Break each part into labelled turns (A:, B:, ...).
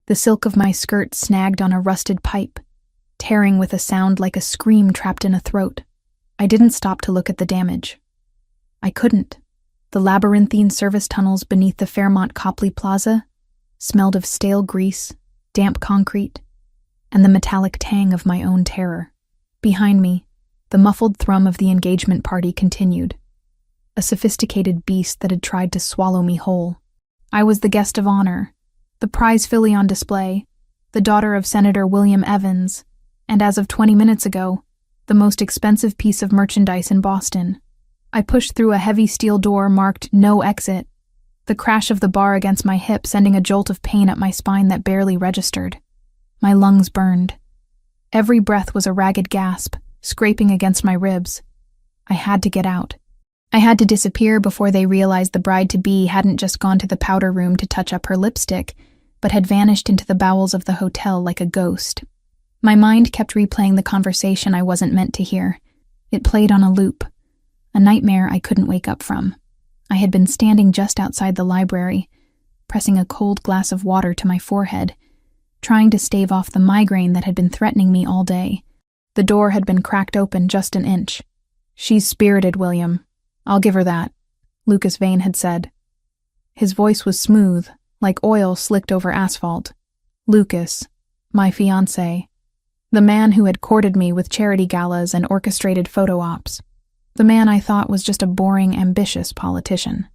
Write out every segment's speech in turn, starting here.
A: The silk of my skirt snagged on a rusted pipe, tearing with a sound like a scream trapped in a throat. I didn't stop to look at the damage. I couldn't. The labyrinthine service tunnels beneath the Fairmont Copley Plaza smelled of stale grease, damp concrete, and the metallic tang of my own terror. Behind me, the muffled thrum of the engagement party continued, a sophisticated beast that had tried to swallow me whole. I was the guest of honor, the prize filly on display, the daughter of Senator William Evans, and as of 20 minutes ago, the most expensive piece of merchandise in Boston. I pushed through a heavy steel door marked "No Exit," the crash of the bar against my hip sending a jolt of pain at my spine that barely registered. My lungs burned. Every breath was a ragged gasp, scraping against my ribs. I had to get out. I had to disappear before they realized the bride-to-be hadn't just gone to the powder room to touch up her lipstick, but had vanished into the bowels of the hotel like a ghost. My mind kept replaying the conversation I wasn't meant to hear. It played on a loop, a nightmare I couldn't wake up from. I had been standing just outside the library, pressing a cold glass of water to my forehead, trying to stave off the migraine that had been threatening me all day. The door had been cracked open just an inch. "She's spirited, William. I'll give her that," Lucas Vane had said. His voice was smooth, like oil slicked over asphalt. Lucas, my fiancé. The man who had courted me with charity galas and orchestrated photo ops. The man I thought was just a boring, ambitious politician.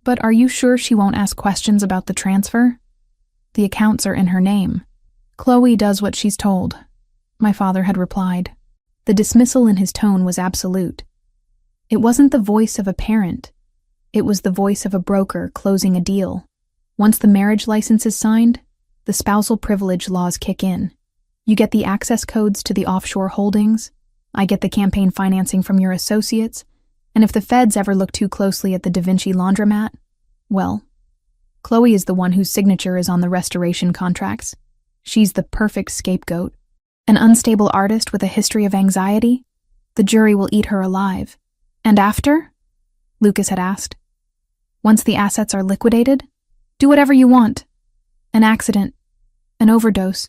A: "But are you sure she won't ask questions about the transfer? The accounts are in her name. Chloe does what she's told," my father had replied. The dismissal in his tone was absolute. It wasn't the voice of a parent. It was the voice of a broker closing a deal. Once the marriage license is signed, the spousal privilege laws kick in. You get the access codes to the offshore holdings, I get the campaign financing from your associates, and if the feds ever look too closely at the Da Vinci laundromat, well, Chloe is the one whose signature is on the restoration contracts. She's the perfect scapegoat. An unstable artist with a history of anxiety? The jury will eat her alive. "And after?" Lucas had asked. "Once the assets are liquidated? Do whatever you want. An accident. An overdose.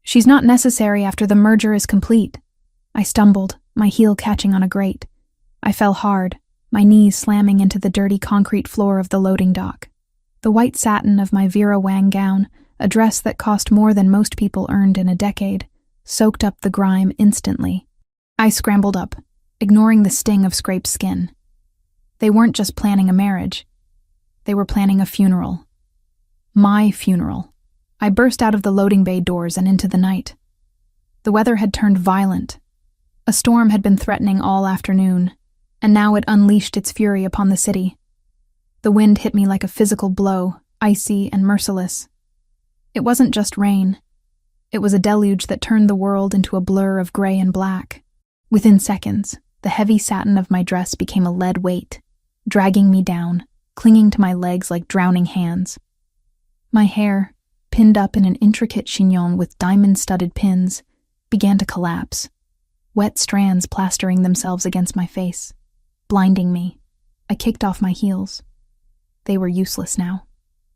A: She's not necessary after the merger is complete." I stumbled, my heel catching on a grate. I fell hard, my knees slamming into the dirty concrete floor of the loading dock. The white satin of my Vera Wang gown, a dress that cost more than most people earned in a decade, soaked up the grime instantly. I scrambled up, ignoring the sting of scraped skin. They weren't just planning a marriage. They were planning a funeral. My funeral. I burst out of the loading bay doors and into the night. The weather had turned violent. A storm had been threatening all afternoon, and now it unleashed its fury upon the city. The wind hit me like a physical blow, icy and merciless. It wasn't just rain. It was a deluge that turned the world into a blur of gray and black. Within seconds, the heavy satin of my dress became a lead weight, dragging me down, clinging to my legs like drowning hands. My hair, pinned up in an intricate chignon with diamond-studded pins, began to collapse, wet strands plastering themselves against my face, blinding me. I kicked off my heels. They were useless now.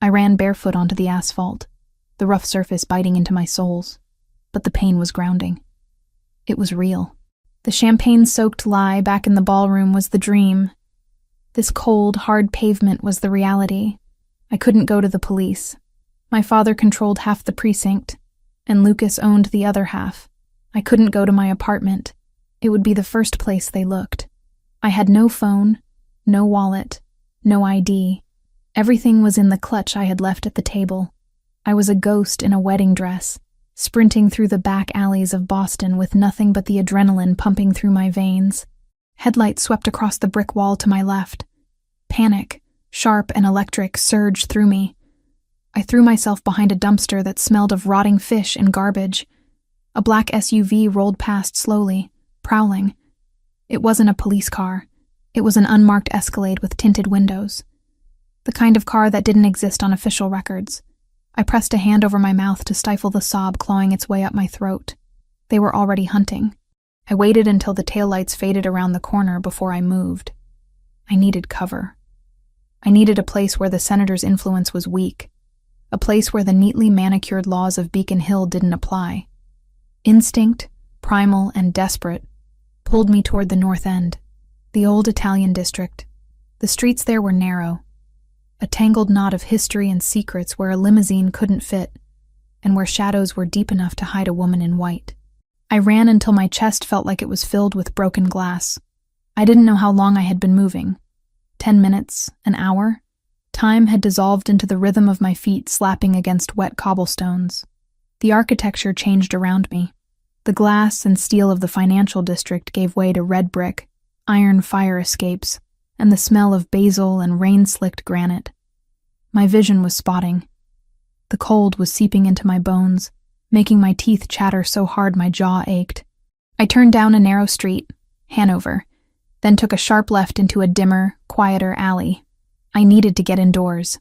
A: I ran barefoot onto the asphalt, the rough surface biting into my soles, but the pain was grounding. It was real. The champagne-soaked lie back in the ballroom was the dream. This cold, hard pavement was the reality. I couldn't go to the police. My father controlled half the precinct, and Lucas owned the other half. I couldn't go to my apartment. It would be the first place they looked. I had no phone, no wallet, no ID. Everything was in the clutch I had left at the table. I was a ghost in a wedding dress, sprinting through the back alleys of Boston with nothing but the adrenaline pumping through my veins. Headlights swept across the brick wall to my left. Panic, sharp and electric, surged through me. I threw myself behind a dumpster that smelled of rotting fish and garbage. A black SUV rolled past slowly, prowling. It wasn't a police car. It was an unmarked Escalade with tinted windows. The kind of car that didn't exist on official records. I pressed a hand over my mouth to stifle the sob clawing its way up my throat. They were already hunting. I waited until the taillights faded around the corner before I moved. I needed cover. I needed a place where the senator's influence was weak. a place where the neatly manicured laws of Beacon Hill didn't apply. Instinct, primal and desperate, pulled me toward the north end, the old Italian district. The streets there were narrow, a tangled knot of history and secrets where a limousine couldn't fit, and where shadows were deep enough to hide a woman in white. I ran until my chest felt like it was filled with broken glass. I didn't know how long I had been moving. 10 minutes, an hour? Time had dissolved into the rhythm of my feet slapping against wet cobblestones. The architecture changed around me. The glass and steel of the financial district gave way to red brick, iron fire escapes, and the smell of basil and rain-slicked granite. My vision was spotting. The cold was seeping into my bones, making my teeth chatter so hard my jaw ached. I turned down a narrow street, Hanover, then took a sharp left into a dimmer, quieter alley. I needed to get indoors.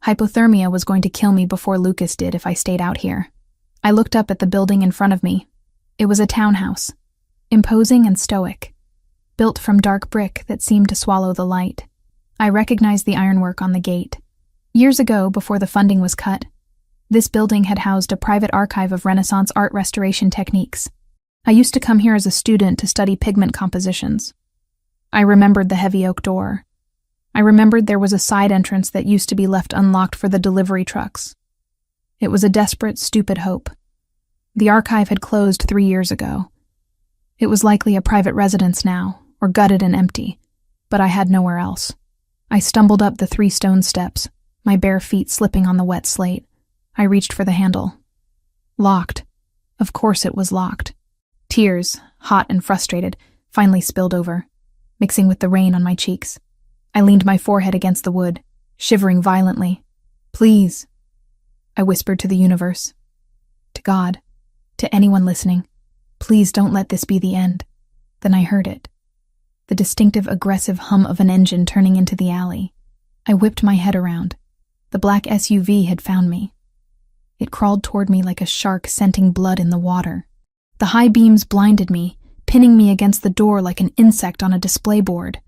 A: Hypothermia was going to kill me before Lucas did if I stayed out here. I looked up at the building in front of me. It was a townhouse, imposing and stoic, built from dark brick that seemed to swallow the light. I recognized the ironwork on the gate. Years ago, before the funding was cut, this building had housed a private archive of Renaissance art restoration techniques. I used to come here as a student to study pigment compositions. I remembered the heavy oak door. I remembered there was a side entrance that used to be left unlocked for the delivery trucks. It was a desperate, stupid hope. The archive had closed 3 years ago. It was likely a private residence now, or gutted and empty, but I had nowhere else. I stumbled up the 3 stone steps, my bare feet slipping on the wet slate. I reached for the handle. Locked. Of course it was locked. Tears, hot and frustrated, finally spilled over, mixing with the rain on my cheeks. I leaned my forehead against the wood, shivering violently. Please, I whispered to the universe, to God, to anyone listening, please don't let this be the end. Then I heard it. The distinctive, aggressive hum of an engine turning into the alley. I whipped my head around. The black SUV had found me. It crawled toward me like a shark scenting blood in the water. The high beams blinded me, pinning me against the door like an insect on a display board.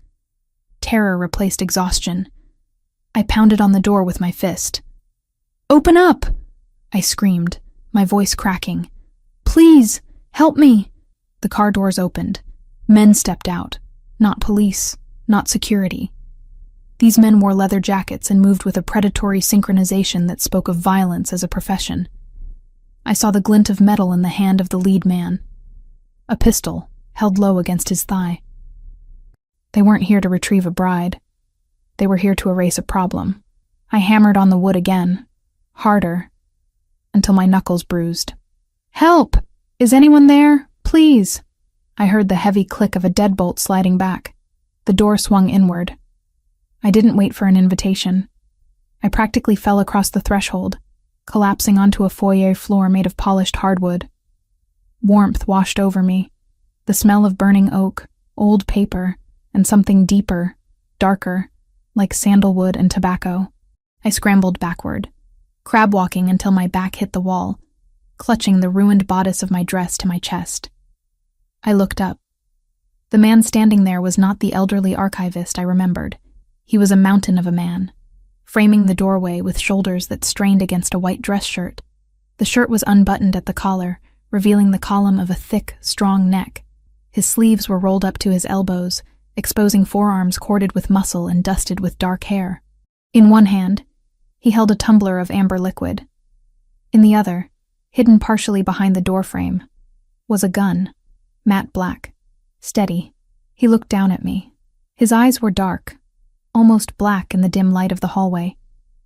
A: Terror replaced exhaustion. I pounded on the door with my fist. Open up! I screamed, my voice cracking. Please, help me! The car doors opened. Men stepped out. Not police, not security. These men wore leather jackets and moved with a predatory synchronization that spoke of violence as a profession. I saw the glint of metal in the hand of the lead man. A pistol, held low against his thigh. They weren't here to retrieve a bride. They were here to erase a problem. I hammered on the wood again, harder, until my knuckles bruised. Help! Is anyone there? Please! I heard the heavy click of a deadbolt sliding back. The door swung inward. I didn't wait for an invitation. I practically fell across the threshold, collapsing onto a foyer floor made of polished hardwood. Warmth washed over me, the smell of burning oak, old paper, and something deeper, darker, like sandalwood and tobacco. I scrambled backward, crab-walking until my back hit the wall, clutching the ruined bodice of my dress to my chest. I looked up. The man standing there was not the elderly archivist I remembered. He was a mountain of a man, framing the doorway with shoulders that strained against a white dress shirt. The shirt was unbuttoned at the collar, revealing the column of a thick, strong neck. His sleeves were rolled up to his elbows, exposing forearms corded with muscle and dusted with dark hair. In one hand, he held a tumbler of amber liquid. In the other, hidden partially behind the doorframe, was a gun, matte black, steady. He looked down at me. His eyes were dark, almost black in the dim light of the hallway,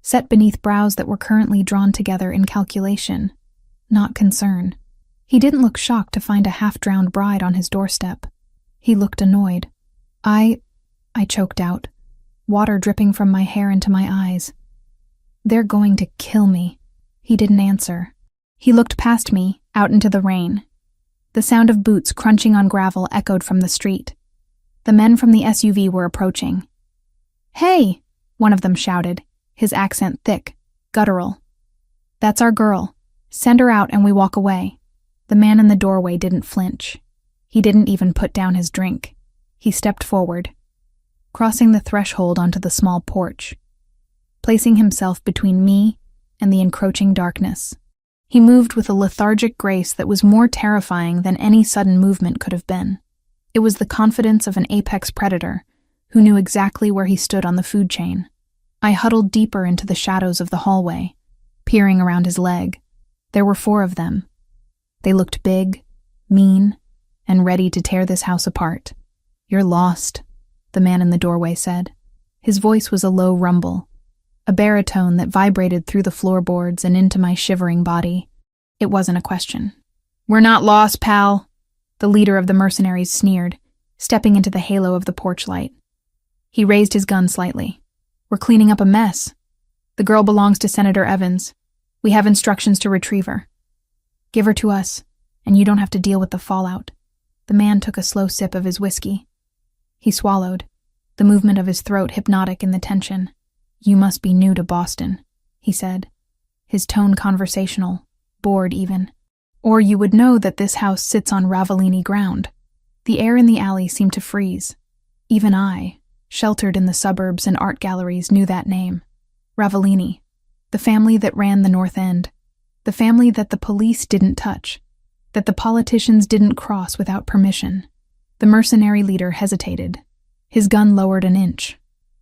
A: set beneath brows that were currently drawn together in calculation, not concern. He didn't look shocked to find a half-drowned bride on his doorstep. He looked annoyed. I choked out, water dripping from my hair into my eyes. They're going to kill me. He didn't answer. He looked past me, out into the rain. The sound of boots crunching on gravel echoed from the street. The men from the SUV were approaching. "Hey!" one of them shouted, his accent thick, guttural. "That's our girl. Send her out and we walk away." The man in the doorway didn't flinch. He didn't even put down his drink. He stepped forward, crossing the threshold onto the small porch, placing himself between me and the encroaching darkness. He moved with a lethargic grace that was more terrifying than any sudden movement could have been. It was the confidence of an apex predator who knew exactly where he stood on the food chain. I huddled deeper into the shadows of the hallway, peering around his leg. There were 4 of them. They looked big, mean, and ready to tear this house apart. "You're lost," the man in the doorway said. His voice was a low rumble, a baritone that vibrated through the floorboards and into my shivering body. It wasn't a question. "We're not lost, pal," the leader of the mercenaries sneered, stepping into the halo of the porch light. He raised his gun slightly. "We're cleaning up a mess. The girl belongs to Senator Evans. We have instructions to retrieve her. Give her to us, and you don't have to deal with the fallout." The man took a slow sip of his whiskey. He swallowed, the movement of his throat hypnotic in the tension. "You must be new to Boston," he said, his tone conversational, bored even. "Or you would know that this house sits on Ravellini ground." The air in the alley seemed to freeze. Even I, sheltered in the suburbs and art galleries, knew that name. Ravellini, the family that ran the North End, the family that the police didn't touch, that the politicians didn't cross without permission. The mercenary leader hesitated, his gun lowered an inch.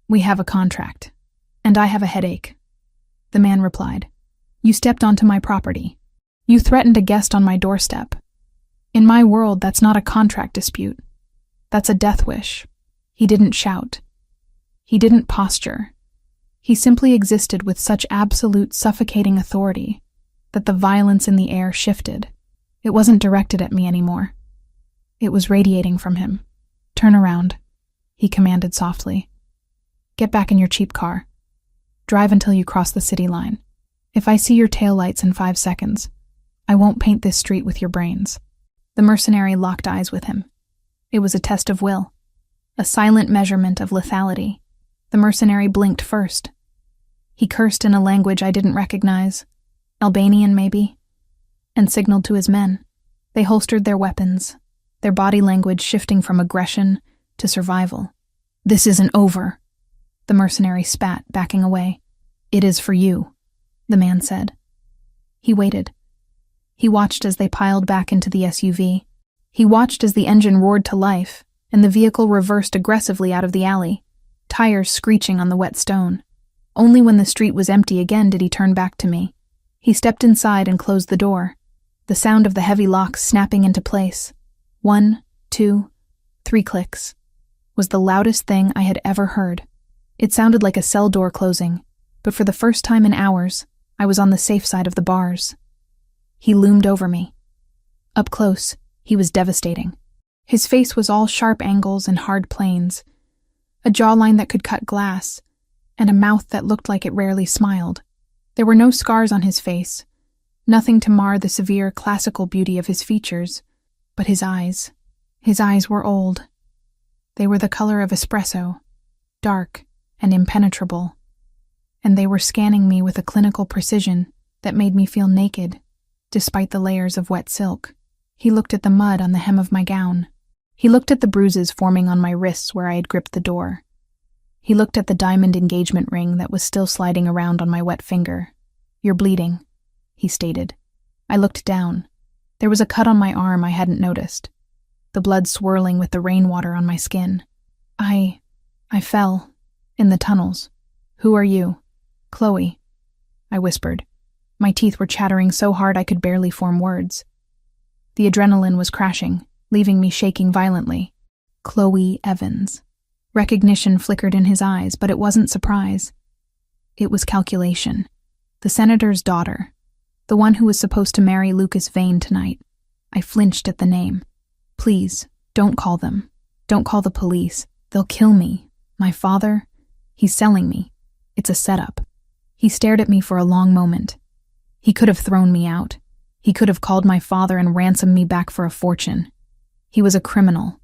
A: "We have a contract, and I have a headache," the man replied. "You stepped onto my property. You threatened a guest on my doorstep. In my world, that's not a contract dispute. That's a death wish." He didn't shout. He didn't posture. He simply existed with such absolute, suffocating authority that the violence in the air shifted. It wasn't directed at me anymore. It was radiating from him. "Turn around," he commanded softly. "Get back in your cheap car. Drive until you cross the city line. If I see your taillights in 5 seconds, I won't paint this street with your brains." The mercenary locked eyes with him. It was a test of will, a silent measurement of lethality. The mercenary blinked first. He cursed in a language I didn't recognize, Albanian maybe, and signaled to his men. They holstered their weapons, their body language shifting from aggression to survival. "This isn't over," the mercenary spat, backing away. "It is for you," the man said. He waited. He watched as they piled back into the SUV. He watched as the engine roared to life, and the vehicle reversed aggressively out of the alley, tires screeching on the wet stone. Only when the street was empty again did he turn back to me. He stepped inside and closed the door, the sound of the heavy locks snapping into place. 1, 2, 3 clicks was the loudest thing I had ever heard. It sounded like a cell door closing, but for the first time in hours, I was on the safe side of the bars. He loomed over me. Up close, he was devastating. His face was all sharp angles and hard planes, a jawline that could cut glass, and a mouth that looked like it rarely smiled. There were no scars on his face, nothing to mar the severe classical beauty of his features, but his eyes were old. They were the color of espresso, dark and impenetrable, and they were scanning me with a clinical precision that made me feel naked, despite the layers of wet silk. He looked at the mud on the hem of my gown. He looked at the bruises forming on my wrists where I had gripped the door. He looked at the diamond engagement ring that was still sliding around on my wet finger. "You're bleeding," he stated. I looked down. There was a cut on my arm I hadn't noticed, the blood swirling with the rainwater on my skin. I fell in the tunnels. "Who are you?" "Chloe," I whispered. My teeth were chattering so hard I could barely form words. The adrenaline was crashing, leaving me shaking violently. Chloe Evans. Recognition flickered in his eyes, but it wasn't surprise. It was calculation. The senator's daughter, the one who was supposed to marry Lucas Vane tonight. I flinched at the name. "Please, don't call them. Don't call the police. They'll kill me. My father, he's selling me. It's a setup." He stared at me for a long moment. He could have thrown me out. He could have called my father and ransomed me back for a fortune. He was a criminal.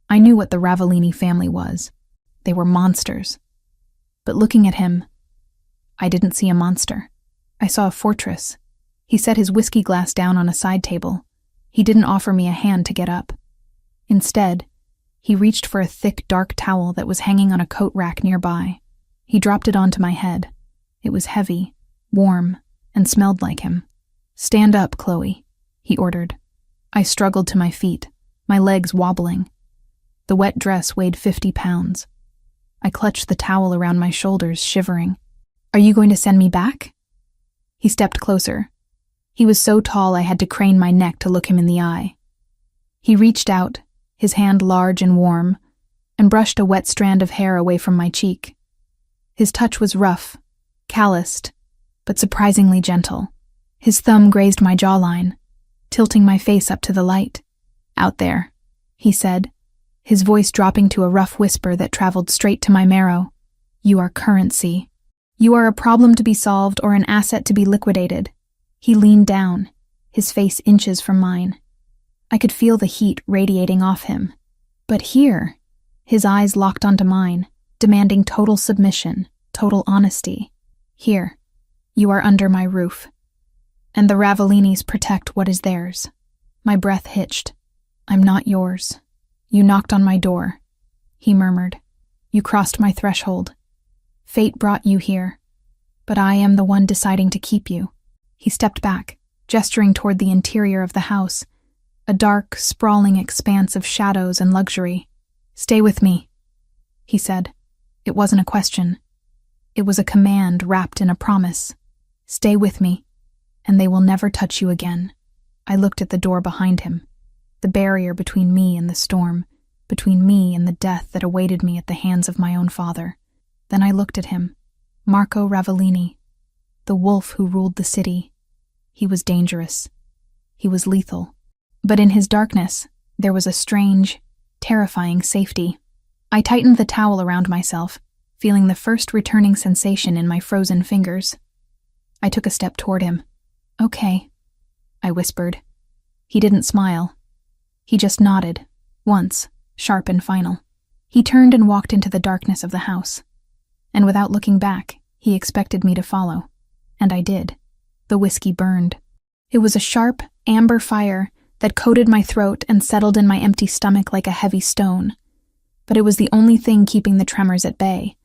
A: I knew what the Ravellini family was. They were monsters. But looking at him, I didn't see a monster. I saw a fortress. He set his whiskey glass down on a side table. He didn't offer me a hand to get up. Instead, he reached for a thick, dark towel that was hanging on a coat rack nearby. He dropped it onto my head. It was heavy, warm, and smelled like him. "Stand up, Chloe," he ordered. I struggled to my feet, my legs wobbling. The wet dress weighed 50 pounds. I clutched the towel around my shoulders, shivering. "Are you going to send me back?" He stepped closer. He was so tall I had to crane my neck to look him in the eye. He reached out, his hand large and warm, and brushed a wet strand of hair away from my cheek. His touch was rough, calloused, but surprisingly gentle. His thumb grazed my jawline, tilting my face up to the light. "Out there," he said, his voice dropping to a rough whisper that traveled straight to my marrow. "You are currency. You are a problem to be solved or an asset to be liquidated." He leaned down, his face inches from mine. I could feel the heat radiating off him. But here, his eyes locked onto mine, demanding total submission, total honesty. "Here, you are under my roof. And the Ravellinis protect what is theirs." My breath hitched. "I'm not yours. You knocked on my door," he murmured. "You crossed my threshold. Fate brought you here, but I am the one deciding to keep you." He stepped back, gesturing toward the interior of the house, a dark, sprawling expanse of shadows and luxury. "Stay with me," he said. It wasn't a question. It was a command wrapped in a promise. "Stay with me, and they will never touch you again." I looked at the door behind him, the barrier between me and the storm, between me and the death that awaited me at the hands of my own father. Then I looked at him, Marco Ravellini, the wolf who ruled the city. He was dangerous. He was lethal. But in his darkness, there was a strange, terrifying safety. I tightened the towel around myself, feeling the first returning sensation in my frozen fingers. I took a step toward him. "Okay," I whispered. He didn't smile. He just nodded, once, sharp and final. He turned and walked into the darkness of the house. And without looking back, he expected me to follow. And I did. The whiskey burned. It was a sharp, amber fire that coated my throat and settled in my empty stomach like a heavy stone. But it was the only thing keeping the tremors at bay.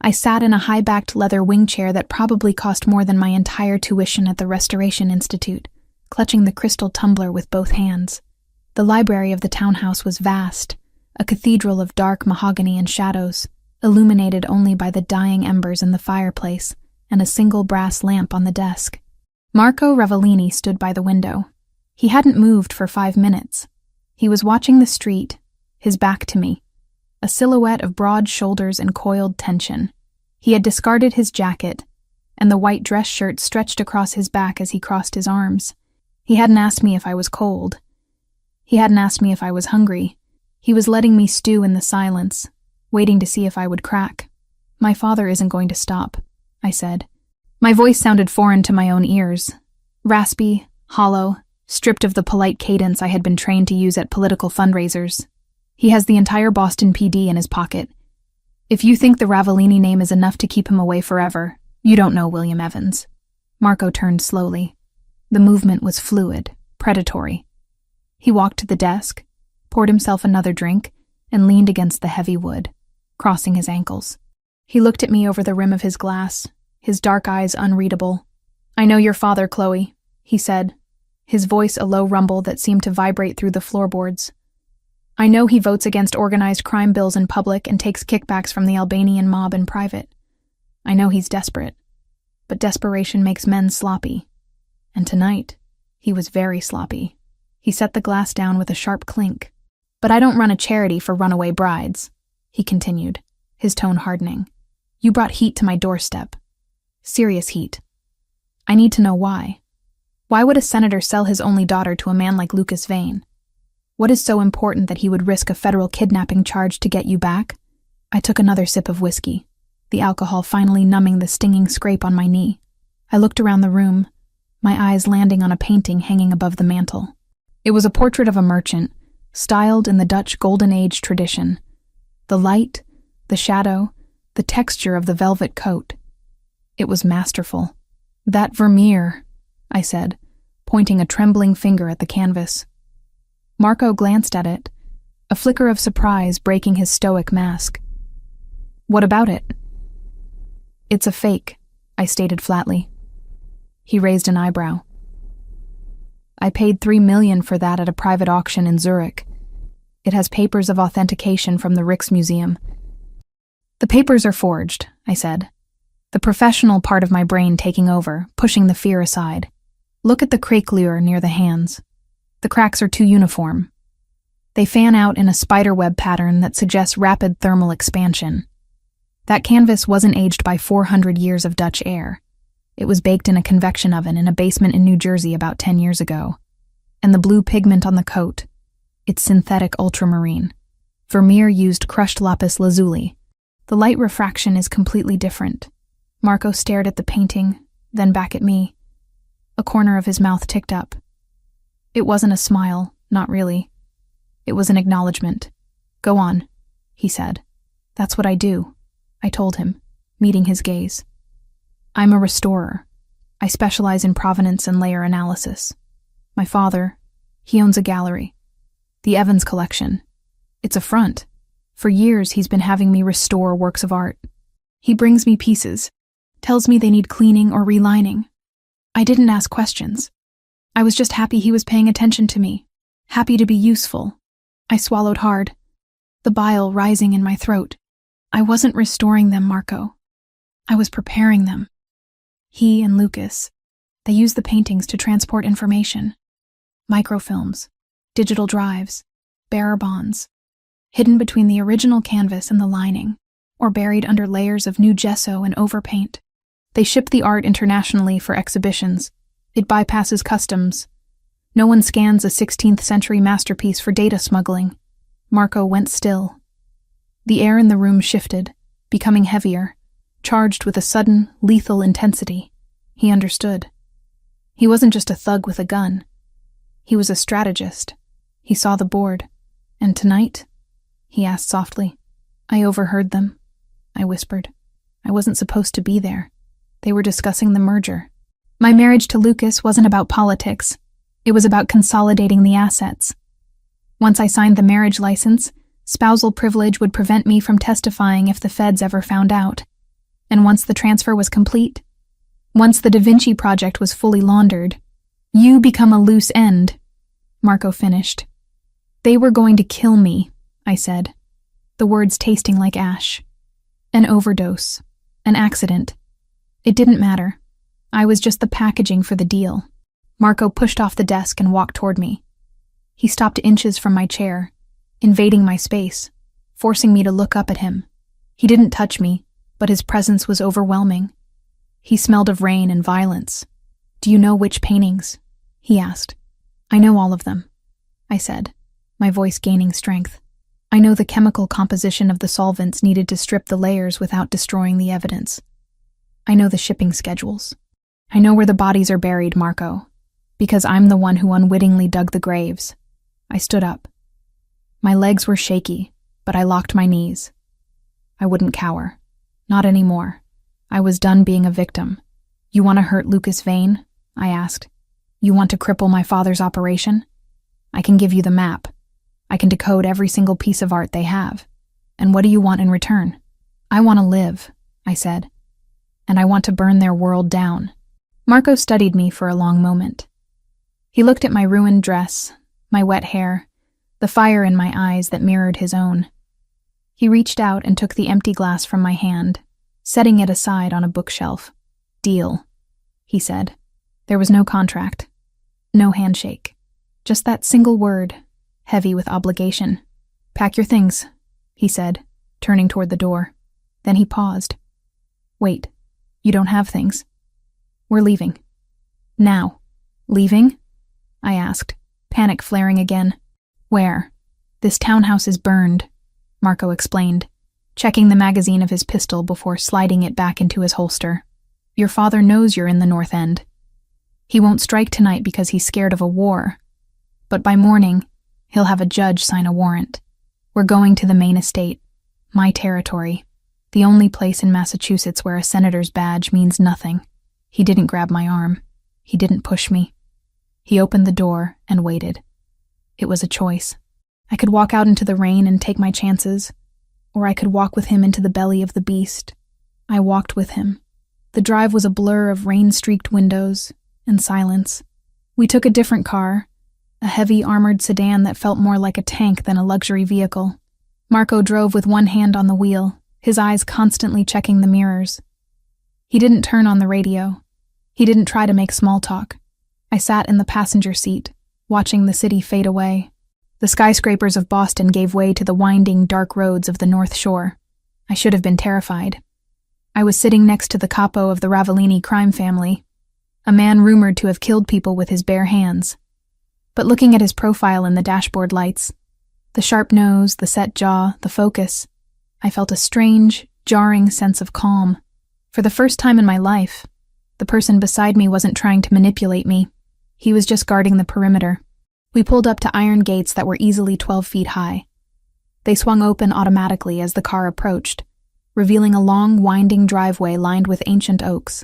A: I sat in a high-backed leather wing chair that probably cost more than my entire tuition at the Restoration Institute, clutching the crystal tumbler with both hands. The library of the townhouse was vast, a cathedral of dark mahogany and shadows, illuminated only by the dying embers in the fireplace and a single brass lamp on the desk. Marco Ravellini stood by the window. He hadn't moved for 5 minutes. He was watching the street, his back to me, a silhouette of broad shoulders and coiled tension. He had discarded his jacket, and the white dress shirt stretched across his back as he crossed his arms. He hadn't asked me if I was cold. He hadn't asked me if I was hungry. He was letting me stew in the silence, waiting to see if I would crack. "My father isn't going to stop," I said. My voice sounded foreign to my own ears, raspy, hollow, stripped of the polite cadence I had been trained to use at political fundraisers. "He has the entire Boston PD in his pocket. If you think the Ravellini name is enough to keep him away forever, you don't know William Evans." Marco turned slowly. The movement was fluid, predatory. He walked to the desk, poured himself another drink, and leaned against the heavy wood, crossing his ankles. He looked at me over the rim of his glass, his dark eyes unreadable. "I know your father, Chloe," he said, his voice a low rumble that seemed to vibrate through the floorboards. "I know he votes against organized crime bills in public and takes kickbacks from the Albanian mob in private. I know he's desperate, but desperation makes men sloppy. And tonight, he was very sloppy." He set the glass down with a sharp clink. "But I don't run a charity for runaway brides," he continued, his tone hardening. "You brought heat to my doorstep. Serious heat. I need to know why. Why would a senator sell his only daughter to a man like Lucas Vane? What is so important that he would risk a federal kidnapping charge to get you back?" I took another sip of whiskey, the alcohol finally numbing the stinging scrape on my knee. I looked around the room, my eyes landing on a painting hanging above the mantel. It was a portrait of a merchant, styled in the Dutch Golden Age tradition. The light, the shadow, the texture of the velvet coat. It was masterful. "That Vermeer," I said, pointing a trembling finger at the canvas. Marco glanced at it, a flicker of surprise breaking his stoic mask. "What about it?" "It's a fake," I stated flatly. He raised an eyebrow. I paid $3 million for that at a private auction in Zurich. It has papers of authentication from the Rijksmuseum. The papers are forged, I said, the professional part of my brain taking over, pushing the fear aside. Look at the craquelure near the hands. The cracks are too uniform. They fan out in a spiderweb pattern that suggests rapid thermal expansion. That canvas wasn't aged by 400 years of Dutch air. It was baked in a convection oven in a basement in New Jersey about 10 years ago. And the blue pigment on the coat, it's synthetic ultramarine. Vermeer used crushed lapis lazuli. The light refraction is completely different. Marco stared at the painting, then back at me. A corner of his mouth ticked up. It wasn't a smile, not really. It was an acknowledgement. Go on, he said. That's what I do, I told him, meeting his gaze. I'm a restorer. I specialize in provenance and layer analysis. My father, he owns a gallery. The Evans Collection. It's a front. For years, he's been having me restore works of art. He brings me pieces, tells me they need cleaning or relining. I didn't ask questions. I was just happy he was paying attention to me, happy to be useful. I swallowed hard, the bile rising in my throat. I wasn't restoring them, Marco. I was preparing them. He and Lucas, they use the paintings to transport information. Microfilms, digital drives, bearer bonds, hidden between the original canvas and the lining, or buried under layers of new gesso and overpaint. They ship the art internationally for exhibitions. It bypasses customs. No one scans a 16th century masterpiece for data smuggling. Marco went still. The air in the room shifted, becoming heavier, charged with a sudden, lethal intensity. He understood. He wasn't just a thug with a gun. He was a strategist. He saw the board. And tonight? He asked softly. I overheard them. I whispered. I wasn't supposed to be there. They were discussing the merger. My marriage to Lucas wasn't about politics. It was about consolidating the assets. Once I signed the marriage license, spousal privilege would prevent me from testifying if the feds ever found out. And once the transfer was complete, once the Da Vinci Project was fully laundered, you become a loose end, Marco finished. They were going to kill me, I said, the words tasting like ash. An overdose. An accident. It didn't matter. I was just the packaging for the deal. Marco pushed off the desk and walked toward me. He stopped inches from my chair, invading my space, forcing me to look up at him. He didn't touch me, but his presence was overwhelming. He smelled of rain and violence. Do you know which paintings? He asked. I know all of them, I said, my voice gaining strength. I know the chemical composition of the solvents needed to strip the layers without destroying the evidence. I know the shipping schedules. I know where the bodies are buried, Marco, because I'm the one who unwittingly dug the graves. I stood up. My legs were shaky, but I locked my knees. I wouldn't cower. Not anymore. I was done being a victim. You want to hurt Lucas Vane? I asked. You want to cripple my father's operation? I can give you the map. I can decode every single piece of art they have. And what do you want in return? I want to live, I said. And I want to burn their world down. Marco studied me for a long moment. He looked at my ruined dress, my wet hair, the fire in my eyes that mirrored his own. He reached out and took the empty glass from my hand, setting it aside on a bookshelf. Deal, he said. There was no contract, no handshake, just that single word, heavy with obligation. Pack your things, he said, turning toward the door. Then he paused. Wait, you don't have things. We're leaving. Now. Leaving? I asked, panic flaring again. Where? This townhouse is burned, Marco explained, checking the magazine of his pistol before sliding it back into his holster. Your father knows you're in the North End. He won't strike tonight because he's scared of a war. But by morning, he'll have a judge sign a warrant. We're going to the main estate, my territory, the only place in Massachusetts where a senator's badge means nothing. He didn't grab my arm. He didn't push me. He opened the door and waited. It was a choice. I could walk out into the rain and take my chances, or I could walk with him into the belly of the beast. I walked with him. The drive was a blur of rain-streaked windows and silence. We took a different car, a heavy armored sedan that felt more like a tank than a luxury vehicle. Marco drove with one hand on the wheel, his eyes constantly checking the mirrors. He didn't turn on the radio. He didn't try to make small talk. I sat in the passenger seat, watching the city fade away. The skyscrapers of Boston gave way to the winding, dark roads of the North Shore. I should have been terrified. I was sitting next to the capo of the Ravellini crime family, a man rumored to have killed people with his bare hands. But looking at his profile in the dashboard lights, the sharp nose, the set jaw, the focus, I felt a strange, jarring sense of calm. For the first time in my life, the person beside me wasn't trying to manipulate me. He was just guarding the perimeter. We pulled up to iron gates that were easily 12 feet high. They swung open automatically as the car approached, revealing a long, winding driveway lined with ancient oaks.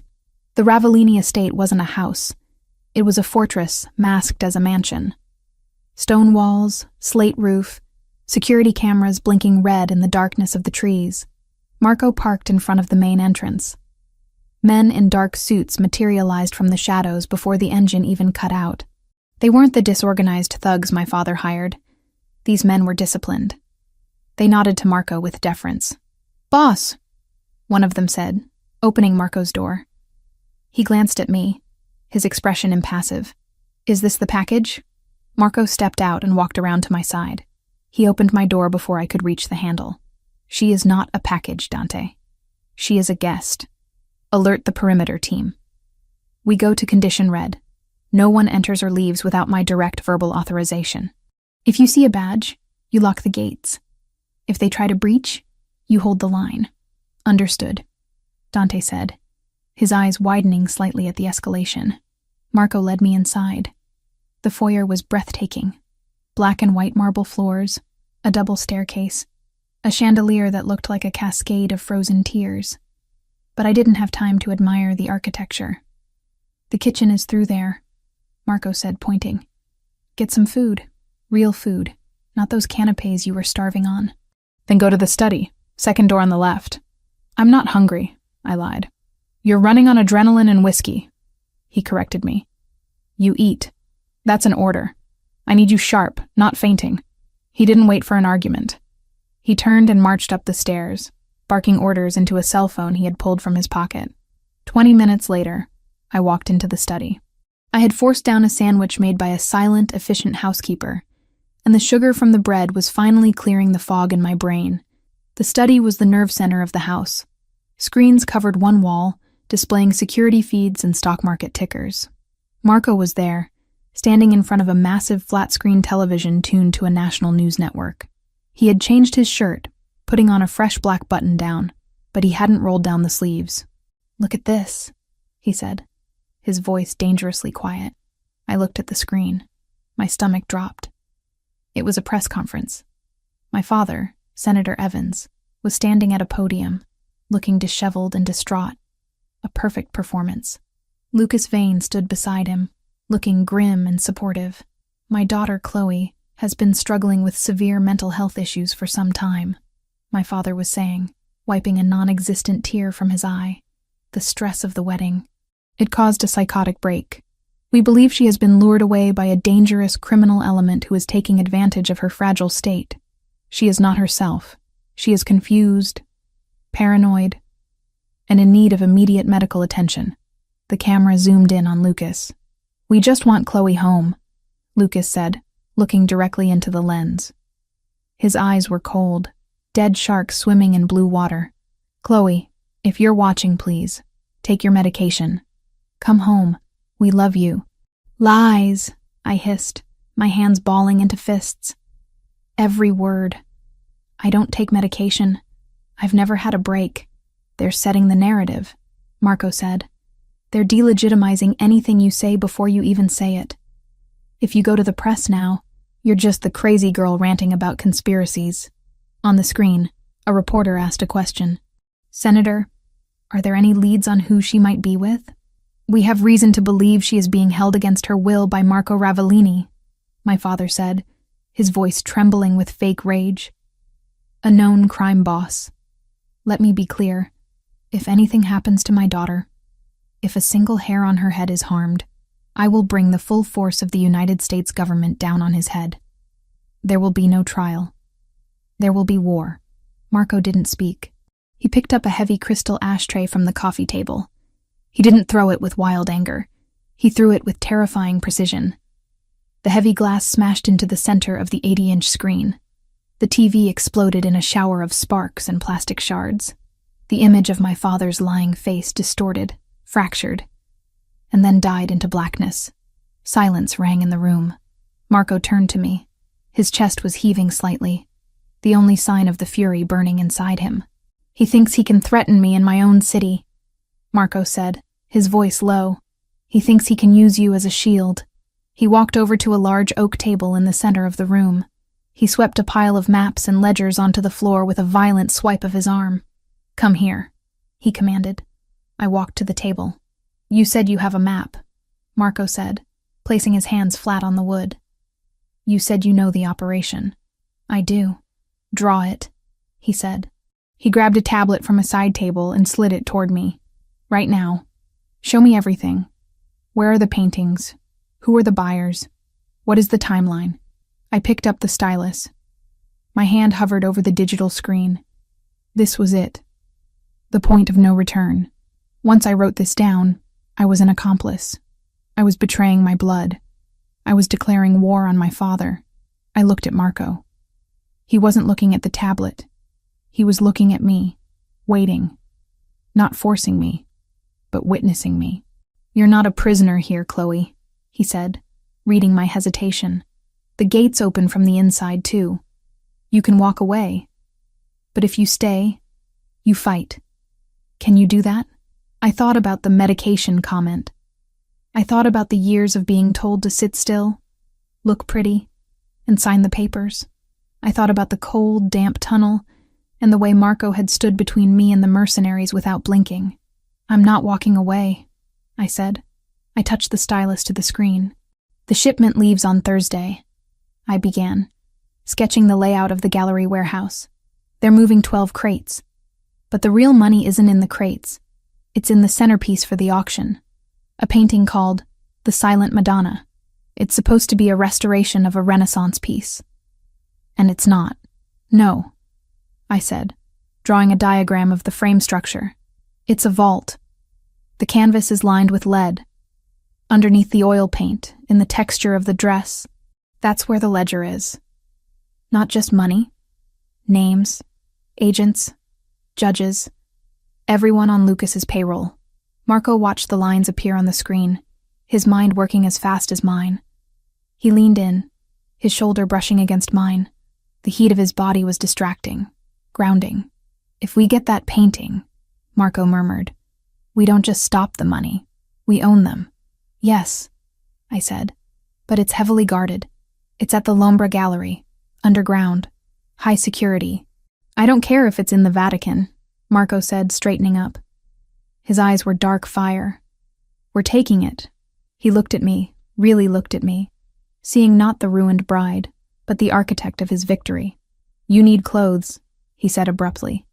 A: The Ravellini estate wasn't a house. It was a fortress masked as a mansion. Stone walls, slate roof, security cameras blinking red in the darkness of the trees. Marco parked in front of the main entrance. Men in dark suits materialized from the shadows before the engine even cut out. They weren't the disorganized thugs my father hired. These men were disciplined. They nodded to Marco with deference. "Boss," one of them said, opening Marco's door. He glanced at me, his expression impassive. "Is this the package?" Marco stepped out and walked around to my side. He opened my door before I could reach the handle. "She is not a package, Dante. She is a guest. Alert the perimeter team. We go to condition red. No one enters or leaves without my direct verbal authorization. If you see a badge, you lock the gates. If they try to breach, you hold the line." "Understood," Dante said, his eyes widening slightly at the escalation. Marco led me inside. The foyer was breathtaking. Black and white marble floors, a double staircase, a chandelier that looked like a cascade of frozen tears. But I didn't have time to admire the architecture. "The kitchen is through there," Marco said, pointing. "Get some food. Real food, not those canapes you were starving on." "Then go to the study, second door on the left." "I'm not hungry," I lied. "You're running on adrenaline and whiskey," he corrected me. "You eat. That's an order. I need you sharp, not fainting." He didn't wait for an argument. He turned and marched up the stairs, barking orders into a cell phone he had pulled from his pocket. 20 minutes later, I walked into the study. I had forced down a sandwich made by a silent, efficient housekeeper, and the sugar from the bread was finally clearing the fog in my brain. The study was the nerve center of the house. Screens covered one wall, displaying security feeds and stock market tickers. Marco was there, standing in front of a massive flat-screen television tuned to a national news network. He had changed his shirt, putting on a fresh black button-down, but he hadn't rolled down the sleeves. "Look at this," he said, his voice dangerously quiet. I looked at the screen. My stomach dropped. It was a press conference. My father, Senator Evans, was standing at a podium, looking disheveled and distraught. A perfect performance. Lucas Vane stood beside him, looking grim and supportive. "My daughter, Chloe, has been struggling with severe mental health issues for some time," my father was saying, wiping a non-existent tear from his eye. "The stress of the wedding. It caused a psychotic break. We believe she has been lured away by a dangerous criminal element who is taking advantage of her fragile state. She is not herself. She is confused, paranoid, and in need of immediate medical attention." The camera zoomed in on Lucas. "We just want Chloe home," Lucas said, looking directly into the lens. His eyes were cold, dead sharks swimming in blue water. "Chloe, if you're watching, please, take your medication. Come home. We love you." "Lies," I hissed, my hands balling into fists. Every word. "I don't take medication. I've never had a break." "They're setting the narrative," Marco said. "They're delegitimizing anything you say before you even say it. If you go to the press now, you're just the crazy girl ranting about conspiracies." On the screen, a reporter asked a question. "Senator, are there any leads on who she might be with?" "We have reason to believe she is being held against her will by Marco Ravellini," my father said, his voice trembling with fake rage. "A known crime boss. Let me be clear. If anything happens to my daughter, If a single hair on her head is harmed, I will bring the full force of the United States government down on his head. There will be no trial. There will be war. Marco didn't speak. He picked up a heavy crystal ashtray from the coffee table. He didn't throw it with wild anger. He threw it with terrifying precision. The heavy glass smashed into the center of the 80-inch screen. The TV exploded in a shower of sparks and plastic shards. The image of my father's lying face distorted, fractured, and then died into blackness. Silence rang in the room. Marco turned to me. His chest was heaving slightly, the only sign of the fury burning inside him. "He thinks he can threaten me in my own city," Marco said, his voice low. "He thinks he can use you as a shield." He walked over to a large oak table in the center of the room. He swept a pile of maps and ledgers onto the floor with a violent swipe of his arm. "Come here," he commanded. I walked to the table. "You said you have a map," Marco said, placing his hands flat on the wood. "You said you know the operation." "I do." "Draw it," he said. He grabbed a tablet from a side table and slid it toward me. "Right now. Show me everything. Where are the paintings? Who are the buyers? What is the timeline?" I picked up the stylus. My hand hovered over the digital screen. This was it. The point of no return. Once I wrote this down, I was an accomplice. I was betraying my blood. I was declaring war on my father. I looked at Marco. He wasn't looking at the tablet. He was looking at me, waiting, not forcing me, but witnessing me. "You're not a prisoner here, Chloe," he said, reading my hesitation. "The gates open from the inside, too. You can walk away. But if you stay, you fight. Can you do that?" I thought about the medication comment. I thought about the years of being told to sit still, look pretty, and sign the papers. I thought about the cold, damp tunnel and the way Marco had stood between me and the mercenaries without blinking. "I'm not walking away," I said. I touched the stylus to the screen. "The shipment leaves on Thursday," I began, sketching the layout of the gallery warehouse. "They're moving 12 crates. But the real money isn't in the crates. It's in the centerpiece for the auction, a painting called The Silent Madonna. It's supposed to be a restoration of a Renaissance piece. And it's not." "No," I said, drawing a diagram of the frame structure. "It's a vault. The canvas is lined with lead. Underneath the oil paint, in the texture of the dress, that's where the ledger is. Not just money. Names, agents, judges, everyone on Lucas's payroll." Marco watched the lines appear on the screen, his mind working as fast as mine. He leaned in, his shoulder brushing against mine. The heat of his body was distracting, grounding. "If we get that painting," Marco murmured, "we don't just stop the money, we own them." "Yes," I said, "but it's heavily guarded. It's at the Lombra Gallery, underground, high security." "I don't care if it's in the Vatican," Marco said, straightening up. His eyes were dark fire. "We're taking it." He looked at me, really looked at me, seeing not the ruined bride, but the architect of his victory. "You need clothes," he said abruptly,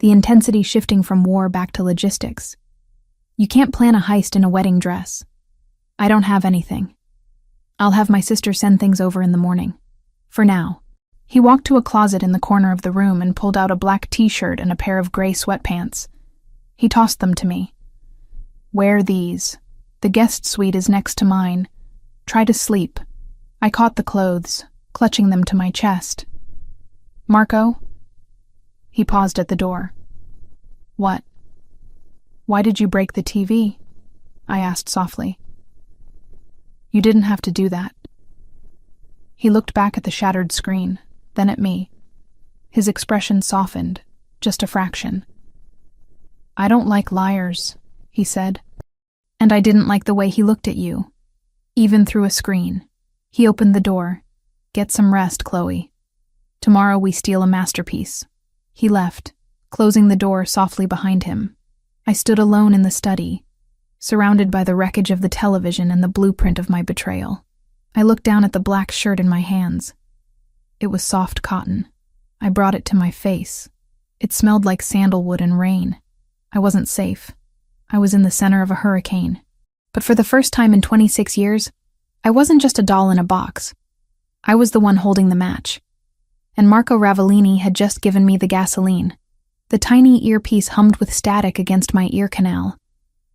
A: the intensity shifting from war back to logistics. "You can't plan a heist in a wedding dress." "I don't have anything. I'll have my sister send things over in the morning. For now." He walked to a closet in the corner of the room and pulled out a black t-shirt and a pair of gray sweatpants. He tossed them to me. "Wear these. The guest suite is next to mine. Try to sleep." I caught the clothes, clutching them to my chest. "Marco?" He paused at the door. "What?" "Why did you break the TV?" I asked softly. "You didn't have to do that." He looked back at the shattered screen, then at me. His expression softened, just a fraction. "I don't like liars," he said. And I didn't like the way he looked at you, even through a screen. He opened the door. "Get some rest, Chloe. Tomorrow we steal a masterpiece." He left, closing the door softly behind him. I stood alone in the study, surrounded by the wreckage of the television and the blueprint of my betrayal. I looked down at the black shirt in my hands. It was soft cotton. I brought it to my face. It smelled like sandalwood and rain. I wasn't safe. I was in the center of a hurricane. But for the first time in 26 years, I wasn't just a doll in a box. I was the one holding the match. And Marco Ravellini had just given me the gasoline. The tiny earpiece hummed with static against my ear canal,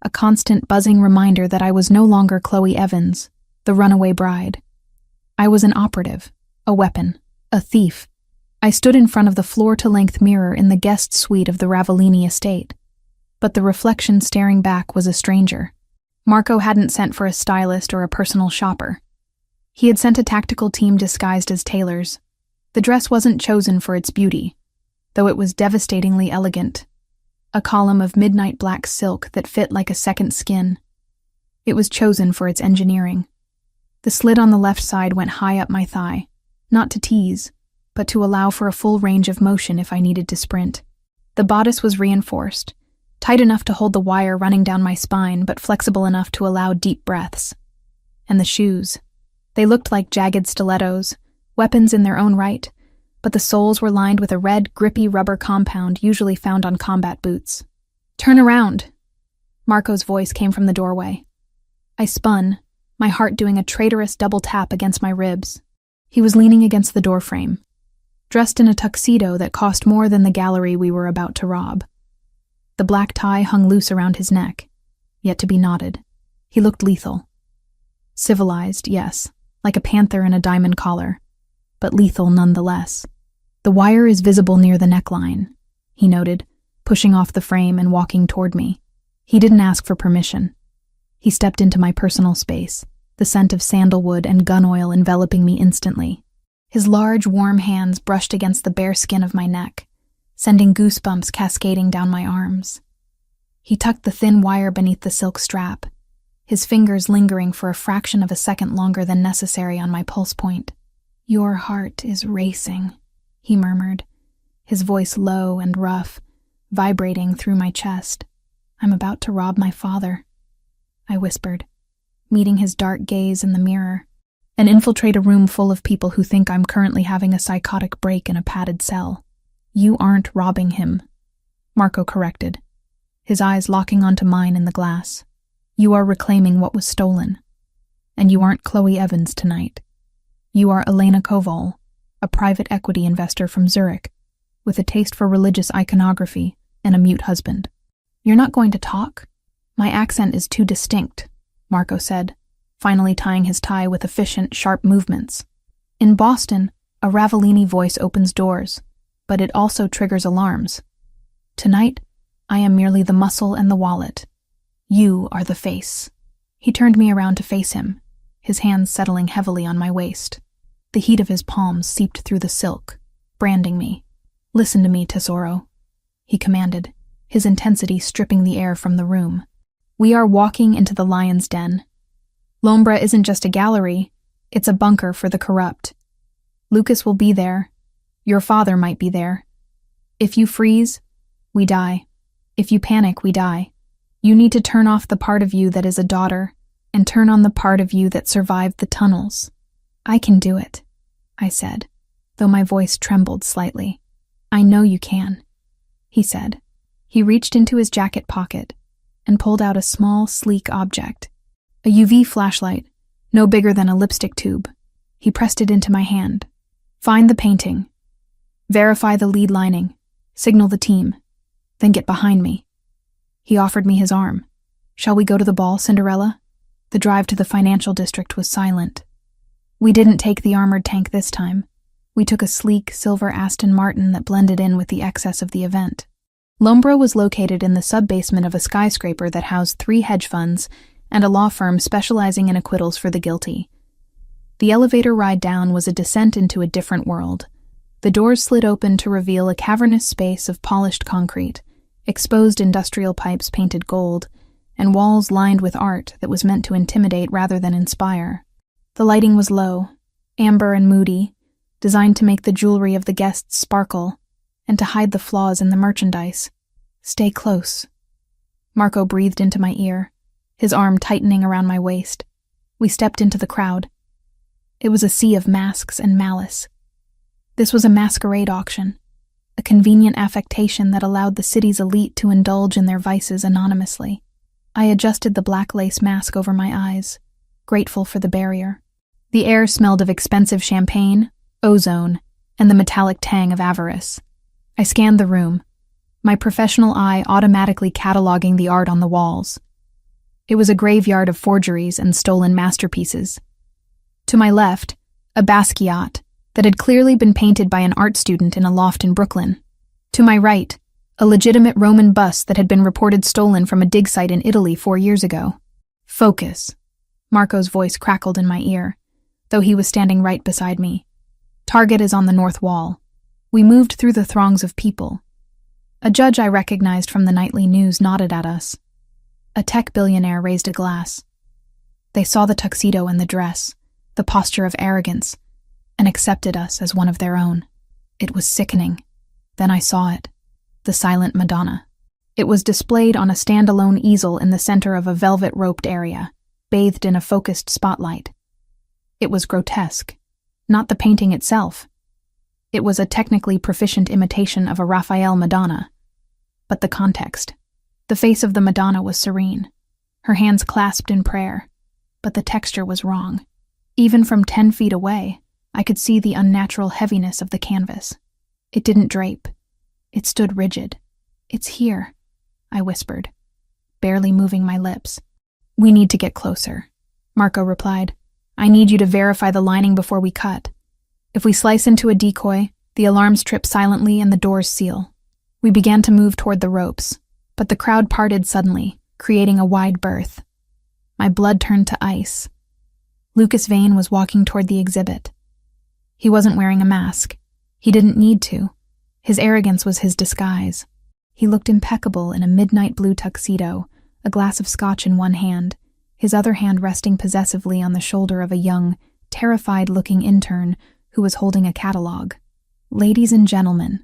A: a constant buzzing reminder that I was no longer Chloe Evans, the runaway bride. I was an operative, a weapon, a thief. I stood in front of the floor-to-length mirror in the guest suite of the Ravellini estate. But the reflection staring back was a stranger. Marco hadn't sent for a stylist or a personal shopper. He had sent a tactical team disguised as tailors. The dress wasn't chosen for its beauty, though it was devastatingly elegant. A column of midnight black silk that fit like a second skin. It was chosen for its engineering. The slit on the left side went high up my thigh, not to tease, but to allow for a full range of motion if I needed to sprint. The bodice was reinforced, tight enough to hold the wire running down my spine, but flexible enough to allow deep breaths. And the shoes. They looked like jagged stilettos, weapons in their own right, but the soles were lined with a red, grippy rubber compound usually found on combat boots. "Turn around!" Marco's voice came from the doorway. I spun, my heart doing a traitorous double tap against my ribs. He was leaning against the doorframe, dressed in a tuxedo that cost more than the gallery we were about to rob. The black tie hung loose around his neck, yet to be knotted. He looked lethal. Civilized, yes, like a panther in a diamond collar, but lethal nonetheless. "The wire is visible near the neckline," he noted, pushing off the frame and walking toward me. He didn't ask for permission. He stepped into my personal space, the scent of sandalwood and gun oil enveloping me instantly. His large, warm hands brushed against the bare skin of my neck, sending goosebumps cascading down my arms. He tucked the thin wire beneath the silk strap, his fingers lingering for a fraction of a second longer than necessary on my pulse point. "Your heart is racing," he murmured, his voice low and rough, vibrating through my chest. "I'm about to rob my father," I whispered, meeting his dark gaze in the mirror, and infiltrate a room full of people who think I'm currently having a psychotic break in a padded cell. "You aren't robbing him," Marco corrected, his eyes locking onto mine in the glass. "You are reclaiming what was stolen. And you aren't Chloe Evans tonight. You are Elena Koval, a private equity investor from Zurich, with a taste for religious iconography and a mute husband." "You're not going to talk?" "My accent is too distinct," Marco said, finally tying his tie with efficient, sharp movements. "In Boston, a Ravellini voice opens doors, but it also triggers alarms. Tonight, I am merely the muscle and the wallet. You are the face." He turned me around to face him, his hands settling heavily on my waist. The heat of his palms seeped through the silk, branding me. "Listen to me, Tesoro," he commanded, his intensity stripping the air from the room. "We are walking into the lion's den. L'Ombra isn't just a gallery, it's a bunker for the corrupt. Lucas will be there. Your father might be there. If you freeze, we die. If you panic, we die. You need to turn off the part of you that is a daughter and turn on the part of you that survived the tunnels." "I can do it," I said, though my voice trembled slightly. "I know you can," he said. He reached into his jacket pocket and pulled out a small, sleek object. A UV flashlight, no bigger than a lipstick tube. He pressed it into my hand. "Find the painting. Verify the lead lining. Signal the team. Then get behind me." He offered me his arm. "Shall we go to the ball, Cinderella?" The drive to the financial district was silent. We didn't take the armored tank this time. We took a sleek, silver Aston Martin that blended in with the excess of the event. L'Ombra was located in the sub-basement of a skyscraper that housed 3 hedge funds and a law firm specializing in acquittals for the guilty. The elevator ride down was a descent into a different world. The doors slid open to reveal a cavernous space of polished concrete, exposed industrial pipes painted gold, and walls lined with art that was meant to intimidate rather than inspire. The lighting was low, amber and moody, designed to make the jewelry of the guests sparkle and to hide the flaws in the merchandise. "Stay close." Marco breathed into my ear, his arm tightening around my waist. We stepped into the crowd. It was a sea of masks and malice. This was a masquerade auction, a convenient affectation that allowed the city's elite to indulge in their vices anonymously. I adjusted the black lace mask over my eyes, grateful for the barrier. The air smelled of expensive champagne, ozone, and the metallic tang of avarice. I scanned the room, my professional eye automatically cataloging the art on the walls. It was a graveyard of forgeries and stolen masterpieces. To my left, a Basquiat that had clearly been painted by an art student in a loft in Brooklyn. To my right, a legitimate Roman bust that had been reported stolen from a dig site in Italy 4 years ago. Focus. Marco's voice crackled in my ear, though he was standing right beside me. Target is on the north wall. We moved through the throngs of people. A judge I recognized from the nightly news nodded at us. A tech billionaire raised a glass. They saw the tuxedo and the dress, the posture of arrogance, and accepted us as one of their own. It was sickening. Then I saw it. The silent Madonna. It was displayed on a standalone easel in the center of a velvet-roped area, bathed in a focused spotlight. It was grotesque. Not the painting itself. It was a technically proficient imitation of a Raphael Madonna. But the context. The face of the Madonna was serene, her hands clasped in prayer, but the texture was wrong. Even from 10 feet away, I could see the unnatural heaviness of the canvas. It didn't drape. It stood rigid. "It's here," I whispered, barely moving my lips. "We need to get closer," Marco replied. "I need you to verify the lining before we cut. If we slice into a decoy, the alarms trip silently and the doors seal." We began to move toward the ropes, but the crowd parted suddenly, creating a wide berth. My blood turned to ice. Lucas Vane was walking toward the exhibit. He wasn't wearing a mask. He didn't need to. His arrogance was his disguise. He looked impeccable in a midnight blue tuxedo, a glass of scotch in one hand, his other hand resting possessively on the shoulder of a young, terrified-looking intern who was holding a catalog. "Ladies and gentlemen,"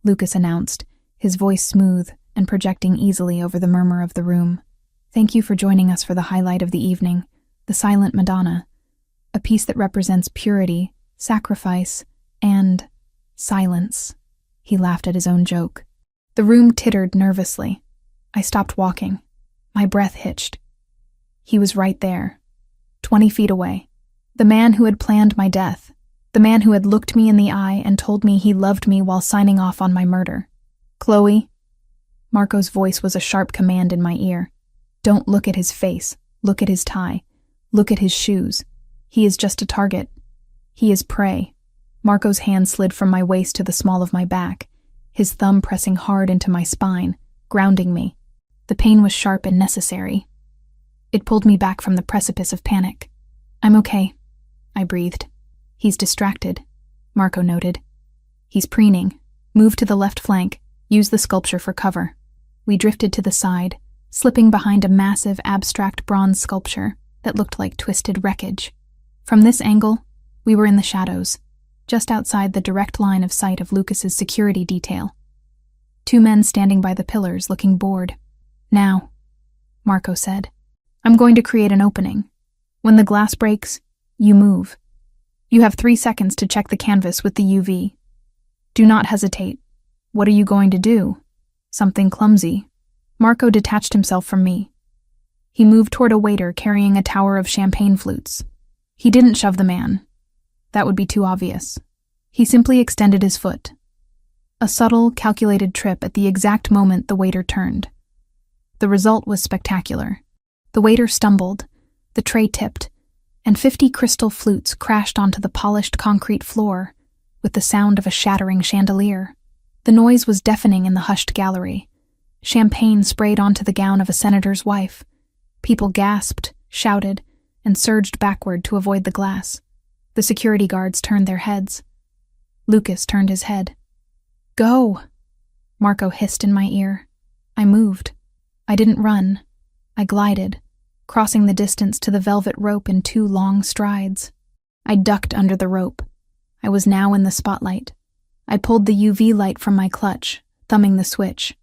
A: Lucas announced, his voice smooth and projecting easily over the murmur of the room. "Thank you for joining us for the highlight of the evening, the Silent Madonna, a piece that represents purity, sacrifice, and silence." He laughed at his own joke. The room tittered nervously. I stopped walking. My breath hitched. He was right there, 20 feet away. The man who had planned my death. The man who had looked me in the eye and told me he loved me while signing off on my murder. "Chloe." Marco's voice was a sharp command in my ear. "Don't look at his face. Look at his tie. Look at his shoes. He is just a target. He is prey." Marco's hand slid from my waist to the small of my back, his thumb pressing hard into my spine, grounding me. The pain was sharp and necessary. It pulled me back from the precipice of panic. "I'm okay," I breathed. "He's distracted," Marco noted. "He's preening. Move to the left flank. Use the sculpture for cover." We drifted to the side, slipping behind a massive, abstract bronze sculpture that looked like twisted wreckage. From this angle, we were in the shadows, just outside the direct line of sight of Lucas's security detail. 2 men standing by the pillars, looking bored. "Now," Marco said, "I'm going to create an opening. When the glass breaks, you move. You have 3 seconds to check the canvas with the UV. Do not hesitate. What are you going to do? Something clumsy." Marco detached himself from me. He moved toward a waiter carrying a tower of champagne flutes. He didn't shove the man. That would be too obvious. He simply extended his foot. A subtle, calculated trip at the exact moment the waiter turned. The result was spectacular. The waiter stumbled, the tray tipped, and 50 crystal flutes crashed onto the polished concrete floor with the sound of a shattering chandelier. The noise was deafening in the hushed gallery. Champagne sprayed onto the gown of a senator's wife. People gasped, shouted, and surged backward to avoid the glass. The security guards turned their heads. Lucas turned his head. "Go!" Marco hissed in my ear. I moved. I didn't run. I glided, crossing the distance to the velvet rope in 2 long strides. I ducked under the rope. I was now in the spotlight. I pulled the UV light from my clutch, thumbing the switch.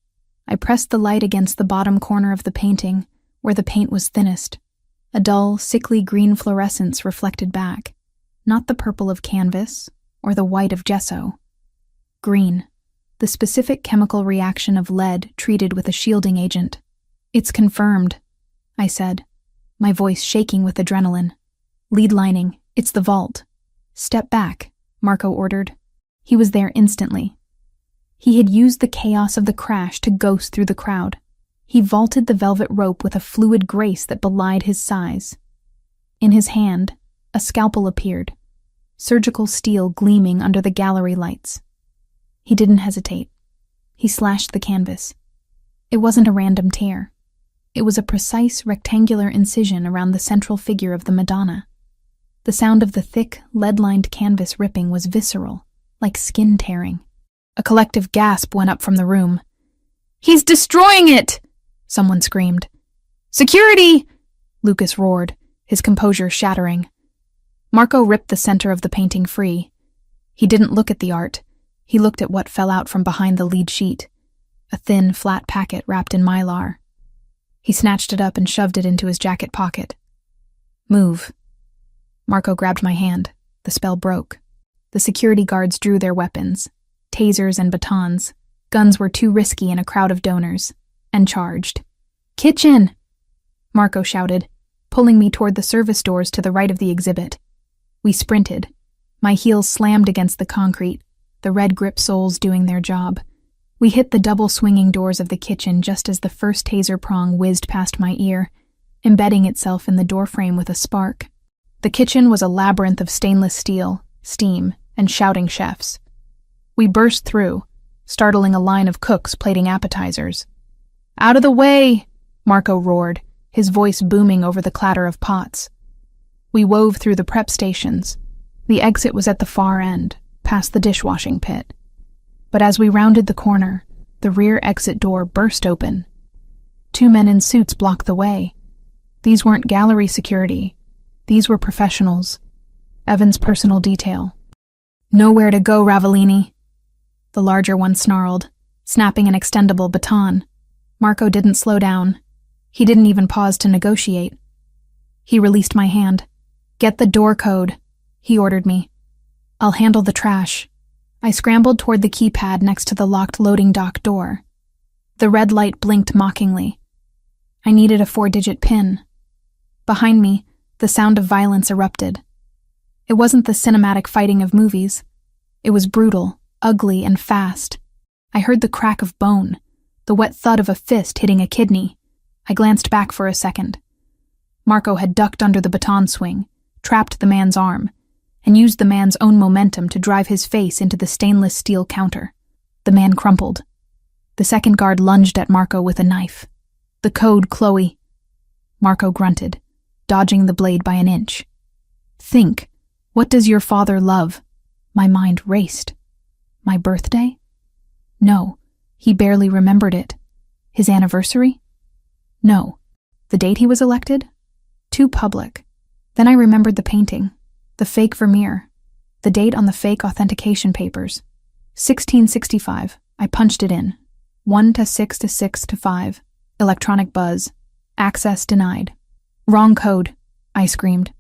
A: I pressed the light against the bottom corner of the painting, where the paint was thinnest. A dull, sickly green fluorescence reflected back. Not the purple of canvas, or the white of gesso. Green, the specific chemical reaction of lead treated with a shielding agent. "It's confirmed," I said, my voice shaking with adrenaline. Lead lining, it's the vault. Step back, Marco ordered. He was there instantly. He had used the chaos of the crash to ghost through the crowd. He vaulted the velvet rope with a fluid grace that belied his size. In his hand, a scalpel appeared, surgical steel gleaming under the gallery lights. He didn't hesitate. He slashed the canvas. It wasn't a random tear. It was a precise rectangular incision around the central figure of the Madonna. The sound of the thick, lead-lined canvas ripping was visceral, like skin tearing. A collective gasp went up from the room. "He's destroying it!" someone screamed. "Security!" Lucas roared, his composure shattering. Marco ripped the center of the painting free. He didn't look at the art. He looked at what fell out from behind the lead sheet, a thin, flat packet wrapped in mylar. He snatched it up and shoved it into his jacket pocket. "Move." Marco grabbed my hand. The spell broke. The security guards drew their weapons, tasers and batons. Guns were too risky in a crowd of donors, and charged. "Kitchen!" Marco shouted, pulling me toward the service doors to the right of the exhibit. We sprinted. My heels slammed against the concrete, the red grip soles doing their job. We hit the double swinging doors of the kitchen just as the first taser prong whizzed past my ear, embedding itself in the doorframe with a spark. The kitchen was a labyrinth of stainless steel, steam, and shouting chefs. We burst through, startling a line of cooks plating appetizers. "Out of the way!" Marco roared, his voice booming over the clatter of pots. We wove through the prep stations. The exit was at the far end, past the dishwashing pit. But as we rounded the corner, the rear exit door burst open. 2 men in suits blocked the way. These weren't gallery security. These were professionals. Evan's personal detail. "Nowhere to go, Ravellini," the larger one snarled, snapping an extendable baton. Marco didn't slow down. He didn't even pause to negotiate. He released my hand. "Get the door code," he ordered me. "I'll handle the trash." I scrambled toward the keypad next to the locked loading dock door. The red light blinked mockingly. I needed a 4-digit PIN. Behind me, the sound of violence erupted. It wasn't the cinematic fighting of movies. It was brutal, ugly, and fast. I heard the crack of bone, the wet thud of a fist hitting a kidney. I glanced back for a second. Marco had ducked under the baton swing, trapped the man's arm, and used the man's own momentum to drive his face into the stainless steel counter. The man crumpled. The second guard lunged at Marco with a knife. "The code, Chloe." Marco grunted, dodging the blade by an inch. "Think, what does your father love?" My mind raced. My birthday? No, he barely remembered it. His anniversary? No. The date he was elected? Too public. Then I remembered the painting, the fake Vermeer, the date on the fake authentication papers. 1665. I punched it in. 1 to 6 to 6 to 5. Electronic buzz. Access denied. "Wrong code," I screamed.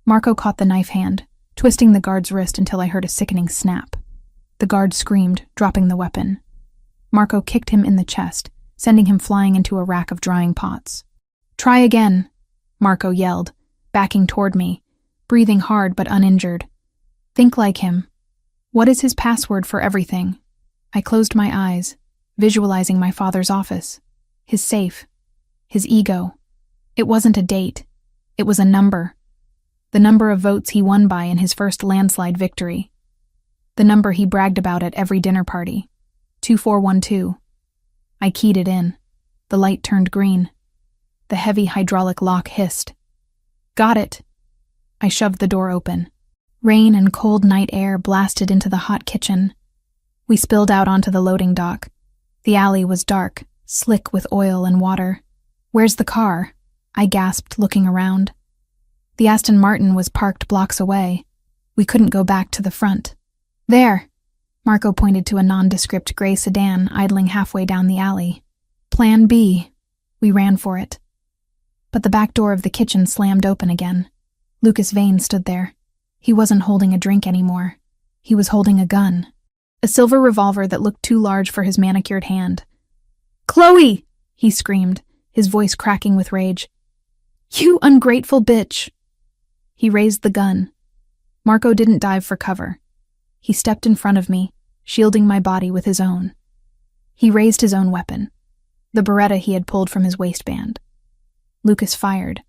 A: Marco caught the knife hand, twisting the guard's wrist until I heard a sickening snap. The guard screamed, dropping the weapon. Marco kicked him in the chest, sending him flying into a rack of drying pots. "Try again," Marco yelled, backing toward me, breathing hard but uninjured. "Think like him. What is his password for everything?" I closed my eyes, visualizing my father's office, his safe, his ego. It wasn't a date. It was a number. The number of votes he won by in his first landslide victory. The number he bragged about at every dinner party. 2412. I keyed it in. The light turned green. The heavy hydraulic lock hissed. "Got it." I shoved the door open. Rain and cold night air blasted into the hot kitchen. We spilled out onto the loading dock. The alley was dark, slick with oil and water. "Where's the car?" I gasped, looking around. The Aston Martin was parked blocks away. We couldn't go back to the front. "There!" Marco pointed to a nondescript gray sedan idling halfway down the alley. "Plan B." We ran for it. But the back door of the kitchen slammed open again. Lucas Vane stood there. He wasn't holding a drink anymore. He was holding a gun. A silver revolver that looked too large for his manicured hand. "Chloe!" he screamed, his voice cracking with rage. "You ungrateful bitch!" He raised the gun. Marco didn't dive for cover. He stepped in front of me, shielding my body with his own. He raised his own weapon, the Beretta he had pulled from his waistband. Lucas fired.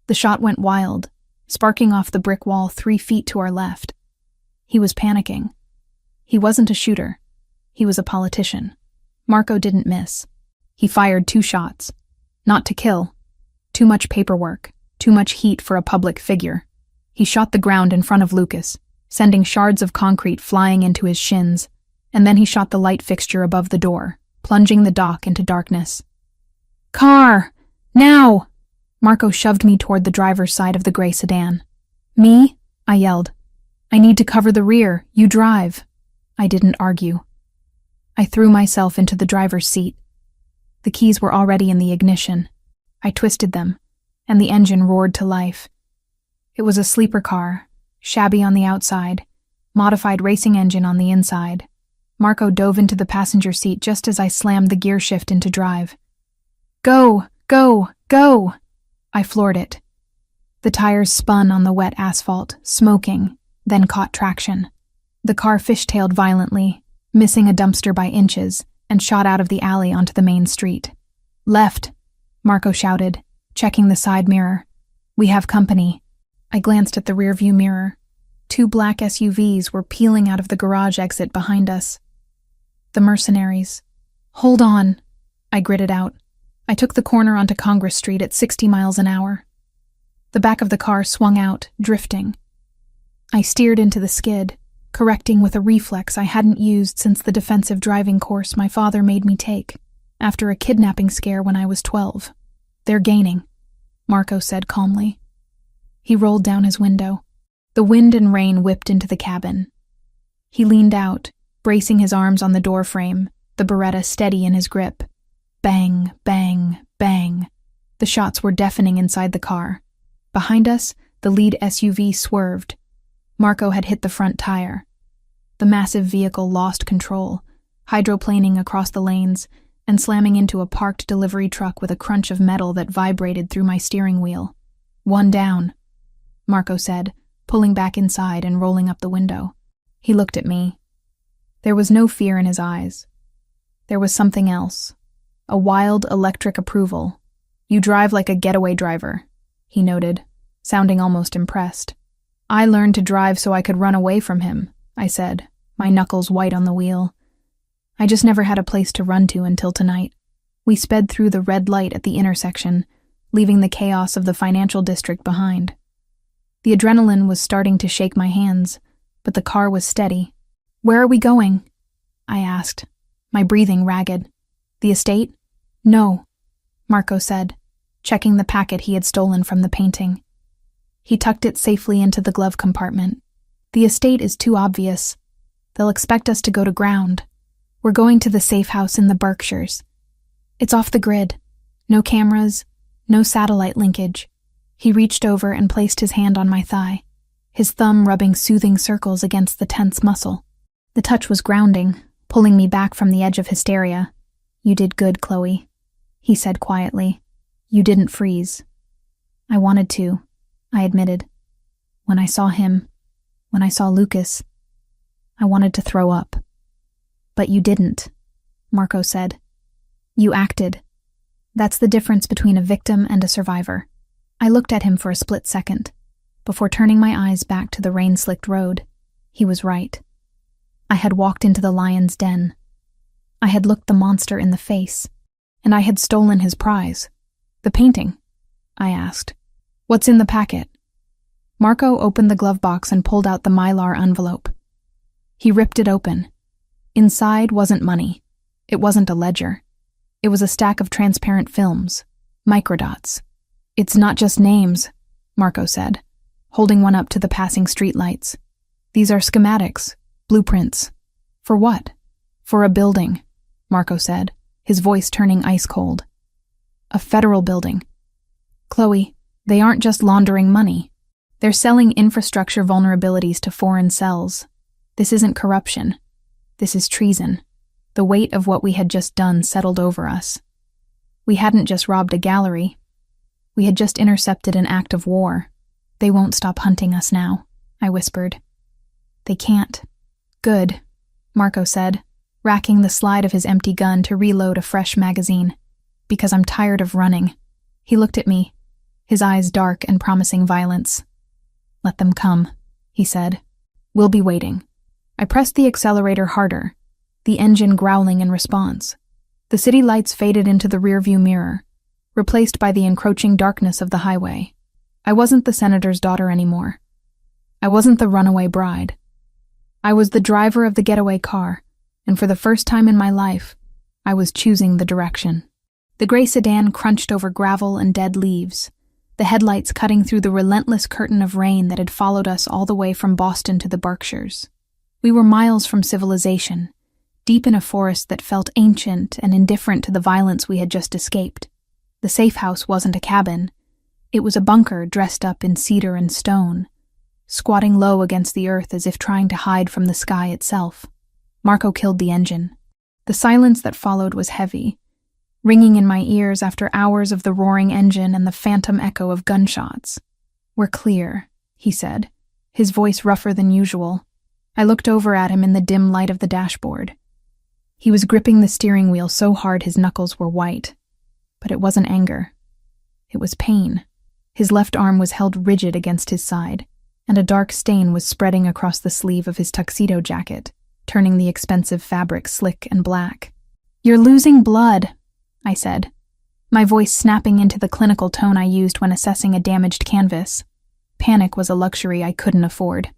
A: The shot went wild, sparking off the brick wall 3 feet to our left. He was panicking. He wasn't a shooter. He was a politician. Marco didn't miss. He fired 2 shots. Not to kill. Too much paperwork. Too much heat for a public figure. He shot the ground in front of Lucas, sending shards of concrete flying into his shins, and then he shot the light fixture above the door, plunging the dock into darkness. "Car! Now!" Marco shoved me toward the driver's side of the gray sedan. "Me?" I yelled. "I need to cover the rear. You drive." I didn't argue. I threw myself into the driver's seat. The keys were already in the ignition. I twisted them, and the engine roared to life. It was a sleeper car, shabby on the outside, modified racing engine on the inside. Marco dove into the passenger seat just as I slammed the gear shift into drive. "Go! Go! Go!" I floored it. The tires spun on the wet asphalt, smoking, then caught traction. The car fishtailed violently, missing a dumpster by inches, and shot out of the alley onto the main street. "Left," Marco shouted, checking the side mirror. "We have company." I glanced at the rearview mirror. 2 black SUVs were peeling out of the garage exit behind us. The mercenaries. "Hold on," I gritted out. I took the corner onto Congress Street at 60 miles an hour. The back of the car swung out, drifting. I steered into the skid, correcting with a reflex I hadn't used since the defensive driving course my father made me take, after a kidnapping scare when I was 12. "They're gaining," Marco said calmly. He rolled down his window. The wind and rain whipped into the cabin. He leaned out, bracing his arms on the doorframe, the Beretta steady in his grip. Bang, bang, bang. The shots were deafening inside the car. Behind us, the lead SUV swerved. Marco had hit the front tire. The massive vehicle lost control, hydroplaning across the lanes and slamming into a parked delivery truck with a crunch of metal that vibrated through my steering wheel. "One down," Marco said, pulling back inside and rolling up the window. He looked at me. There was no fear in his eyes. There was something else. A wild, electric approval. "You drive like a getaway driver," he noted, sounding almost impressed. "I learned to drive so I could run away from him," I said, my knuckles white on the wheel. I just never had a place to run to until tonight. We sped through the red light at the intersection, leaving the chaos of the financial district behind. The adrenaline was starting to shake my hands, but the car was steady. "Where are we going?" I asked, my breathing ragged. "The estate?" "No," Marco said, checking the packet he had stolen from the painting. He tucked it safely into the glove compartment. "The estate is too obvious. They'll expect us to go to ground. We're going to the safe house in the Berkshires. It's off the grid. No cameras, no satellite linkage." He reached over and placed his hand on my thigh, his thumb rubbing soothing circles against the tense muscle. The touch was grounding, pulling me back from the edge of hysteria. "You did good, Chloe," he said quietly. "You didn't freeze." "I wanted to," I admitted. "When I saw him, when I saw Lucas, I wanted to throw up." "But you didn't," Marco said. "You acted. That's the difference between a victim and a survivor." I looked at him for a split second, before turning my eyes back to the rain-slicked road. He was right. I had walked into the lion's den. I had looked the monster in the face, and I had stolen his prize. "The painting?" I asked. "What's in the packet?" Marco opened the glove box and pulled out the mylar envelope. He ripped it open. Inside wasn't money. It wasn't a ledger. It was a stack of transparent films, microdots. "It's not just names," Marco said, holding one up to the passing streetlights. "These are schematics, blueprints." "For what?" "For a building," Marco said, his voice turning ice cold. "A federal building. Chloe, they aren't just laundering money. They're selling infrastructure vulnerabilities to foreign cells. This isn't corruption. This is treason." The weight of what we had just done settled over us. We hadn't just robbed a gallery. We had just intercepted an act of war. They won't stop hunting us now, I whispered. They can't. Good, Marco said, racking the slide of his empty gun to reload a fresh magazine. Because I'm tired of running. He looked at me, his eyes dark and promising violence. Let them come, he said. We'll be waiting. I pressed the accelerator harder, the engine growling in response. The city lights faded into the rearview mirror, replaced by the encroaching darkness of the highway. I wasn't the senator's daughter anymore. I wasn't the runaway bride. I was the driver of the getaway car, and for the first time in my life, I was choosing the direction. The gray sedan crunched over gravel and dead leaves, the headlights cutting through the relentless curtain of rain that had followed us all the way from Boston to the Berkshires. We were miles from civilization, deep in a forest that felt ancient and indifferent to the violence we had just escaped. The safe house wasn't a cabin. It was a bunker dressed up in cedar and stone, squatting low against the earth as if trying to hide from the sky itself. Marco killed the engine. The silence that followed was heavy, ringing in my ears after hours of the roaring engine and the phantom echo of gunshots. We're clear, he said, his voice rougher than usual. I looked over at him in the dim light of the dashboard. He was gripping the steering wheel so hard his knuckles were white. But it wasn't anger. It was pain. His left arm was held rigid against his side, and a dark stain was spreading across the sleeve of his tuxedo jacket, turning the expensive fabric slick and black. You're losing blood, I said, my voice snapping into the clinical tone I used when assessing a damaged canvas. Panic was a luxury I couldn't afford.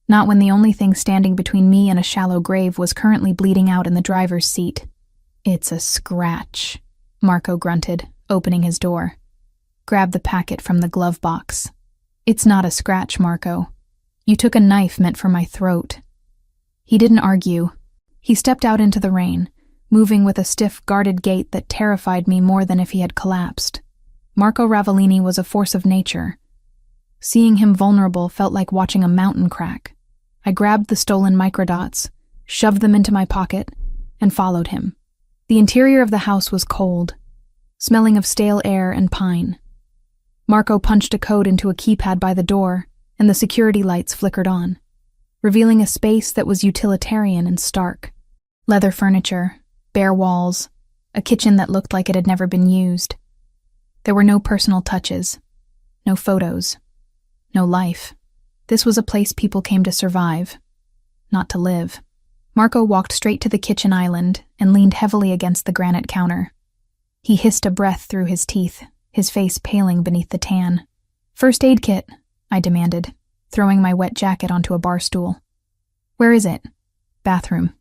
A: Not when the only thing standing between me and a shallow grave was currently bleeding out in the driver's seat. It's a scratch, Marco grunted, opening his door. Grab the packet from the glove box. It's not a scratch, Marco. You took a knife meant for my throat. He didn't argue. He stepped out into the rain, moving with a stiff, guarded gait that terrified me more than if he had collapsed. Marco Ravellini was a force of nature. Seeing him vulnerable felt like watching a mountain crack. I grabbed the stolen microdots, shoved them into my pocket, and followed him. The interior of the house was cold, smelling of stale air and pine. Marco punched a code into a keypad by the door, and the security lights flickered on, revealing a space that was utilitarian and stark. Leather furniture, bare walls, a kitchen that looked like it had never been used. There were no personal touches, no photos, no life. This was a place people came to survive, not to live. Marco walked straight to the kitchen island and leaned heavily against the granite counter. He hissed a breath through his teeth, his face paling beneath the tan. First aid kit, I demanded, throwing my wet jacket onto a bar stool. Where is it? Bathroom.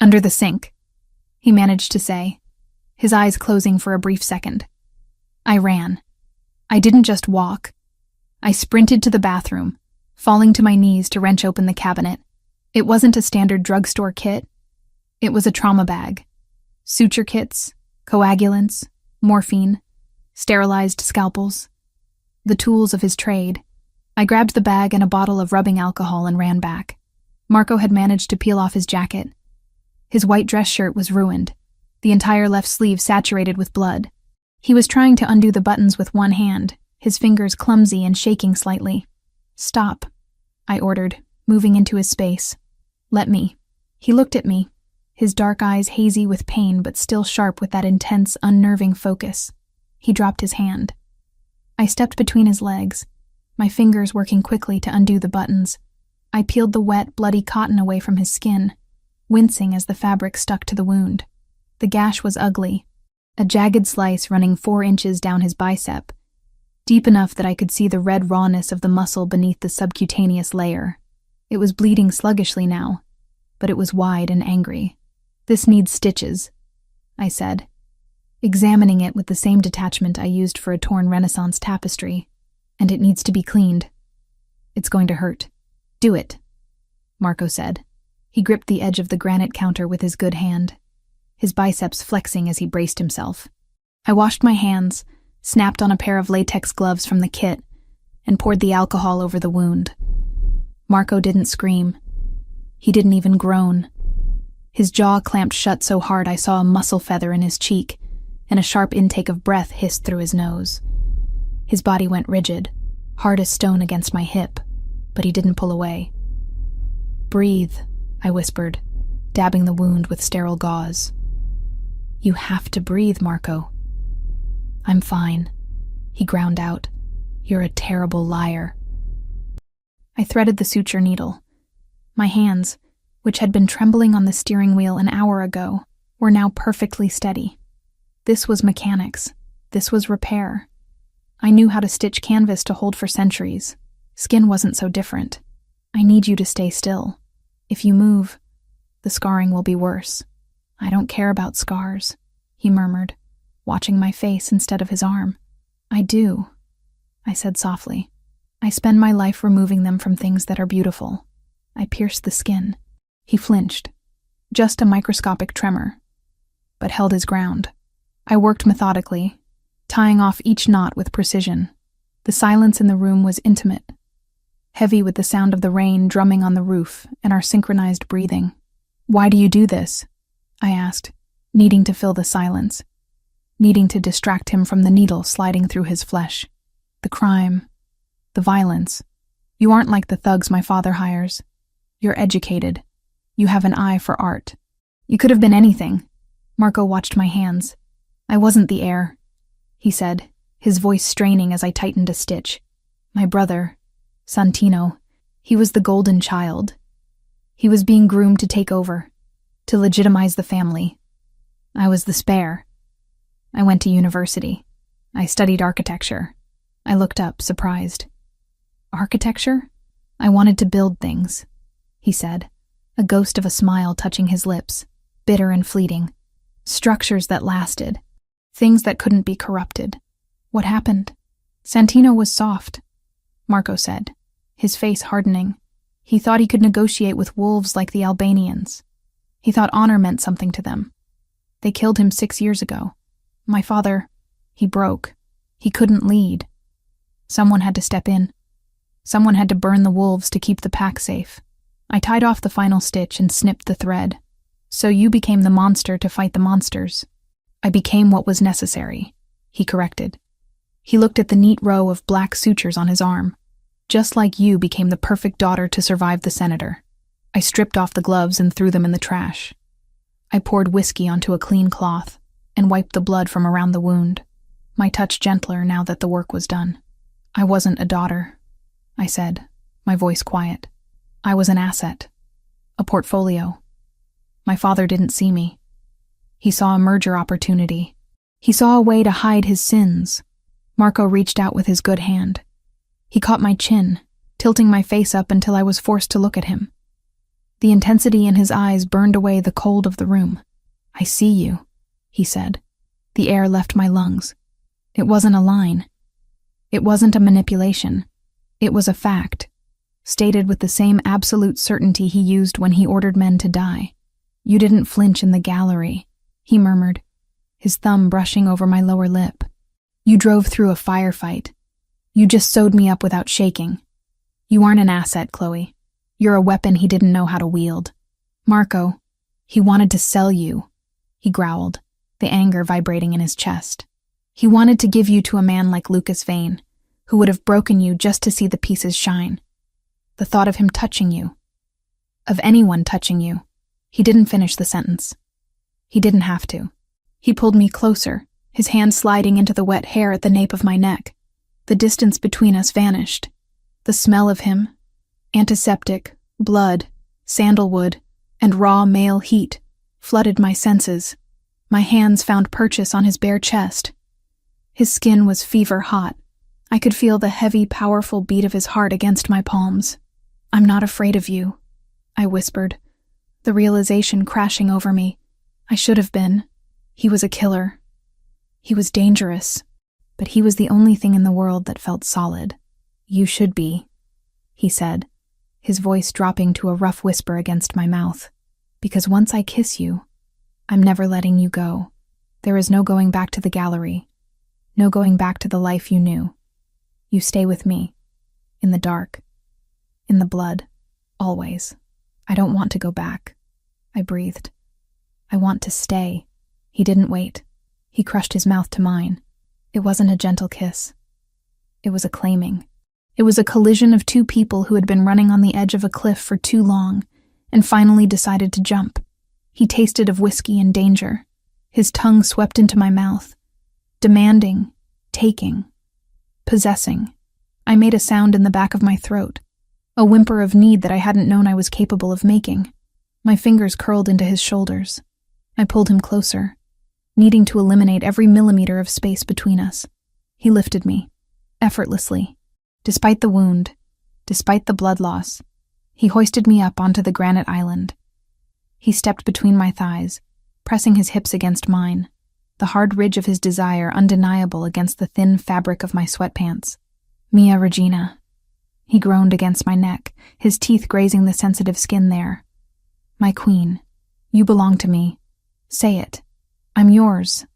A: Under the sink, he managed to say, his eyes closing for a brief second. I ran. I didn't just walk. I sprinted to the bathroom, falling to my knees to wrench open the cabinet. It wasn't a standard drugstore kit. It was a trauma bag. Suture kits, coagulants, morphine, sterilized scalpels. The tools of his trade. I grabbed the bag and a bottle of rubbing alcohol and ran back. Marco had managed to peel off his jacket. His white dress shirt was ruined, the entire left sleeve saturated with blood. He was trying to undo the buttons with one hand, his fingers clumsy and shaking slightly. Stop, I ordered, moving into his space. Let me. He looked at me, his dark eyes hazy with pain but still sharp with that intense, unnerving focus. He dropped his hand. I stepped between his legs, my fingers working quickly to undo the buttons. I peeled the wet, bloody cotton away from his skin, wincing as the fabric stuck to the wound. The gash was ugly, a jagged slice running 4 inches down his bicep, deep enough that I could see the red rawness of the muscle beneath the subcutaneous layer. It was bleeding sluggishly now, but it was wide and angry. This needs stitches, I said, examining it with the same detachment I used for a torn Renaissance tapestry, and it needs to be cleaned. It's going to hurt. Do it, Marco said. He gripped the edge of the granite counter with his good hand, his biceps flexing as he braced himself. I washed my hands, snapped on a pair of latex gloves from the kit, and poured the alcohol over the wound. Marco didn't scream. He didn't even groan. His jaw clamped shut so hard I saw a muscle feather in his cheek, and a sharp intake of breath hissed through his nose. His body went rigid, hard as stone against my hip, but he didn't pull away. "Breathe," I whispered, dabbing the wound with sterile gauze. "You have to breathe, Marco." "I'm fine," he ground out. "You're a terrible liar." I threaded the suture needle. My hands, which had been trembling on the steering wheel an hour ago, were now perfectly steady. This was mechanics. This was repair. I knew how to stitch canvas to hold for centuries. Skin wasn't so different. "I need you to stay still. If you move, the scarring will be worse." "I don't care about scars," he murmured, watching my face instead of his arm. "I do," I said softly. "I spend my life removing them from things that are beautiful. I pierce the skin." He flinched. Just a microscopic tremor, but held his ground. I worked methodically, tying off each knot with precision. The silence in the room was intimate, heavy with the sound of the rain drumming on the roof and our synchronized breathing. "Why do you do this?" I asked, needing to fill the silence, needing to distract him from the needle sliding through his flesh. "The crime, the violence. You aren't like the thugs my father hires. You're educated. You have an eye for art. You could have been anything." Marco watched my hands. "I wasn't the heir," he said, his voice straining as I tightened a stitch. "My brother, Santino, he was the golden child. He was being groomed to take over, to legitimize the family. I was the spare. I went to university. I studied architecture." I looked up, surprised. "Architecture?" "I wanted to build things," he said, a ghost of a smile touching his lips, bitter and fleeting. "Structures that lasted. Things that couldn't be corrupted." "What happened?" "Santino was soft," Marco said, his face hardening. "He thought he could negotiate with wolves like the Albanians. He thought honor meant something to them. They killed him 6 years ago. My father, he broke. He couldn't lead. Someone had to step in. Someone had to burn the wolves to keep the pack safe. I tied off the final stitch and snipped the thread. So you became the monster to fight the monsters." "I became what was necessary," he corrected. He looked at the neat row of black sutures on his arm. "Just like you became the perfect daughter to survive the senator." I stripped off the gloves and threw them in the trash. I poured whiskey onto a clean cloth and wiped the blood from around the wound, my touch gentler now that the work was done. "I wasn't a daughter," I said, my voice quiet. "I was an asset, a portfolio. My father didn't see me. He saw a merger opportunity. He saw a way to hide his sins." Marco reached out with his good hand. He caught my chin, tilting my face up until I was forced to look at him. The intensity in his eyes burned away the cold of the room. "I see you," he said. The air left my lungs. It wasn't a line. It wasn't a manipulation. It was a fact, stated with the same absolute certainty he used when he ordered men to die. "You didn't flinch in the gallery," he murmured, his thumb brushing over my lower lip. "You drove through a firefight. You just sewed me up without shaking. You aren't an asset, Chloe. You're a weapon he didn't know how to wield." "Marco, he wanted to sell you," he growled, the anger vibrating in his chest. "He wanted to give you to a man like Lucas Vane, who would have broken you just to see the pieces shine. The thought of him touching you, of anyone touching you." He didn't finish the sentence. He didn't have to. He pulled me closer, his hand sliding into the wet hair at the nape of my neck. The distance between us vanished. The smell of him, antiseptic, blood, sandalwood, and raw male heat, flooded my senses. My hands found purchase on his bare chest. His skin was fever hot. I could feel the heavy, powerful beat of his heart against my palms. "I'm not afraid of you," I whispered, the realization crashing over me. I should have been. He was a killer. He was dangerous, but he was the only thing in the world that felt solid. "You should be," he said, his voice dropping to a rough whisper against my mouth. "Because once I kiss you, I'm never letting you go. There is no going back to the gallery, no going back to the life you knew. You stay with me, in the dark, in the blood, always. I don't want to go back," I breathed. "I want to stay." He didn't wait. He crushed his mouth to mine. It wasn't a gentle kiss. It was a claiming. It was a collision of two people who had been running on the edge of a cliff for too long and finally decided to jump. He tasted of whiskey and danger. His tongue swept into my mouth. Demanding, taking, possessing. I made a sound in the back of my throat, a whimper of need that I hadn't known I was capable of making. My fingers curled into his shoulders. I pulled him closer, needing to eliminate every millimeter of space between us. He lifted me, effortlessly. Despite the wound, despite the blood loss, he hoisted me up onto the granite island. He stepped between my thighs, pressing his hips against mine, the hard ridge of his desire undeniable against the thin fabric of my sweatpants. Mia Regina. He groaned against my neck, his teeth grazing the sensitive skin there. My queen, you belong to me. Say it. I'm yours,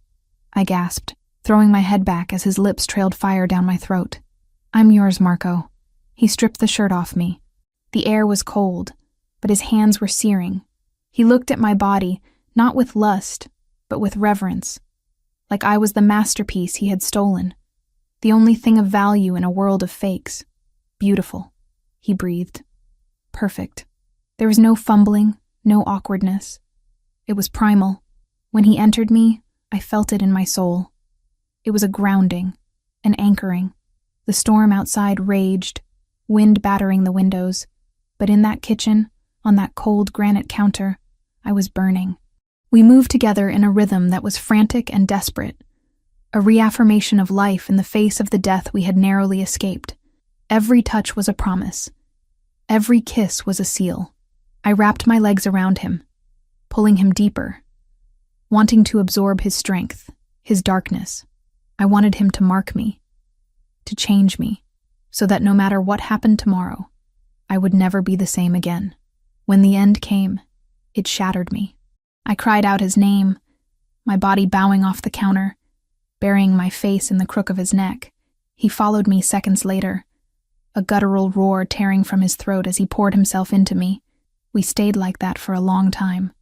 A: I gasped, throwing my head back as his lips trailed fire down my throat. I'm yours, Marco. He stripped the shirt off me. The air was cold, but his hands were searing. He looked at my body, not with lust, but with reverence, like I was the masterpiece he had stolen, the only thing of value in a world of fakes. Beautiful, he breathed. Perfect. There was no fumbling, no awkwardness. It was primal. When he entered me, I felt it in my soul. It was a grounding, an anchoring. The storm outside raged, wind battering the windows, but in that kitchen, on that cold granite counter, I was burning. We moved together in a rhythm that was frantic and desperate, a reaffirmation of life in the face of the death we had narrowly escaped. Every touch was a promise. Every kiss was a seal. I wrapped my legs around him, pulling him deeper, wanting to absorb his strength, his darkness. I wanted him to mark me, to change me, so that no matter what happened tomorrow, I would never be the same again. When the end came, it shattered me. I cried out his name, my body bowing off the counter, burying my face in the crook of his neck. He followed me seconds later, a guttural roar tearing from his throat as he poured himself into me. We stayed like that for a long time,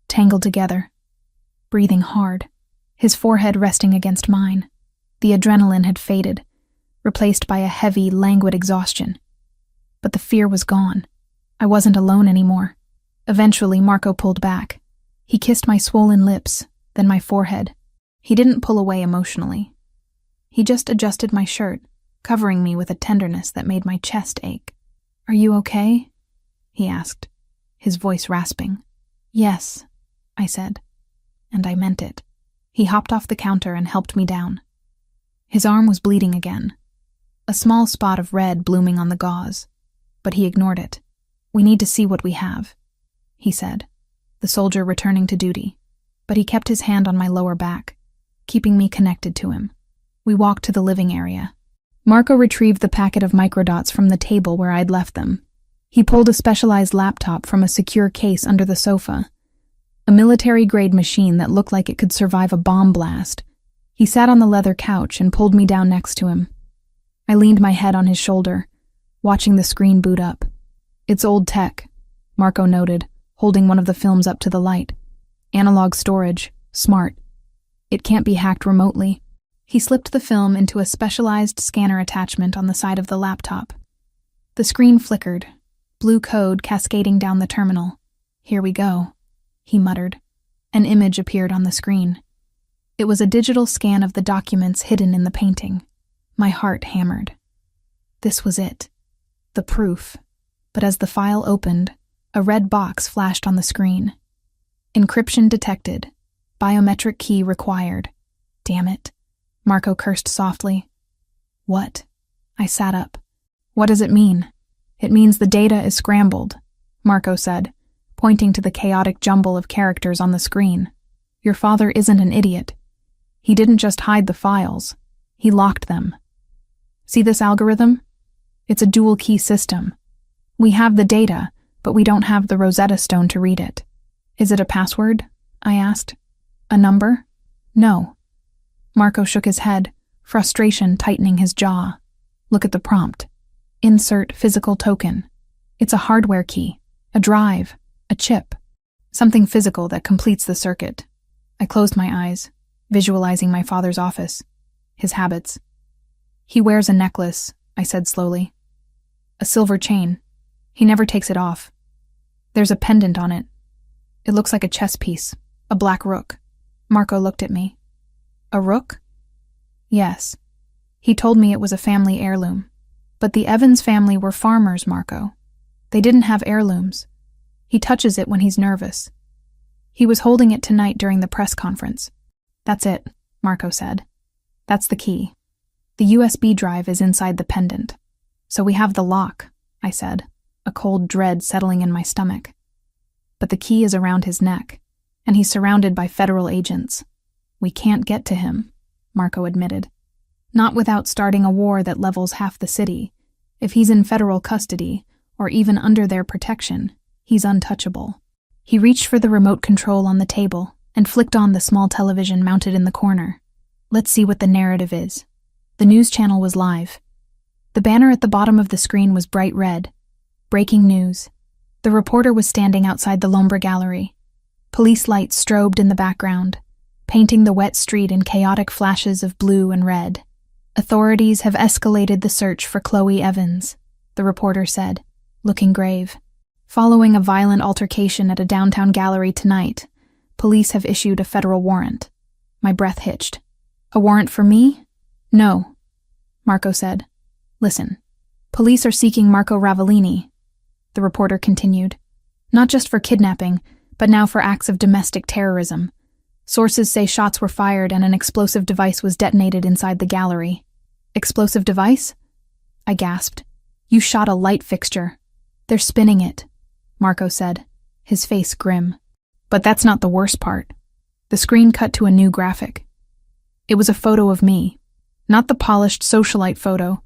A: tangled together, breathing hard, his forehead resting against mine. The adrenaline had faded, replaced by a heavy, languid exhaustion. But the fear was gone. I wasn't alone anymore. Eventually, Marco pulled back. He kissed my swollen lips, then my forehead. He didn't pull away emotionally. He just adjusted my shirt, covering me with a tenderness that made my chest ache. "Are you okay?" he asked, his voice rasping. "Yes," I said, and I meant it. He hopped off the counter and helped me down. His arm was bleeding again, a small spot of red blooming on the gauze, but he ignored it. "We need to see what we have," he said, the soldier returning to duty, but he kept his hand on my lower back, keeping me connected to him. We walked to the living area. Marco retrieved the packet of microdots from the table where I'd left them. He pulled a specialized laptop from a secure case under the sofa, a military-grade machine that looked like it could survive a bomb blast. He sat on the leather couch and pulled me down next to him. I leaned my head on his shoulder, watching the screen boot up. "It's old tech," Marco noted, holding one of the films up to the light. "Analog storage, smart. It can't be hacked remotely." He slipped the film into a specialized scanner attachment on the side of the laptop. The screen flickered, blue code cascading down the terminal. "Here we go," he muttered. An image appeared on the screen. It was a digital scan of the documents hidden in the painting. My heart hammered. This was it. The proof. But as the file opened, a red box flashed on the screen. "Encryption detected. Biometric key required." "Damn it," Marco cursed softly. "What?" I sat up. "What does it mean?" "It means the data is scrambled," Marco said, pointing to the chaotic jumble of characters on the screen. "Your father isn't an idiot. He didn't just hide the files. He locked them. See this algorithm? It's a dual-key system. We have the data, but we don't have the Rosetta Stone to read it." "Is it a password?" I asked. "A number?" "No." Marco shook his head, frustration tightening his jaw. "Look at the prompt. Insert physical token. It's a hardware key, a drive, a chip, something physical that completes the circuit." I closed my eyes. visualizing my father's office, his habits. He wears a necklace, I said slowly. A silver chain. He never takes it off. There's a pendant on it. It looks like a chess piece, a black rook. Marco looked at me. A rook? Yes. He told me it was a family heirloom. But the Evans family were farmers, Marco. They didn't have heirlooms. He touches it when he's nervous. He was holding it tonight during the press conference. That's it, Marco said. That's the key. The USB drive is inside the pendant. So we have the lock, I said, a cold dread settling in my stomach. But the key is around his neck, and he's surrounded by federal agents. We can't get to him, Marco admitted. Not without starting a war that levels half the city. If he's in federal custody, or even under their protection, he's untouchable. He reached for the remote control on the table and flicked on the small television mounted in the corner. Let's see what the narrative is. The news channel was live. The banner at the bottom of the screen was bright red. Breaking news. The reporter was standing outside the Lombra Gallery. Police lights strobed in the background, painting the wet street in chaotic flashes of blue and red. Authorities have escalated the search for Chloe Evans, the reporter said, looking grave. Following a violent altercation at a downtown gallery tonight, police have issued a federal warrant. My breath hitched. A warrant for me? No, Marco said. Listen, police are seeking Marco Ravellini, the reporter continued. Not just for kidnapping, but now for acts of domestic terrorism. Sources say shots were fired and an explosive device was detonated inside the gallery. Explosive device? I gasped. You shot a light fixture. They're spinning it, Marco said, his face grim. But that's not the worst part. The screen cut to a new graphic. It was a photo of me. Not the polished socialite photo,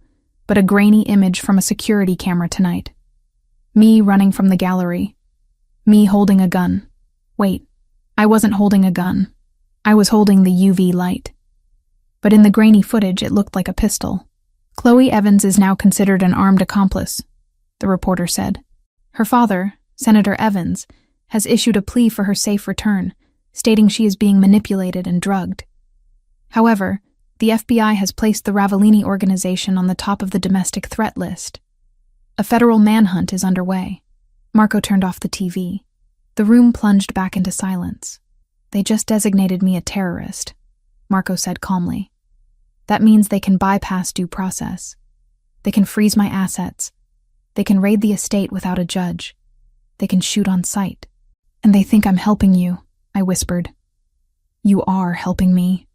A: but a grainy image from a security camera tonight. Me running from the gallery. Me holding a gun. Wait, I wasn't holding a gun. I was holding the UV light. But in the grainy footage, it looked like a pistol. Chloe Evans is now considered an armed accomplice, the reporter said. Her father, Senator Evans, has issued a plea for her safe return, stating she is being manipulated and drugged. However, the FBI has placed the Ravellini organization on the top of the domestic threat list. A federal manhunt is underway. Marco turned off the TV. The room plunged back into silence. They just designated me a terrorist, Marco said calmly. That means they can bypass due process. They can freeze my assets. They can raid the estate without a judge. They can shoot on sight. And they think I'm helping you, I whispered. You are helping me,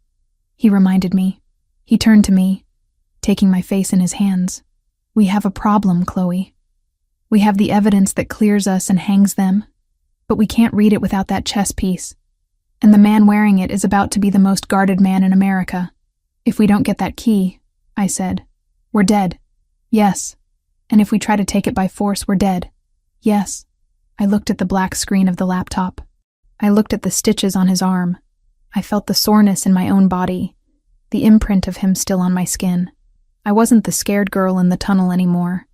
A: he reminded me. He turned to me, taking my face in his hands. We have a problem, Chloe. We have the evidence that clears us and hangs them, but we can't read it without that chess piece. And the man wearing it is about to be the most guarded man in America. If we don't get that key, I said, we're dead. Yes. And if we try to take it by force, we're dead. Yes. I looked at the black screen of the laptop. I looked at the stitches on his arm. I felt the soreness in my own body, the imprint of him still on my skin. I wasn't the scared girl in the tunnel anymore.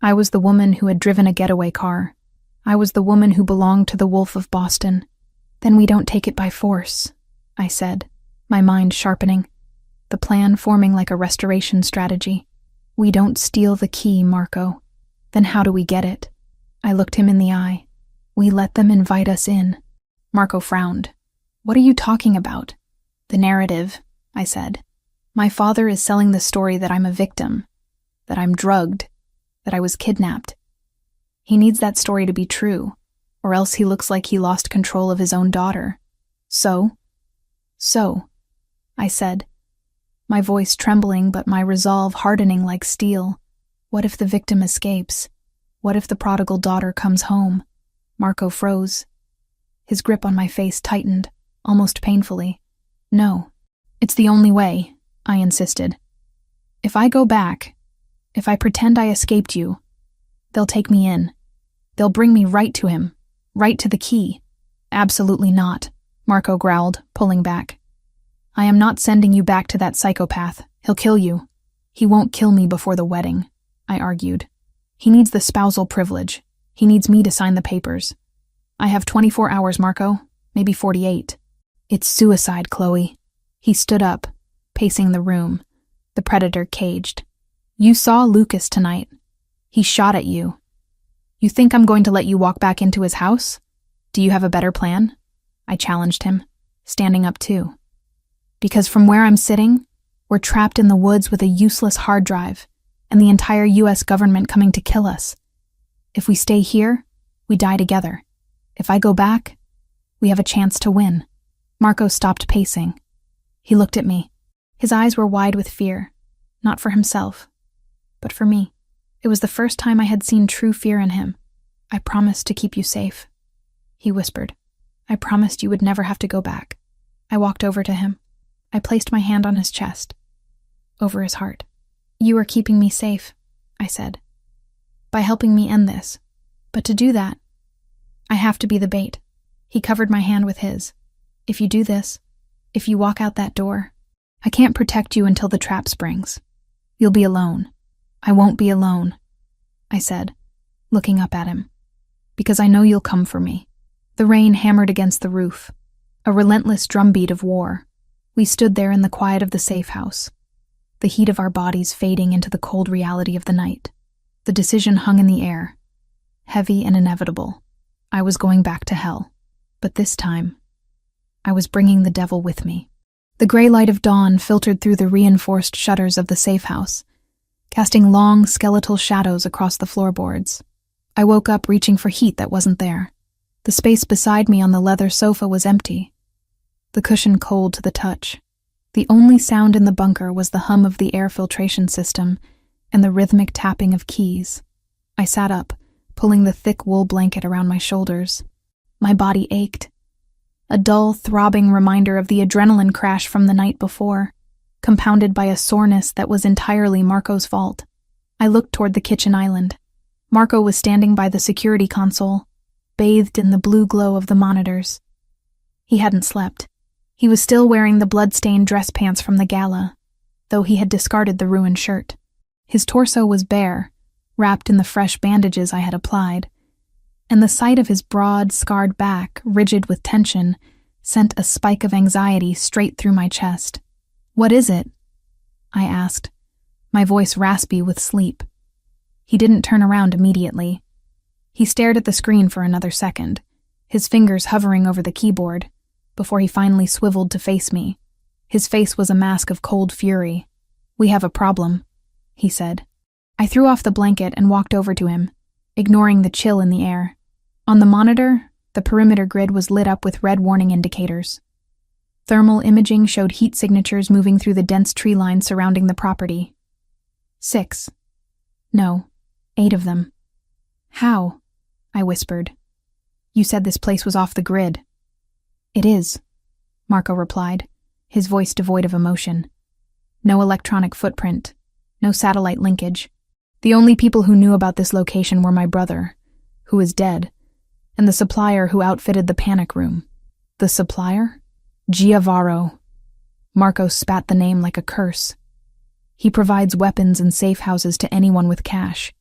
A: I was the woman who had driven a getaway car. I was the woman who belonged to the Wolf of Boston. Then we don't take it by force, I said, my mind sharpening, the plan forming like a restoration strategy. We don't steal the key, Marco. Then how do we get it? I looked him in the eye. We let them invite us in. Marco frowned. What are you talking about? The narrative, I said. My father is selling the story that I'm a victim, that I'm drugged, that I was kidnapped. He needs that story to be true, or else he looks like he lost control of his own daughter. So, I said, my voice trembling but my resolve hardening like steel. What if the victim escapes? What if the prodigal daughter comes home? Marco froze. His grip on my face tightened, almost painfully. No, it's the only way, I insisted. If I go back, if I pretend I escaped you, they'll take me in. They'll bring me right to him, right to the key. Absolutely not, Marco growled, pulling back. I am not sending you back to that psychopath. He'll kill you. He won't kill me before the wedding, I argued. He needs the spousal privilege. He needs me to sign the papers. I have 24 hours, Marco, maybe 48. It's suicide, Chloe. He stood up, pacing the room, the predator caged. You saw Lucas tonight. He shot at you. You think I'm going to let you walk back into his house? Do you have a better plan? I challenged him, standing up too. Because from where I'm sitting, we're trapped in the woods with a useless hard drive and the entire US government coming to kill us. If we stay here, we die together. If I go back, we have a chance to win. Marco stopped pacing. He looked at me. His eyes were wide with fear, not for himself, but for me. It was the first time I had seen true fear in him. I promised to keep you safe, he whispered. I promised you would never have to go back. I walked over to him. I placed my hand on his chest, over his heart. You are keeping me safe, I said, by helping me end this. But to do that, I have to be the bait. He covered my hand with his. If you do this, if you walk out that door, I can't protect you until the trap springs. You'll be alone. I won't be alone, I said, looking up at him, because I know you'll come for me. The rain hammered against the roof, a relentless drumbeat of war. We stood there in the quiet of the safe house, the heat of our bodies fading into the cold reality of the night. The decision hung in the air, heavy and inevitable. I was going back to hell, but this time, I was bringing the devil with me. The gray light of dawn filtered through the reinforced shutters of the safe house, casting long, skeletal shadows across the floorboards. I woke up reaching for heat that wasn't there. The space beside me on the leather sofa was empty, the cushion cold to the touch. The only sound in the bunker was the hum of the air filtration system and the rhythmic tapping of keys. I sat up, pulling the thick wool blanket around my shoulders. My body ached, a dull, throbbing reminder of the adrenaline crash from the night before, compounded by a soreness that was entirely Marco's fault. I looked toward the kitchen island. Marco was standing by the security console, bathed in the blue glow of the monitors. He hadn't slept. He was still wearing the blood-stained dress pants from the gala, though he had discarded the ruined shirt. His torso was bare, wrapped in the fresh bandages I had applied, and the sight of his broad, scarred back, rigid with tension, sent a spike of anxiety straight through my chest. What is it? I asked, my voice raspy with sleep. He didn't turn around immediately. He stared at the screen for another second, his fingers hovering over the keyboard, before he finally swiveled to face me. His face was a mask of cold fury. We have a problem, he said. I threw off the blanket and walked over to him, ignoring the chill in the air. On the monitor, the perimeter grid was lit up with red warning indicators. Thermal imaging showed heat signatures moving through the dense tree line surrounding the property. 6. No, 8 of them. How? I whispered. You said this place was off the grid. It is, Marco replied, his voice devoid of emotion. No electronic footprint, no satellite linkage. The only people who knew about this location were my brother, who is dead, and the supplier who outfitted the panic room. The supplier? Giavaro. Marco spat the name like a curse. He provides weapons and safe houses to anyone with cash.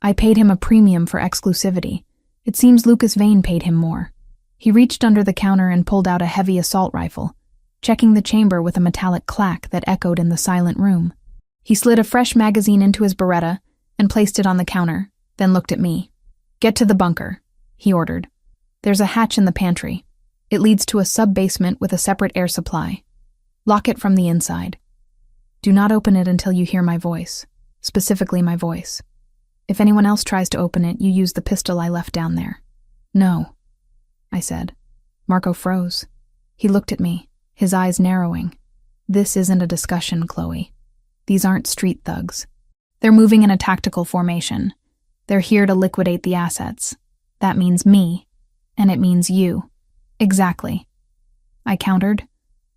A: I paid him a premium for exclusivity. It seems Lucas Vane paid him more. He reached under the counter and pulled out a heavy assault rifle, checking the chamber with a metallic clack that echoed in the silent room. He slid a fresh magazine into his Beretta and placed it on the counter, then looked at me. Get to the bunker, he ordered. There's a hatch in the pantry. It leads to a sub-basement with a separate air supply. Lock it from the inside. Do not open it until you hear my voice, specifically my voice. If anyone else tries to open it, you use the pistol I left down there. No, I said. Marco froze. He looked at me, his eyes narrowing. This isn't a discussion, Chloe. These aren't street thugs. They're moving in a tactical formation. They're here to liquidate the assets. That means me, and it means you. Exactly, I countered,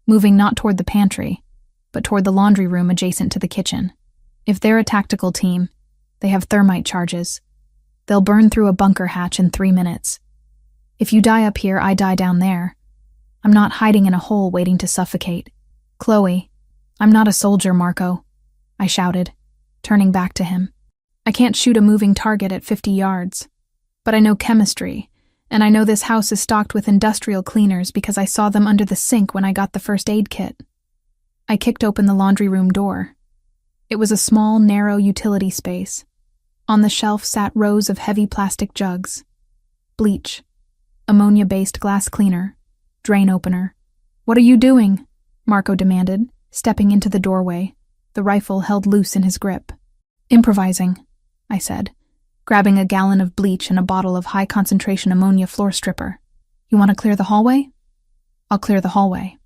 A: moving not toward the pantry, but toward the laundry room adjacent to the kitchen. If they're a tactical team, they have thermite charges. They'll burn through a bunker hatch in 3 minutes. If you die up here, I die down there. I'm not hiding in a hole waiting to suffocate. Chloe, I'm not a soldier, Marco, I shouted, turning back to him. I can't shoot a moving target at 50 yards. But I know chemistry, and I know this house is stocked with industrial cleaners because I saw them under the sink when I got the first aid kit. I kicked open the laundry room door. It was a small, narrow utility space. On the shelf sat rows of heavy plastic jugs. Bleach, ammonia-based glass cleaner, drain opener. "What are you doing?" Marco demanded, stepping into the doorway, the rifle held loose in his grip. "Improvising," I said, grabbing a gallon of bleach and a bottle of high-concentration ammonia floor stripper. "You want to clear the hallway?" "I'll clear the hallway."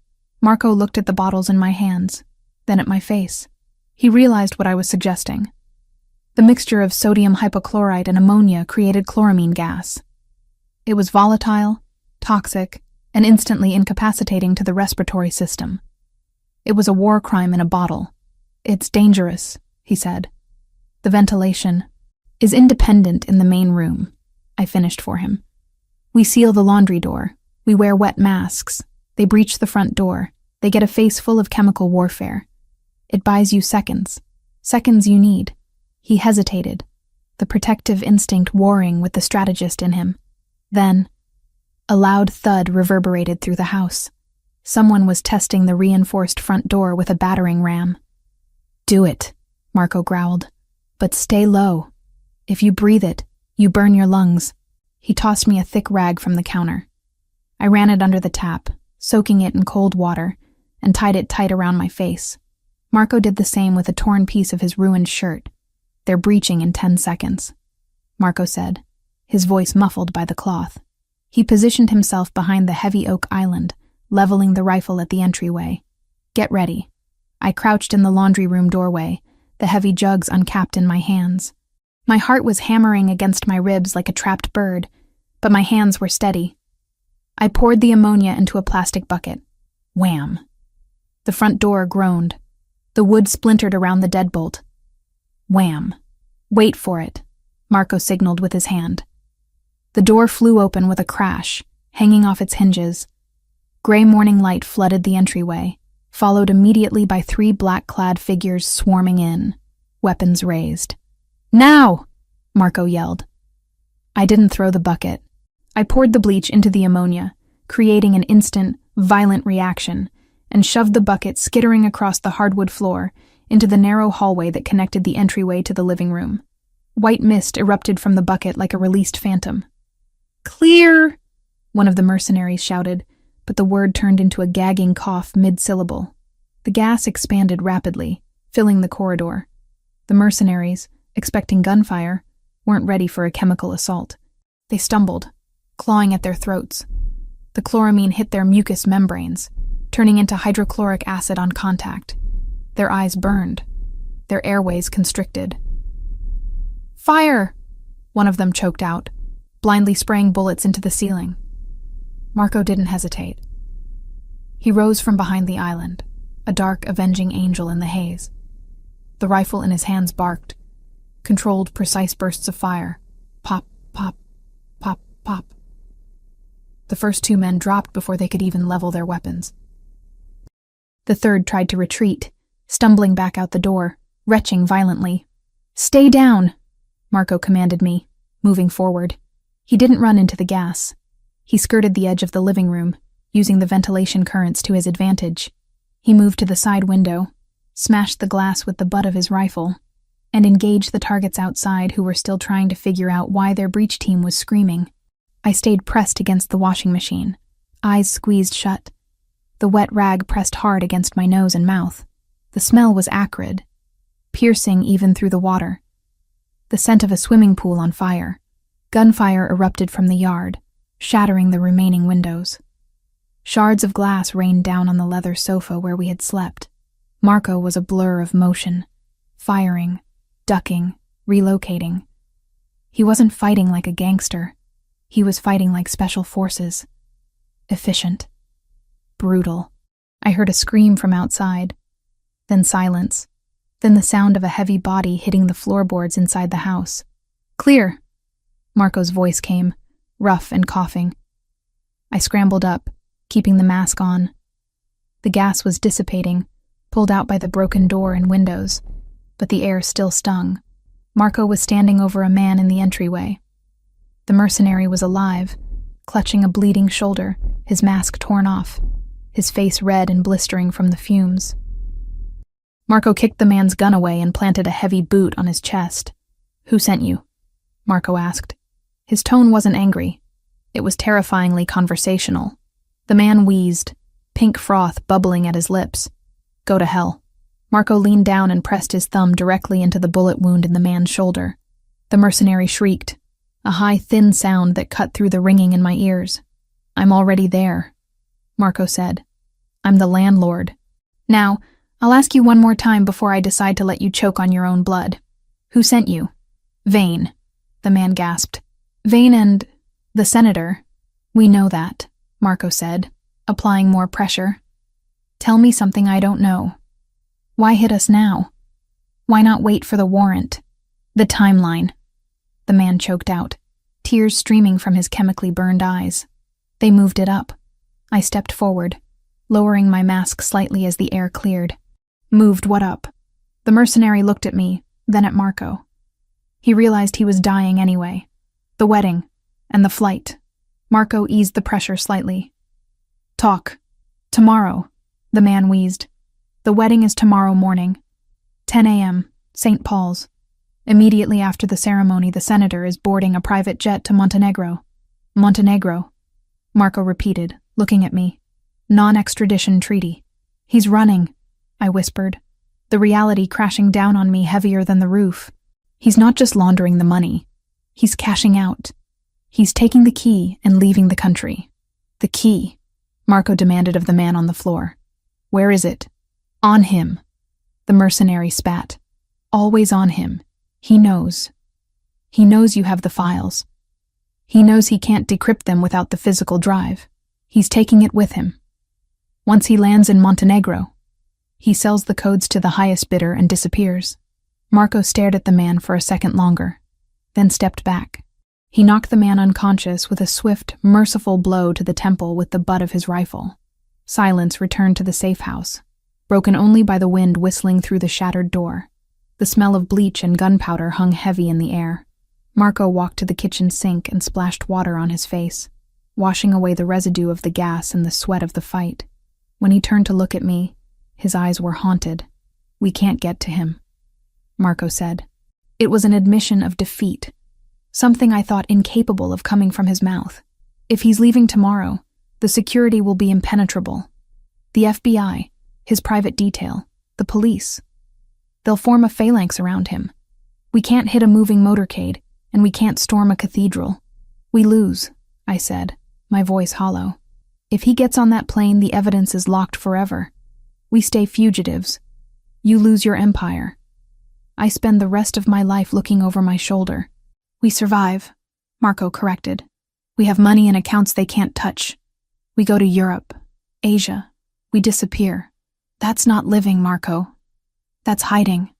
A: Marco looked at the bottles in my hands, then at my face. He realized what I was suggesting. The mixture of sodium hypochlorite and ammonia created chloramine gas. It was volatile, toxic, and instantly incapacitating to the respiratory system. It was a war crime in a bottle. "It's dangerous," he said. "The ventilation is independent in the main room," I finished for him. "We seal the laundry door. We wear wet masks. They breach the front door. They get a face full of chemical warfare. It buys you seconds. Seconds you need." He hesitated, the protective instinct warring with the strategist in him. Then, a loud thud reverberated through the house. Someone was testing the reinforced front door with a battering ram. "Do it," Marco growled. "But stay low. If you breathe it, you burn your lungs." He tossed me a thick rag from the counter. I ran it under the tap, soaking it in cold water, and tied it tight around my face. Marco did the same with a torn piece of his ruined shirt. "They're breaching in 10 seconds, Marco said, his voice muffled by the cloth. He positioned himself behind the heavy oak island, leveling the rifle at the entryway. "Get ready." I crouched in the laundry room doorway, the heavy jugs uncapped in my hands. My heart was hammering against my ribs like a trapped bird, but my hands were steady. I poured the ammonia into a plastic bucket. Wham! The front door groaned. The wood splintered around the deadbolt. Wham! "Wait for it," Marco signaled with his hand. The door flew open with a crash, hanging off its hinges. Gray morning light flooded the entryway, followed immediately by 3 black-clad figures swarming in, weapons raised. "Now!" Marco yelled. I didn't throw the bucket. I poured the bleach into the ammonia, creating an instant, violent reaction, and shoved the bucket skittering across the hardwood floor into the narrow hallway that connected the entryway to the living room. White mist erupted from the bucket like a released phantom. "Clear!" one of the mercenaries shouted, but the word turned into a gagging cough mid-syllable. The gas expanded rapidly, filling the corridor. The mercenaries, expecting gunfire, weren't ready for a chemical assault. They stumbled, clawing at their throats. The chloramine hit their mucous membranes, turning into hydrochloric acid on contact. Their eyes burned, their airways constricted. "Fire!" one of them choked out, blindly spraying bullets into the ceiling. Marco didn't hesitate. He rose from behind the island, a dark, avenging angel in the haze. The rifle in his hands barked, controlled precise bursts of fire. Pop, pop, pop, pop. The first 2 men dropped before they could even level their weapons. The third tried to retreat, stumbling back out the door, retching violently. "Stay down," Marco commanded me, moving forward. He didn't run into the gas. He skirted the edge of the living room, using the ventilation currents to his advantage. He moved to the side window, smashed the glass with the butt of his rifle, and engaged the targets outside who were still trying to figure out why their breach team was screaming. I stayed pressed against the washing machine, eyes squeezed shut. The wet rag pressed hard against my nose and mouth. The smell was acrid, piercing even through the water. The scent of a swimming pool on fire. Gunfire erupted from the yard, shattering the remaining windows. Shards of glass rained down on the leather sofa where we had slept. Marco was a blur of motion, firing, ducking, relocating. He wasn't fighting like a gangster. He was fighting like special forces. Efficient. Brutal. I heard a scream from outside, then silence, then the sound of a heavy body hitting the floorboards inside the house. "Clear!" Marco's voice came, rough and coughing. I scrambled up, keeping the mask on. The gas was dissipating, pulled out by the broken door and windows, but the air still stung. Marco was standing over a man in the entryway. The mercenary was alive, clutching a bleeding shoulder, his mask torn off, his face red and blistering from the fumes. Marco kicked the man's gun away and planted a heavy boot on his chest. "Who sent you?" Marco asked. His tone wasn't angry. It was terrifyingly conversational. The man wheezed, pink froth bubbling at his lips. "Go to hell." Marco leaned down and pressed his thumb directly into the bullet wound in the man's shoulder. The mercenary shrieked, a high, thin sound that cut through the ringing in my ears. "I'm already there," Marco said. "I'm the landlord. Now, I'll ask you one more time before I decide to let you choke on your own blood. Who sent you?" "Vane," the man gasped. "Vane and the senator." "We know that," Marco said, applying more pressure. "Tell me something I don't know. Why hit us now? Why not wait for the warrant? The timeline." The man choked out, tears streaming from his chemically burned eyes. They moved it up. I stepped forward, lowering my mask slightly as the air cleared. "Moved what up?" The mercenary looked at me, then at Marco. He realized he was dying anyway. "The wedding, and the flight." Marco eased the pressure slightly. "Talk. Tomorrow," the man wheezed. "The wedding is tomorrow morning. 10 a.m., St. Paul's. Immediately after the ceremony, the senator is boarding a private jet to Montenegro." "Montenegro," Marco repeated, looking at me. "Non-extradition treaty." "He's running," I whispered, the reality crashing down on me heavier than the roof. "He's not just laundering the money. He's cashing out. He's taking the key and leaving the country." "The key?" Marco demanded of the man on the floor. "Where is it?" "On him." The mercenary spat. "Always on him. He knows. He knows you have the files. He knows he can't decrypt them without the physical drive. He's taking it with him. Once he lands in Montenegro, he sells the codes to the highest bidder and disappears." Marco stared at the man for a second longer, then stepped back. He knocked the man unconscious with a swift, merciful blow to the temple with the butt of his rifle. Silence returned to the safe house, broken only by the wind whistling through the shattered door. The smell of bleach and gunpowder hung heavy in the air. Marco walked to the kitchen sink and splashed water on his face, washing away the residue of the gas and the sweat of the fight. When he turned to look at me, his eyes were haunted. "We can't get to him," Marco said. It was an admission of defeat, something I thought incapable of coming from his mouth. "If he's leaving tomorrow, the security will be impenetrable. The FBI, his private detail, the police. They'll form a phalanx around him. We can't hit a moving motorcade, and we can't storm a cathedral. We lose," I said, my voice hollow. "If he gets on that plane, the evidence is locked forever. We stay fugitives. You lose your empire. I spend the rest of my life looking over my shoulder." "We survive," Marco corrected. "We have money in accounts they can't touch. We go to Europe, Asia. We disappear. That's not living, Marco. That's hiding."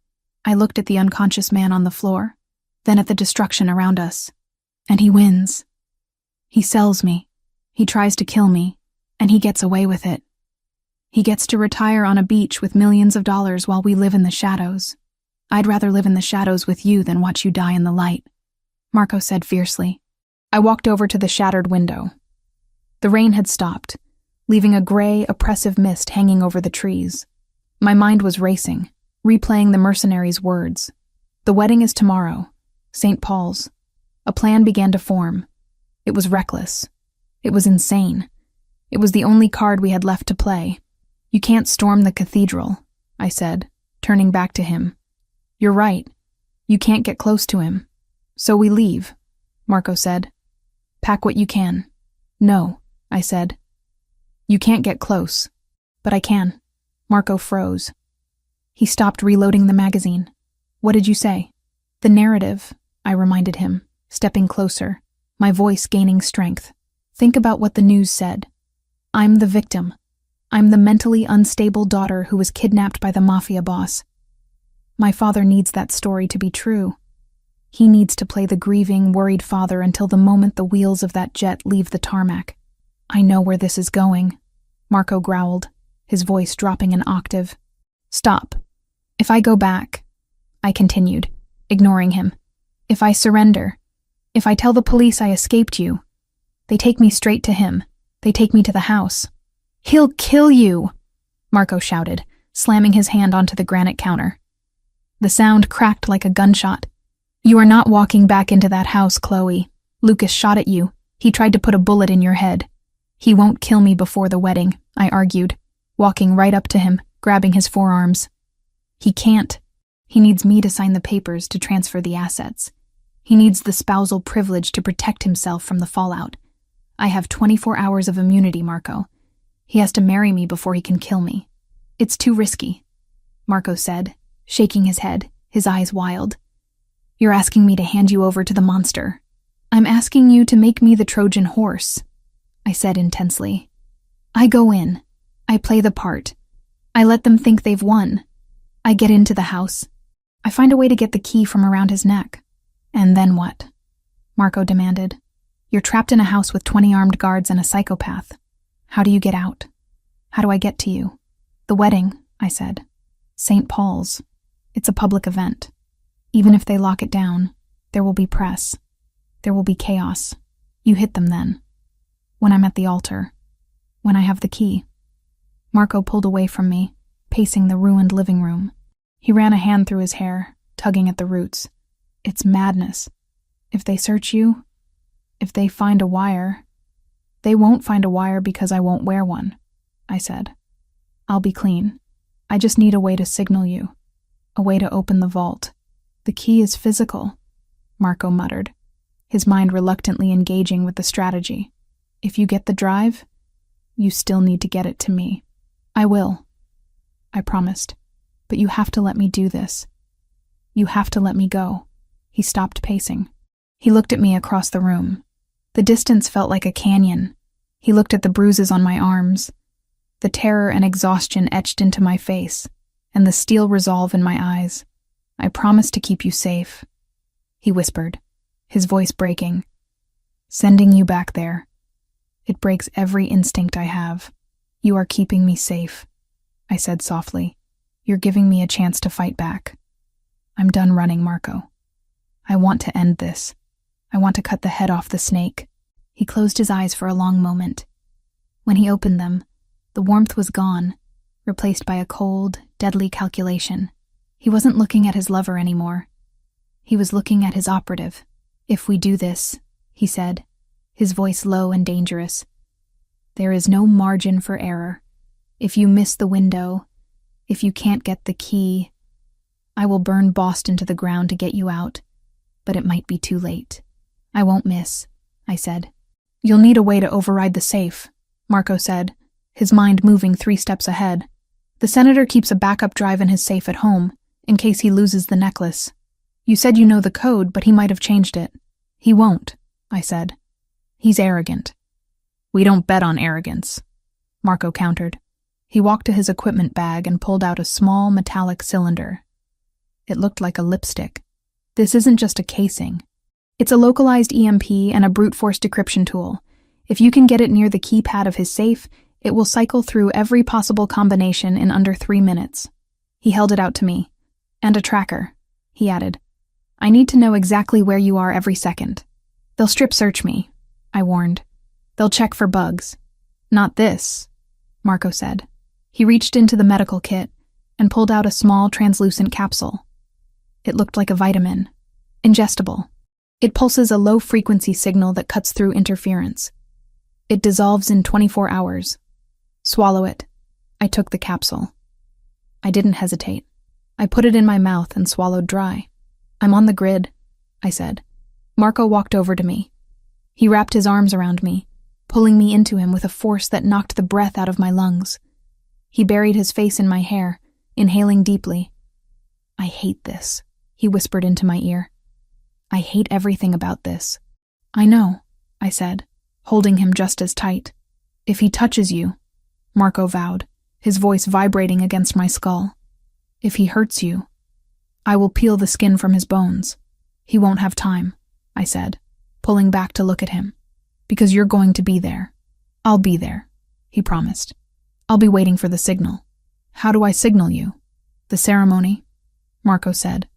A: I looked at the unconscious man on the floor, then at the destruction around us. "And he wins. He sells me. He tries to kill me, and he gets away with it. He gets to retire on a beach with millions of dollars while we live in the shadows. I'd rather live in the shadows with you than watch you die in the light," Marco said fiercely. I walked over to the shattered window. The rain had stopped, leaving a gray, oppressive mist hanging over the trees. My mind was racing, replaying the mercenary's words. "The wedding is tomorrow, St. Paul's." A plan began to form. It was reckless. It was insane. It was the only card we had left to play. "You can't storm the cathedral," I said, turning back to him. "You're right. You can't get close to him. So we leave," Marco said. "Pack what you can." "No," I said. "You can't get close." "But I can." Marco froze. He stopped reloading the magazine. "What did you say?" "The narrative," I reminded him, stepping closer, my voice gaining strength. "Think about what the news said. I'm the victim. I'm the mentally unstable daughter who was kidnapped by the Mafia Boss. My father needs that story to be true. He needs to play the grieving, worried father until the moment the wheels of that jet leave the tarmac. I know where this is going," Marco growled, his voice dropping an octave. "Stop. If I go back," I continued, ignoring him. "If I surrender, if I tell the police I escaped you, they take me straight to him. They take me to the house." "He'll kill you," Marco shouted, slamming his hand onto the granite counter. The sound cracked like a gunshot. "You are not walking back into that house, Chloe. Lucas shot at you. He tried to put a bullet in your head." "He won't kill me before the wedding," I argued, walking right up to him, grabbing his forearms. "He can't. He needs me to sign the papers to transfer the assets. He needs the spousal privilege to protect himself from the fallout. I have 24 hours of immunity, Marco. He has to marry me before he can kill me." "It's too risky," Marco said, shaking his head, his eyes wild. "You're asking me to hand you over to the monster." "I'm asking you to make me the Trojan horse," I said intensely. "I go in. I play the part. I let them think they've won. I get into the house. I find a way to get the key from around his neck. And then what?" Marco demanded. "You're trapped in a house with 20 armed guards and a psychopath. How do you get out? How do I get to you?" "The wedding," I said. "St. Paul's. It's a public event. Even if they lock it down, there will be press. There will be chaos. You hit them then. When I'm at the altar. When I have the key." Marco pulled away from me, pacing the ruined living room. He ran a hand through his hair, tugging at the roots. "It's madness. If they search you, if they find a wire..." "They won't find a wire because I won't wear one," I said. "I'll be clean. I just need a way to signal you. A way to open the vault." "The key is physical," Marco muttered, his mind reluctantly engaging with the strategy. "If you get the drive, you still need to get it to me." "I will," I promised. "But you have to let me do this. You have to let me go." He stopped pacing. He looked at me across the room. The distance felt like a canyon. He looked at the bruises on my arms, the terror and exhaustion etched into my face, and the steel resolve in my eyes. "I promise to keep you safe," he whispered, his voice breaking. "Sending you back there. It breaks every instinct I have. You are keeping me safe," I said softly. "You're giving me a chance to fight back. I'm done running, Marco. I want to end this. I want to cut the head off the snake." He closed his eyes for a long moment. When he opened them, the warmth was gone, replaced by a cold, deadly calculation. He wasn't looking at his lover anymore. He was looking at his operative. "If we do this," he said, his voice low and dangerous, "there is no margin for error. If you miss the window, if you can't get the key, I will burn Boston to the ground to get you out, but it might be too late." "I won't miss," I said. "You'll need a way to override the safe," Marco said, his mind moving 3 steps ahead. "The senator keeps a backup drive in his safe at home, in case he loses the necklace. You said you know the code, but he might have changed it." "He won't," I said. "He's arrogant." "We don't bet on arrogance," Marco countered. He walked to his equipment bag and pulled out a small metallic cylinder. It looked like a lipstick. "This isn't just a casing. It's a localized EMP and a brute force decryption tool. If you can get it near the keypad of his safe, it will cycle through every possible combination in under 3 minutes." He held it out to me. "And a tracker," he added. "I need to know exactly where you are every second." "They'll strip search me," I warned. "They'll check for bugs." "Not this," Marco said. He reached into the medical kit and pulled out a small translucent capsule. It looked like a vitamin, ingestible. It pulses a low-frequency signal that cuts through interference. It dissolves in 24 hours. Swallow it. I took the capsule. I didn't hesitate. I put it in my mouth and swallowed dry. "I'm on the grid," I said. Marco walked over to me. He wrapped his arms around me, pulling me into him with a force that knocked the breath out of my lungs. He buried his face in my hair, inhaling deeply. "I hate this," he whispered into my ear. "I hate everything about this." "I know," I said, holding him just as tight. "If he touches you," Marco vowed, his voice vibrating against my skull. "If he hurts you, I will peel the skin from his bones." "He won't have time," I said, pulling back to look at him. "Because you're going to be there." "I'll be there," he promised. "I'll be waiting for the signal." "How do I signal you?" "The ceremony," Marco said.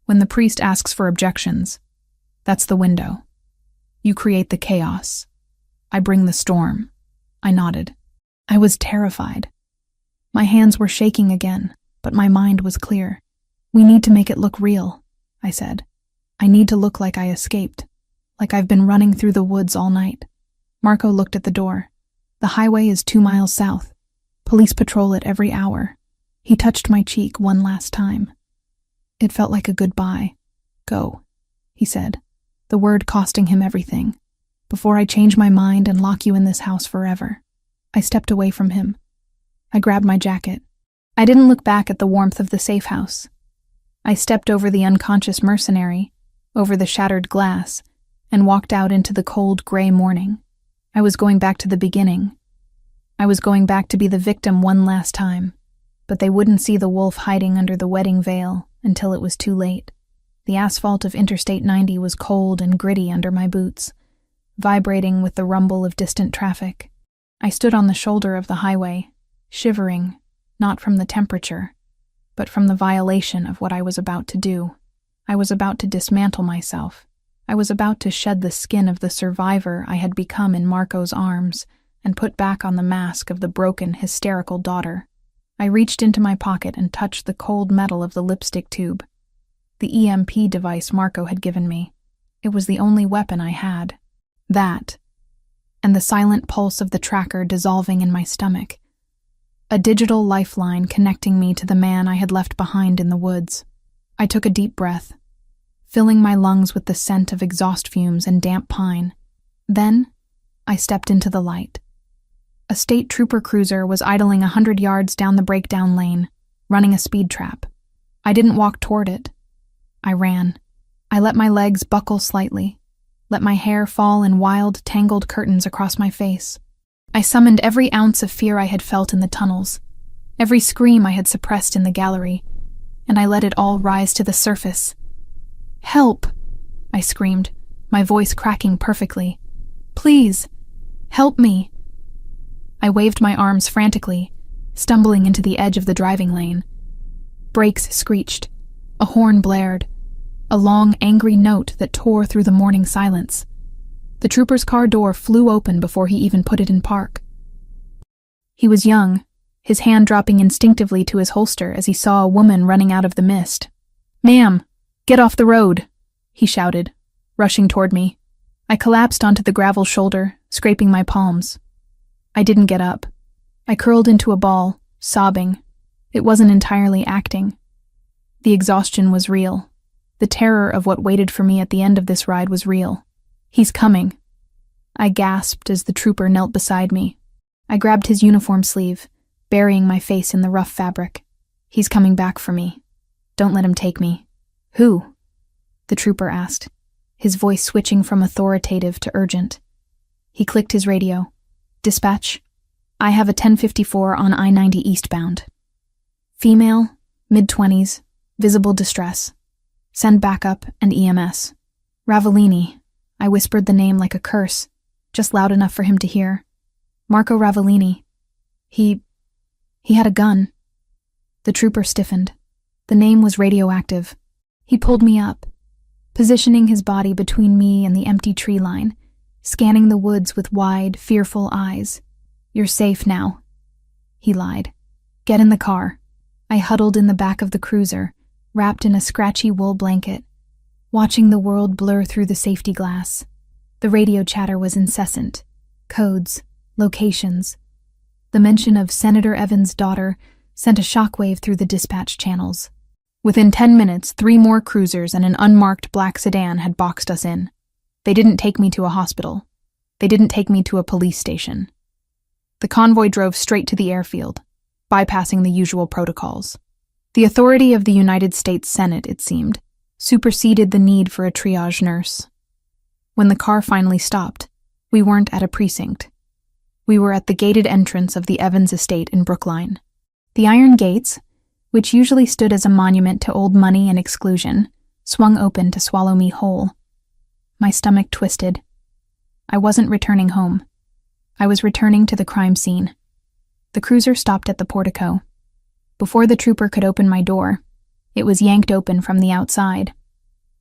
A: "When the priest asks for objections, that's the window. You create the chaos. I bring the storm." I nodded. I was terrified. My hands were shaking again, but my mind was clear. "We need to make it look real," I said. "I need to look like I escaped, like I've been running through the woods all night." Marco looked at the door. "The highway is 2 miles south. Police patrol it every hour." He touched my cheek one last time. It felt like a goodbye. "Go," he said, the word costing him everything. "Before I change my mind and lock you in this house forever." I stepped away from him. I grabbed my jacket. I didn't look back at the warmth of the safe house. I stepped over the unconscious mercenary, over the shattered glass, and walked out into the cold, gray morning. I was going back to the beginning. I was going back to be the victim one last time, but they wouldn't see the wolf hiding under the wedding veil until it was too late. The asphalt of Interstate 90 was cold and gritty under my boots, vibrating with the rumble of distant traffic. I stood on the shoulder of the highway, shivering, not from the temperature, but from the violation of what I was about to do. I was about to dismantle myself. I was about to shed the skin of the survivor I had become in Marco's arms and put back on the mask of the broken, hysterical daughter. I reached into my pocket and touched the cold metal of the lipstick tube. The EMP device Marco had given me. It was the only weapon I had. That, and the silent pulse of the tracker dissolving in my stomach. A digital lifeline connecting me to the man I had left behind in the woods. I took a deep breath, filling my lungs with the scent of exhaust fumes and damp pine. Then, I stepped into the light. A state trooper cruiser was idling 100 yards down the breakdown lane, running a speed trap. I didn't walk toward it. I ran. I let my legs buckle slightly, let my hair fall in wild, tangled curtains across my face. I summoned every ounce of fear I had felt in the tunnels, every scream I had suppressed in the gallery, and I let it all rise to the surface. "Help!" I screamed, my voice cracking perfectly. "Please, help me!" I waved my arms frantically, stumbling into the edge of the driving lane. Brakes screeched. A horn blared. A long, angry note that tore through the morning silence. The trooper's car door flew open before he even put it in park. He was young, his hand dropping instinctively to his holster as he saw a woman running out of the mist. "Ma'am, get off the road," he shouted, rushing toward me. I collapsed onto the gravel shoulder, scraping my palms. I didn't get up. I curled into a ball, sobbing. It wasn't entirely acting. The exhaustion was real. The terror of what waited for me at the end of this ride was real. "He's coming," I gasped as the trooper knelt beside me. I grabbed his uniform sleeve, burying my face in the rough fabric. "He's coming back for me. Don't let him take me." "Who?" the trooper asked, his voice switching from authoritative to urgent. He clicked his radio. "Dispatch, I have a 1054 on I-90 eastbound. Female, mid-20s, visible distress. Send backup and EMS. Ravellini." I whispered the name like a curse, just loud enough for him to hear. "Marco Ravellini. He had a gun." The trooper stiffened. The name was radioactive. He pulled me up, positioning his body between me and the empty tree line, scanning the woods with wide, fearful eyes. "You're safe now," he lied. "Get in the car." I huddled in the back of the cruiser, wrapped in a scratchy wool blanket, watching the world blur through the safety glass. The radio chatter was incessant. Codes, locations. The mention of Senator Evans' daughter sent a shockwave through the dispatch channels. Within 10 minutes, 3 more cruisers and an unmarked black sedan had boxed us in. They didn't take me to a hospital. They didn't take me to a police station. The convoy drove straight to the airfield, bypassing the usual protocols. The authority of the United States Senate, it seemed, superseded the need for a triage nurse. When the car finally stopped, we weren't at a precinct. We were at the gated entrance of the Evans estate in Brookline. The iron gates, which usually stood as a monument to old money and exclusion, swung open to swallow me whole. My stomach twisted. I wasn't returning home. I was returning to the crime scene. The cruiser stopped at the portico. Before the trooper could open my door, it was yanked open from the outside.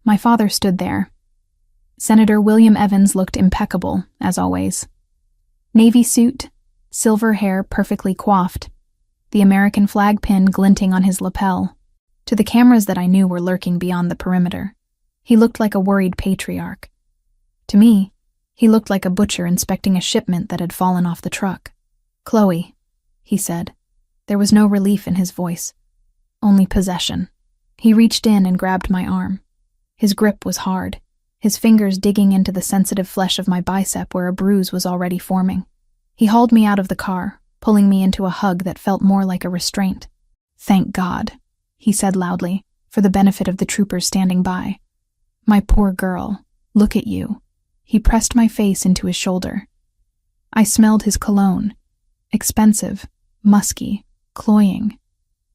A: My father stood there. Senator William Evans looked impeccable, as always. Navy suit, silver hair perfectly coiffed. the American flag pin glinting on his lapel. To the cameras that I knew were lurking beyond the perimeter, he looked like a worried patriarch. To me, he looked like a butcher inspecting a shipment that had fallen off the truck. "Chloe," he said. There was no relief in his voice, only possession. He reached in and grabbed my arm. His grip was hard, his fingers digging into the sensitive flesh of my bicep where a bruise was already forming. He hauled me out of the car, pulling me into a hug that felt more like a restraint. "Thank God," he said loudly, for the benefit of the troopers standing by. "My poor girl, look at you." He pressed my face into his shoulder. I smelled his cologne. Expensive, musky, cloying.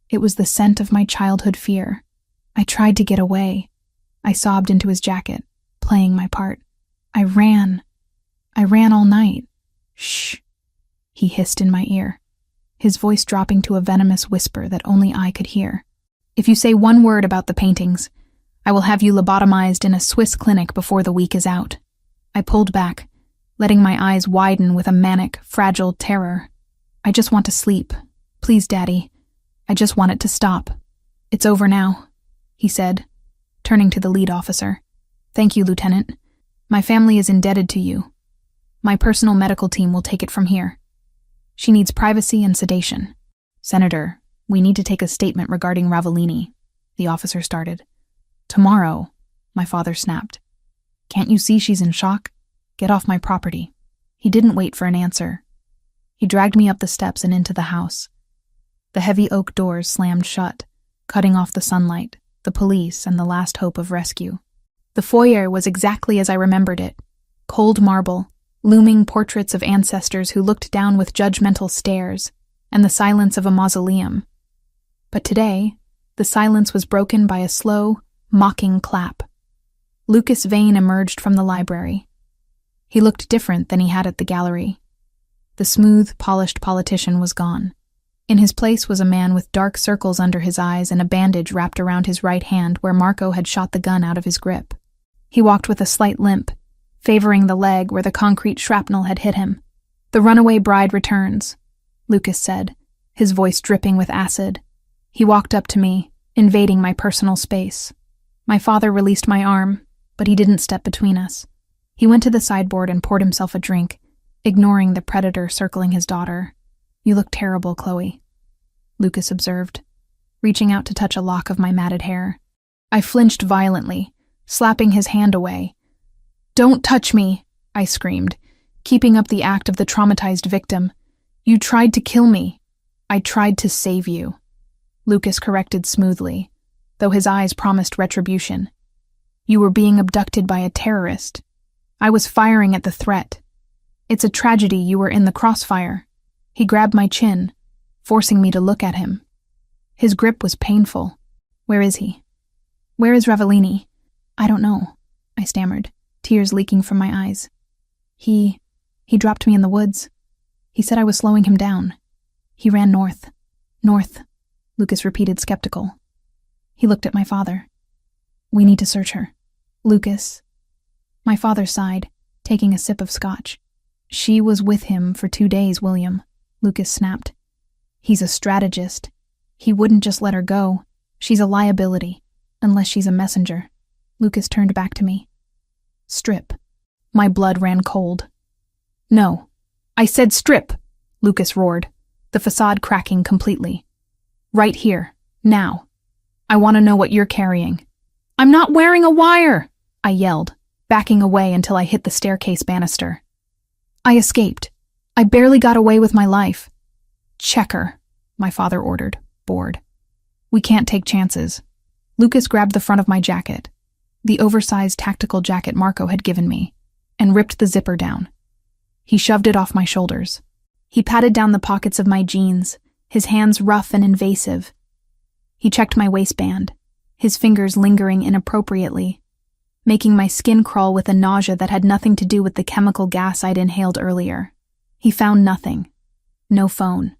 A: It was the scent of my childhood fear. I tried to get away. I sobbed into his jacket, playing my part. I ran all night. "Shh," he hissed in my ear, his voice dropping to a venomous whisper that only I could hear. "If you say one word about the paintings, I will have you lobotomized in a Swiss clinic before the week is out." I pulled back, letting my eyes widen with a manic, fragile terror. "I just want to sleep. Please, Daddy. I just want it to stop. It's over now," he said, turning to the lead officer. "Thank you, Lieutenant. My family is indebted to you. My personal medical team will take it from here. She needs privacy and sedation." "Senator, we need to take a statement regarding Ravellini," the officer started. "Tomorrow," my father snapped. "Can't you see she's in shock? Get off my property." He didn't wait for an answer. He dragged me up the steps and into the house. The heavy oak doors slammed shut, cutting off the sunlight, the police, and the last hope of rescue. The foyer was exactly as I remembered it. Cold marble, looming portraits of ancestors who looked down with judgmental stares, and the silence of a mausoleum. But today, the silence was broken by a slow, mocking clap. Lucas Vane emerged from the library. He looked different than he had at the gallery. The smooth, polished politician was gone. In his place was a man with dark circles under his eyes and a bandage wrapped around his right hand where Marco had shot the gun out of his grip. He walked with a slight limp, favoring the leg where the concrete shrapnel had hit him. "The runaway bride returns," Lucas said, his voice dripping with acid. He walked up to me, invading my personal space. My father released my arm, but he didn't step between us. He went to the sideboard and poured himself a drink, ignoring the predator circling his daughter. "You look terrible, Chloe," Lucas observed, reaching out to touch a lock of my matted hair. I flinched violently, slapping his hand away. "Don't touch me," I screamed, keeping up the act of the traumatized victim. "You tried to kill me. I tried to save you," Lucas corrected smoothly, though his eyes promised retribution. "You were being abducted by a terrorist. I was firing at the threat. It's a tragedy you were in the crossfire." He grabbed my chin, forcing me to look at him. His grip was painful. "Where is he? Where is Ravellini?" "I don't know," I stammered, tears leaking from my eyes. He dropped me in the woods. He said I was slowing him down. He ran north." "North," Lucas repeated, skeptical. He looked at my father. "We need to search her." "Lucas." My father sighed, taking a sip of scotch. "She was with him for 2 days, William," Lucas snapped. "He's a strategist. He wouldn't just let her go. She's a liability, unless she's a messenger." Lucas turned back to me. "Strip." My blood ran cold. "No. I said strip," Lucas roared, the facade cracking completely. "Right here. Now. I want to know what you're carrying." "I'm not wearing a wire," I yelled, backing away until I hit the staircase banister. I escaped. I barely got away with my life. "Check her," my father ordered, bored. "We can't take chances." Lucas grabbed the front of my jacket, the oversized tactical jacket Marco had given me, and ripped the zipper down. He shoved it off my shoulders. He patted down the pockets of my jeans, his hands rough and invasive. He checked my waistband, his fingers lingering inappropriately, making my skin crawl with a nausea that had nothing to do with the chemical gas I'd inhaled earlier. He found nothing. No phone.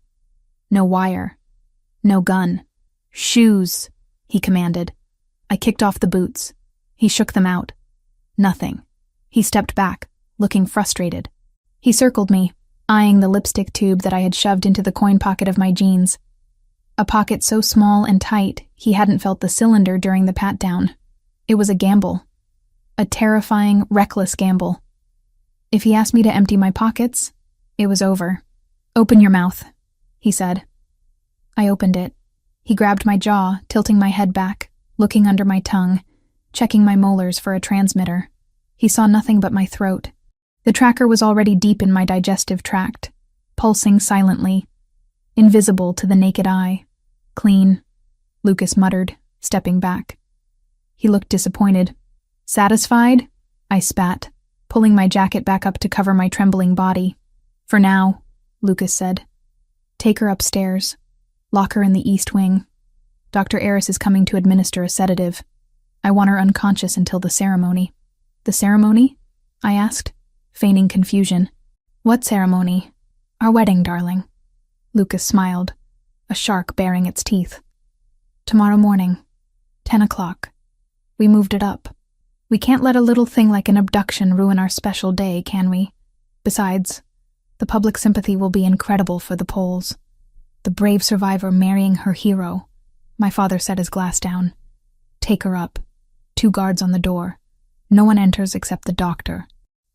A: No wire. No gun. "Shoes," he commanded. I kicked off the boots. He shook them out. Nothing. He stepped back, looking frustrated. He circled me, eyeing the lipstick tube that I had shoved into the coin pocket of my jeans. A pocket so small and tight he hadn't felt the cylinder during the pat-down. It was a gamble. A terrifying, reckless gamble. If he asked me to empty my pockets, it was over. "Open your mouth," he said. I opened it. He grabbed my jaw, tilting my head back, looking under my tongue, checking my molars for a transmitter. He saw nothing but my throat. The tracker was already deep in my digestive tract, pulsing silently, invisible to the naked eye. "Clean," Lucas muttered, stepping back. He looked disappointed. "Satisfied?" I spat, pulling my jacket back up to cover my trembling body. "For now," Lucas said. "Take her upstairs. Lock her in the East Wing. Dr. Eris is coming to administer a sedative. I want her unconscious until the ceremony." "The ceremony?" I asked, feigning confusion. "What ceremony?" "Our wedding, darling." Lucas smiled, a shark baring its teeth. "Tomorrow morning, 10 o'clock. We moved it up. We can't let a little thing like an abduction ruin our special day, can we? Besides, the public sympathy will be incredible for the Poles. The brave survivor marrying her hero." My father set his glass down. "Take her up. 2 guards on the door. No one enters except the doctor."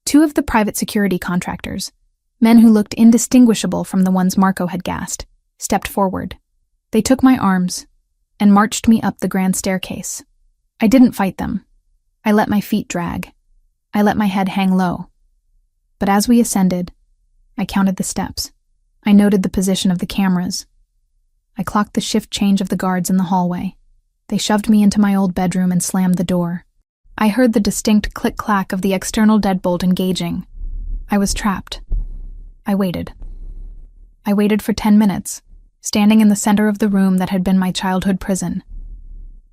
A: 2 of the private security contractors, men who looked indistinguishable from the ones Marco had gassed, stepped forward. They took my arms and marched me up the grand staircase. I didn't fight them. I let my feet drag. I let my head hang low. But as we ascended, I counted the steps. I noted the position of the cameras. I clocked the shift change of the guards in the hallway. They shoved me into my old bedroom and slammed the door. I heard the distinct click-clack of the external deadbolt engaging. I was trapped. I waited. I waited for 10 minutes, standing in the center of the room that had been my childhood prison.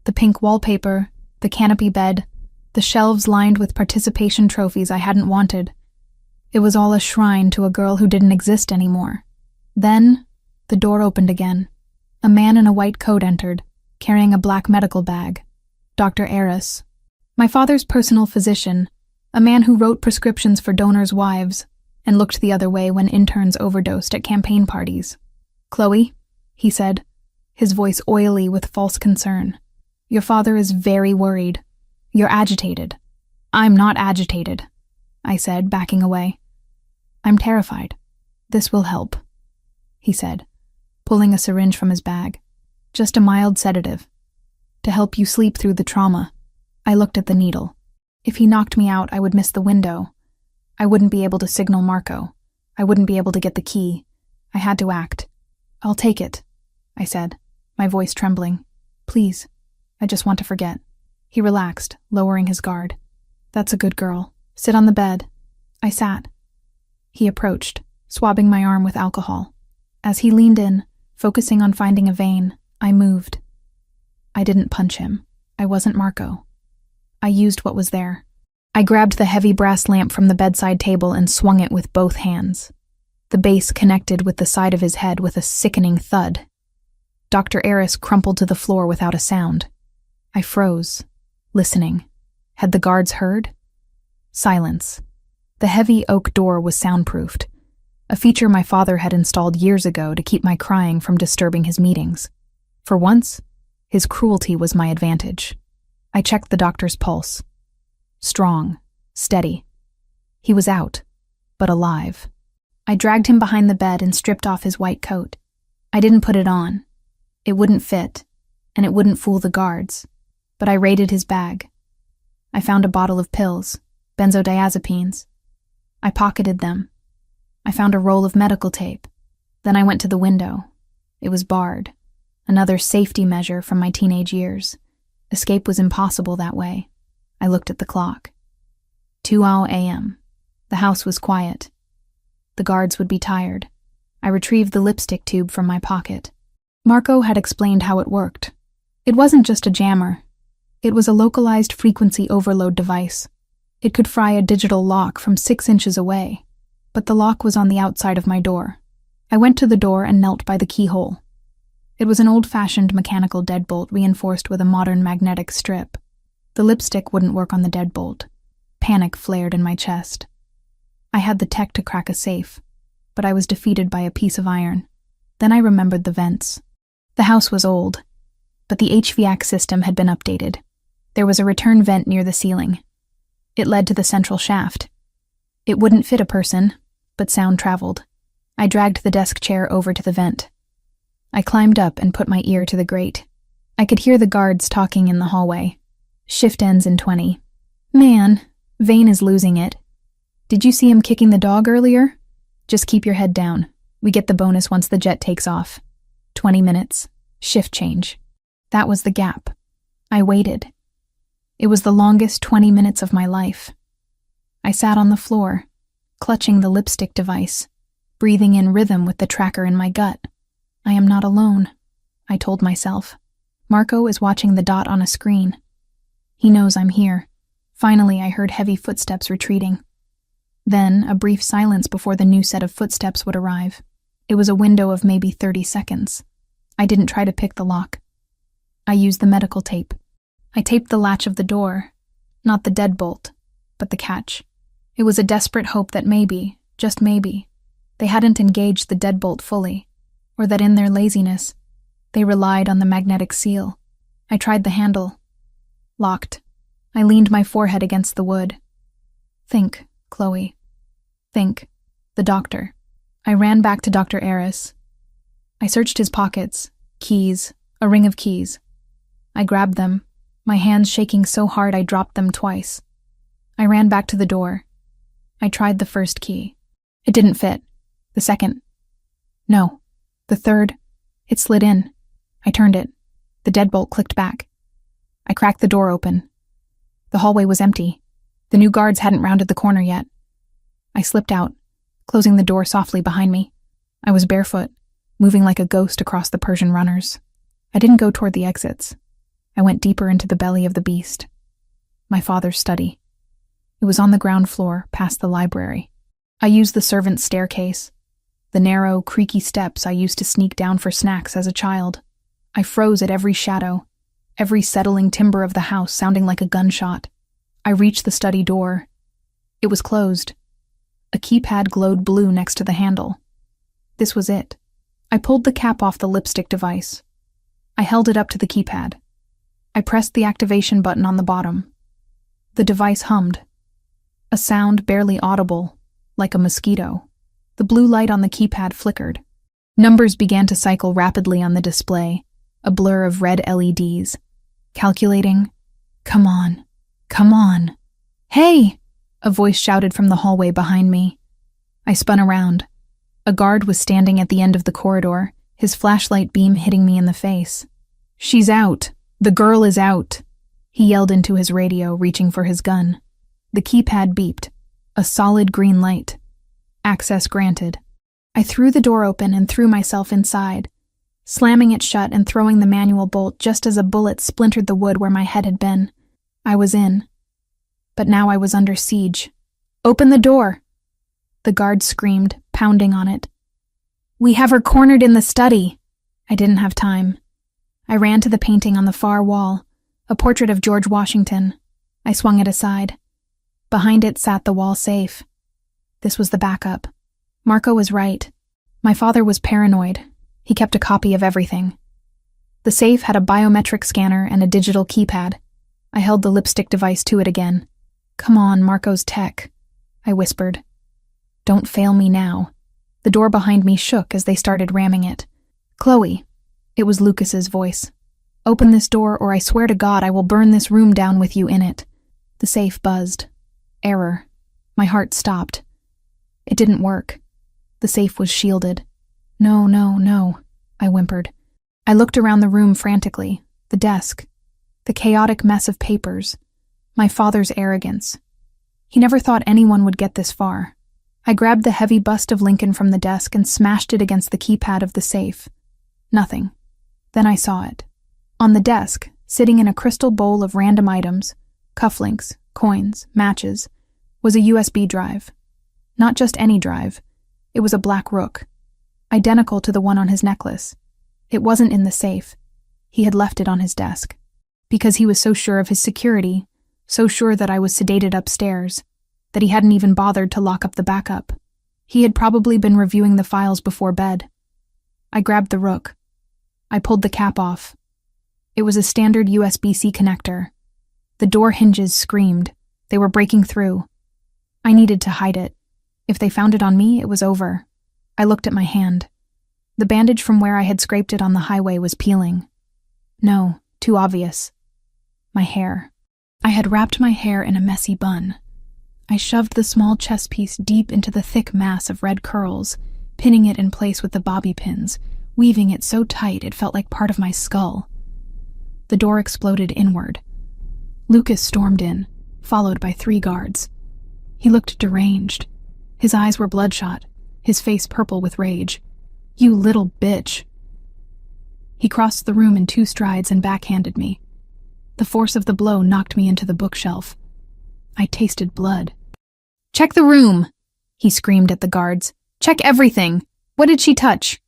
A: The pink wallpaper, the canopy bed, the shelves lined with participation trophies I hadn't wanted. It was all a shrine to a girl who didn't exist anymore. Then, the door opened again. A man in a white coat entered, carrying a black medical bag. Dr. Eris. My father's personal physician, a man who wrote prescriptions for donors' wives and looked the other way when interns overdosed at campaign parties. "Chloe," he said, his voice oily with false concern. "Your father is very worried. You're agitated." "I'm not agitated," I said, backing away. "I'm terrified. This will help," he said, pulling a syringe from his bag. "Just a mild sedative, to help you sleep through the trauma." I looked at the needle. If he knocked me out, I would miss the window. I wouldn't be able to signal Marco. I wouldn't be able to get the key. I had to act. "I'll take it," I said, my voice trembling. "Please, I just want to forget." He relaxed, lowering his guard. "That's a good girl. Sit on the bed." I sat. He approached, swabbing my arm with alcohol. As he leaned in, focusing on finding a vein, I moved. I didn't punch him. I wasn't Marco. I used what was there. I grabbed the heavy brass lamp from the bedside table and swung it with both hands. The base connected with the side of his head with a sickening thud. Dr. Eris crumpled to the floor without a sound. I froze, listening. Had the guards heard? Silence. The heavy oak door was soundproofed, a feature my father had installed years ago to keep my crying from disturbing his meetings. For once, his cruelty was my advantage. I checked the doctor's pulse. Strong, steady. He was out, but alive. I dragged him behind the bed and stripped off his white coat. I didn't put it on. It wouldn't fit, and it wouldn't fool the guards. But I raided his bag. I found a bottle of pills, benzodiazepines. I pocketed them. I found a roll of medical tape. Then I went to the window. It was barred. Another safety measure from my teenage years. Escape was impossible that way. I looked at the clock. 2 a.m. The house was quiet. The guards would be tired. I retrieved the lipstick tube from my pocket. Marco had explained how it worked. It wasn't just a jammer. It was a localized frequency overload device. It could fry a digital lock from 6 inches away, but the lock was on the outside of my door. I went to the door and knelt by the keyhole. It was an old-fashioned mechanical deadbolt reinforced with a modern magnetic strip. The lipstick wouldn't work on the deadbolt. Panic flared in my chest. I had the tech to crack a safe, but I was defeated by a piece of iron. Then I remembered the vents. The house was old, but the HVAC system had been updated. There was a return vent near the ceiling. It led to the central shaft. It wouldn't fit a person, but sound traveled. I dragged the desk chair over to the vent. I climbed up and put my ear to the grate. I could hear the guards talking in the hallway. Shift ends in 20. Man, Vane is losing it. Did you see him kicking the dog earlier? Just keep your head down. We get the bonus once the jet takes off. 20 minutes. Shift change. That was the gap. I waited. It was the longest 20 minutes of my life. I sat on the floor, clutching the lipstick device, breathing in rhythm with the tracker in my gut. I am not alone, I told myself. Marco is watching the dot on a screen. He knows I'm here. Finally, I heard heavy footsteps retreating. Then, a brief silence before the new set of footsteps would arrive. It was a window of maybe 30 seconds. I didn't try to pick the lock. I used the medical tape. I taped the latch of the door, not the deadbolt, but the catch. It was a desperate hope that maybe, just maybe, they hadn't engaged the deadbolt fully, or that in their laziness, they relied on the magnetic seal. I tried the handle. Locked. I leaned my forehead against the wood. Think, Chloe. Think. The doctor. I ran back to Dr. Eris. I searched his pockets. Keys. A ring of keys. I grabbed them, my hands shaking so hard I dropped them twice. I ran back to the door. I tried the first key. It didn't fit. The second. No. The third. It slid in. I turned it. The deadbolt clicked back. I cracked the door open. The hallway was empty. The new guards hadn't rounded the corner yet. I slipped out, closing the door softly behind me. I was barefoot, moving like a ghost across the Persian runners. I didn't go toward the exits. I went deeper into the belly of the beast. My father's study. It was on the ground floor, past the library. I used the servants' staircase, the narrow, creaky steps I used to sneak down for snacks as a child. I froze at every shadow, every settling timber of the house sounding like a gunshot. I reached the study door. It was closed. A keypad glowed blue next to the handle. This was it. I pulled the cap off the lipstick device. I held it up to the keypad. I pressed the activation button on the bottom. The device hummed. A sound barely audible, like a mosquito. The blue light on the keypad flickered. Numbers began to cycle rapidly on the display, a blur of red LEDs. Calculating. Come on. Come on. Hey! A voice shouted from the hallway behind me. I spun around. A guard was standing at the end of the corridor, his flashlight beam hitting me in the face. She's out. The girl is out. He yelled into his radio, reaching for his gun. The keypad beeped. A solid green light. Access granted. I threw the door open and threw myself inside, slamming it shut and throwing the manual bolt just as a bullet splintered the wood where my head had been. I was in. But now I was under siege. Open the door! The guard screamed, pounding on it. We have her cornered in the study. I didn't have time. I ran to the painting on the far wall, a portrait of George Washington. I swung it aside. Behind it sat the wall safe. This was the backup. Marco was right. My father was paranoid. He kept a copy of everything. The safe had a biometric scanner and a digital keypad. I held the lipstick device to it again. Come on, Marco's tech, I whispered. Don't fail me now. The door behind me shook as they started ramming it. Chloe. It was Lucas's voice. Open this door or I swear to God I will burn this room down with you in it. The safe buzzed. Error. My heart stopped. It didn't work. The safe was shielded. No, no, no, I whimpered. I looked around the room frantically. The desk. The chaotic mess of papers. My father's arrogance. He never thought anyone would get this far. I grabbed the heavy bust of Lincoln from the desk and smashed it against the keypad of the safe. Nothing. Then I saw it. On the desk, sitting in a crystal bowl of random items, cufflinks, coins, matches, was a USB drive. Not just any drive. It was a black rook, identical to the one on his necklace. It wasn't in the safe. He had left it on his desk. Because he was so sure of his security, so sure that I was sedated upstairs, that he hadn't even bothered to lock up the backup. He had probably been reviewing the files before bed. I grabbed the rook. I pulled the cap off. It was a standard USB-C connector. The door hinges screamed. They were breaking through. I needed to hide it. If they found it on me, it was over. I looked at my hand. The bandage from where I had scraped it on the highway was peeling. No, too obvious. My hair. I had wrapped my hair in a messy bun. I shoved the small chest piece deep into the thick mass of red curls, pinning it in place with the bobby pins, weaving it so tight it felt like part of my skull. The door exploded inward. Lucas stormed in, followed by 3 guards. He looked deranged. His eyes were bloodshot, his face purple with rage. "You little bitch." He crossed the room in 2 strides and backhanded me. The force of the blow knocked me into the bookshelf. I tasted blood. "Check the room," he screamed at the guards. "Check everything. What did she touch?"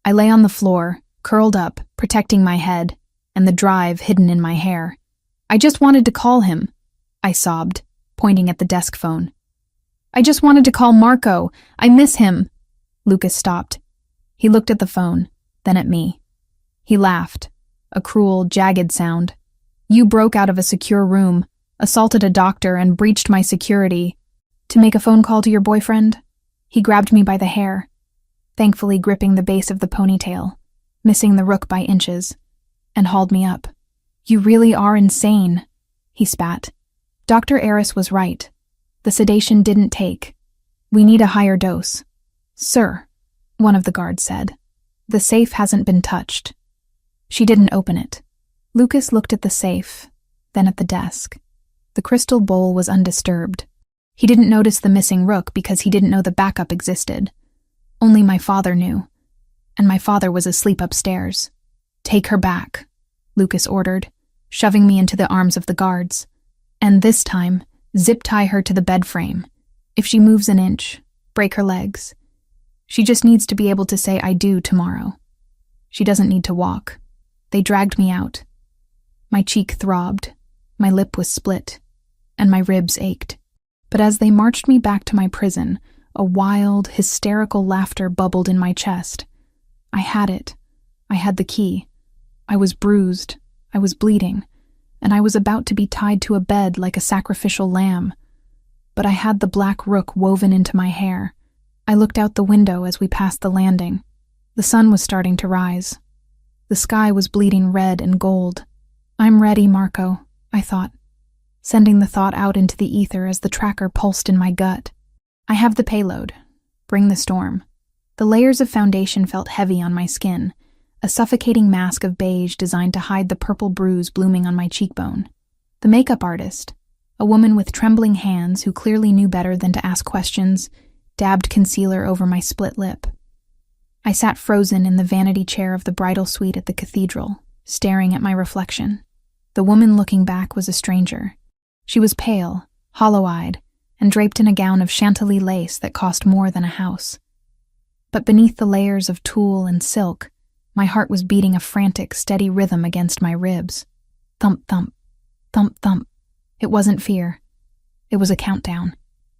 A: I lay on the floor, curled up, protecting my head, and the drive hidden in my hair. "I just wanted to call him," I sobbed, pointing at the desk phone. "I just wanted to call Marco. I miss him." Lucas stopped. He looked at the phone, then at me. He laughed, a cruel, jagged sound. "You broke out of a secure room, assaulted a doctor, and breached my security. To make a phone call to your boyfriend?" He grabbed me by the hair, thankfully gripping the base of the ponytail, missing the rook by inches, and hauled me up. "You really are insane," he spat. "Dr. Eris was right. The sedation didn't take. We need a higher dose." "Sir," one of the guards said, "the safe hasn't been touched." She didn't open it. Lucas looked at the safe, then at the desk. The crystal bowl was undisturbed. He didn't notice the missing rook because he didn't know the backup existed. Only my father knew, and my father was asleep upstairs. "Take her back," Lucas ordered, shoving me into the arms of the guards. "And this time, zip-tie her to the bed frame. If she moves an inch, break her legs. She just needs to be able to say 'I do' tomorrow. She doesn't need to walk." They dragged me out. My cheek throbbed, my lip was split, and my ribs ached. But as they marched me back to my prison, a wild, hysterical laughter bubbled in my chest. I had it. I had the key. I was bruised. I was bleeding. And I was about to be tied to a bed like a sacrificial lamb. But I had the black rook woven into my hair. I looked out the window as we passed the landing. The sun was starting to rise. The sky was bleeding red and gold. "I'm ready, Marco," I thought, sending the thought out into the ether as the tracker pulsed in my gut. "I have the payload. Bring the storm." The layers of foundation felt heavy on my skin, a suffocating mask of beige designed to hide the purple bruise blooming on my cheekbone. The makeup artist, a woman with trembling hands who clearly knew better than to ask questions, dabbed concealer over my split lip. I sat frozen in the vanity chair of the bridal suite at the cathedral, staring at my reflection. The woman looking back was a stranger. She was pale, hollow-eyed, and draped in a gown of Chantilly lace that cost more than a house. But beneath the layers of tulle and silk, my heart was beating a frantic, steady rhythm against my ribs. Thump, thump, thump, thump. It wasn't fear. It was a countdown.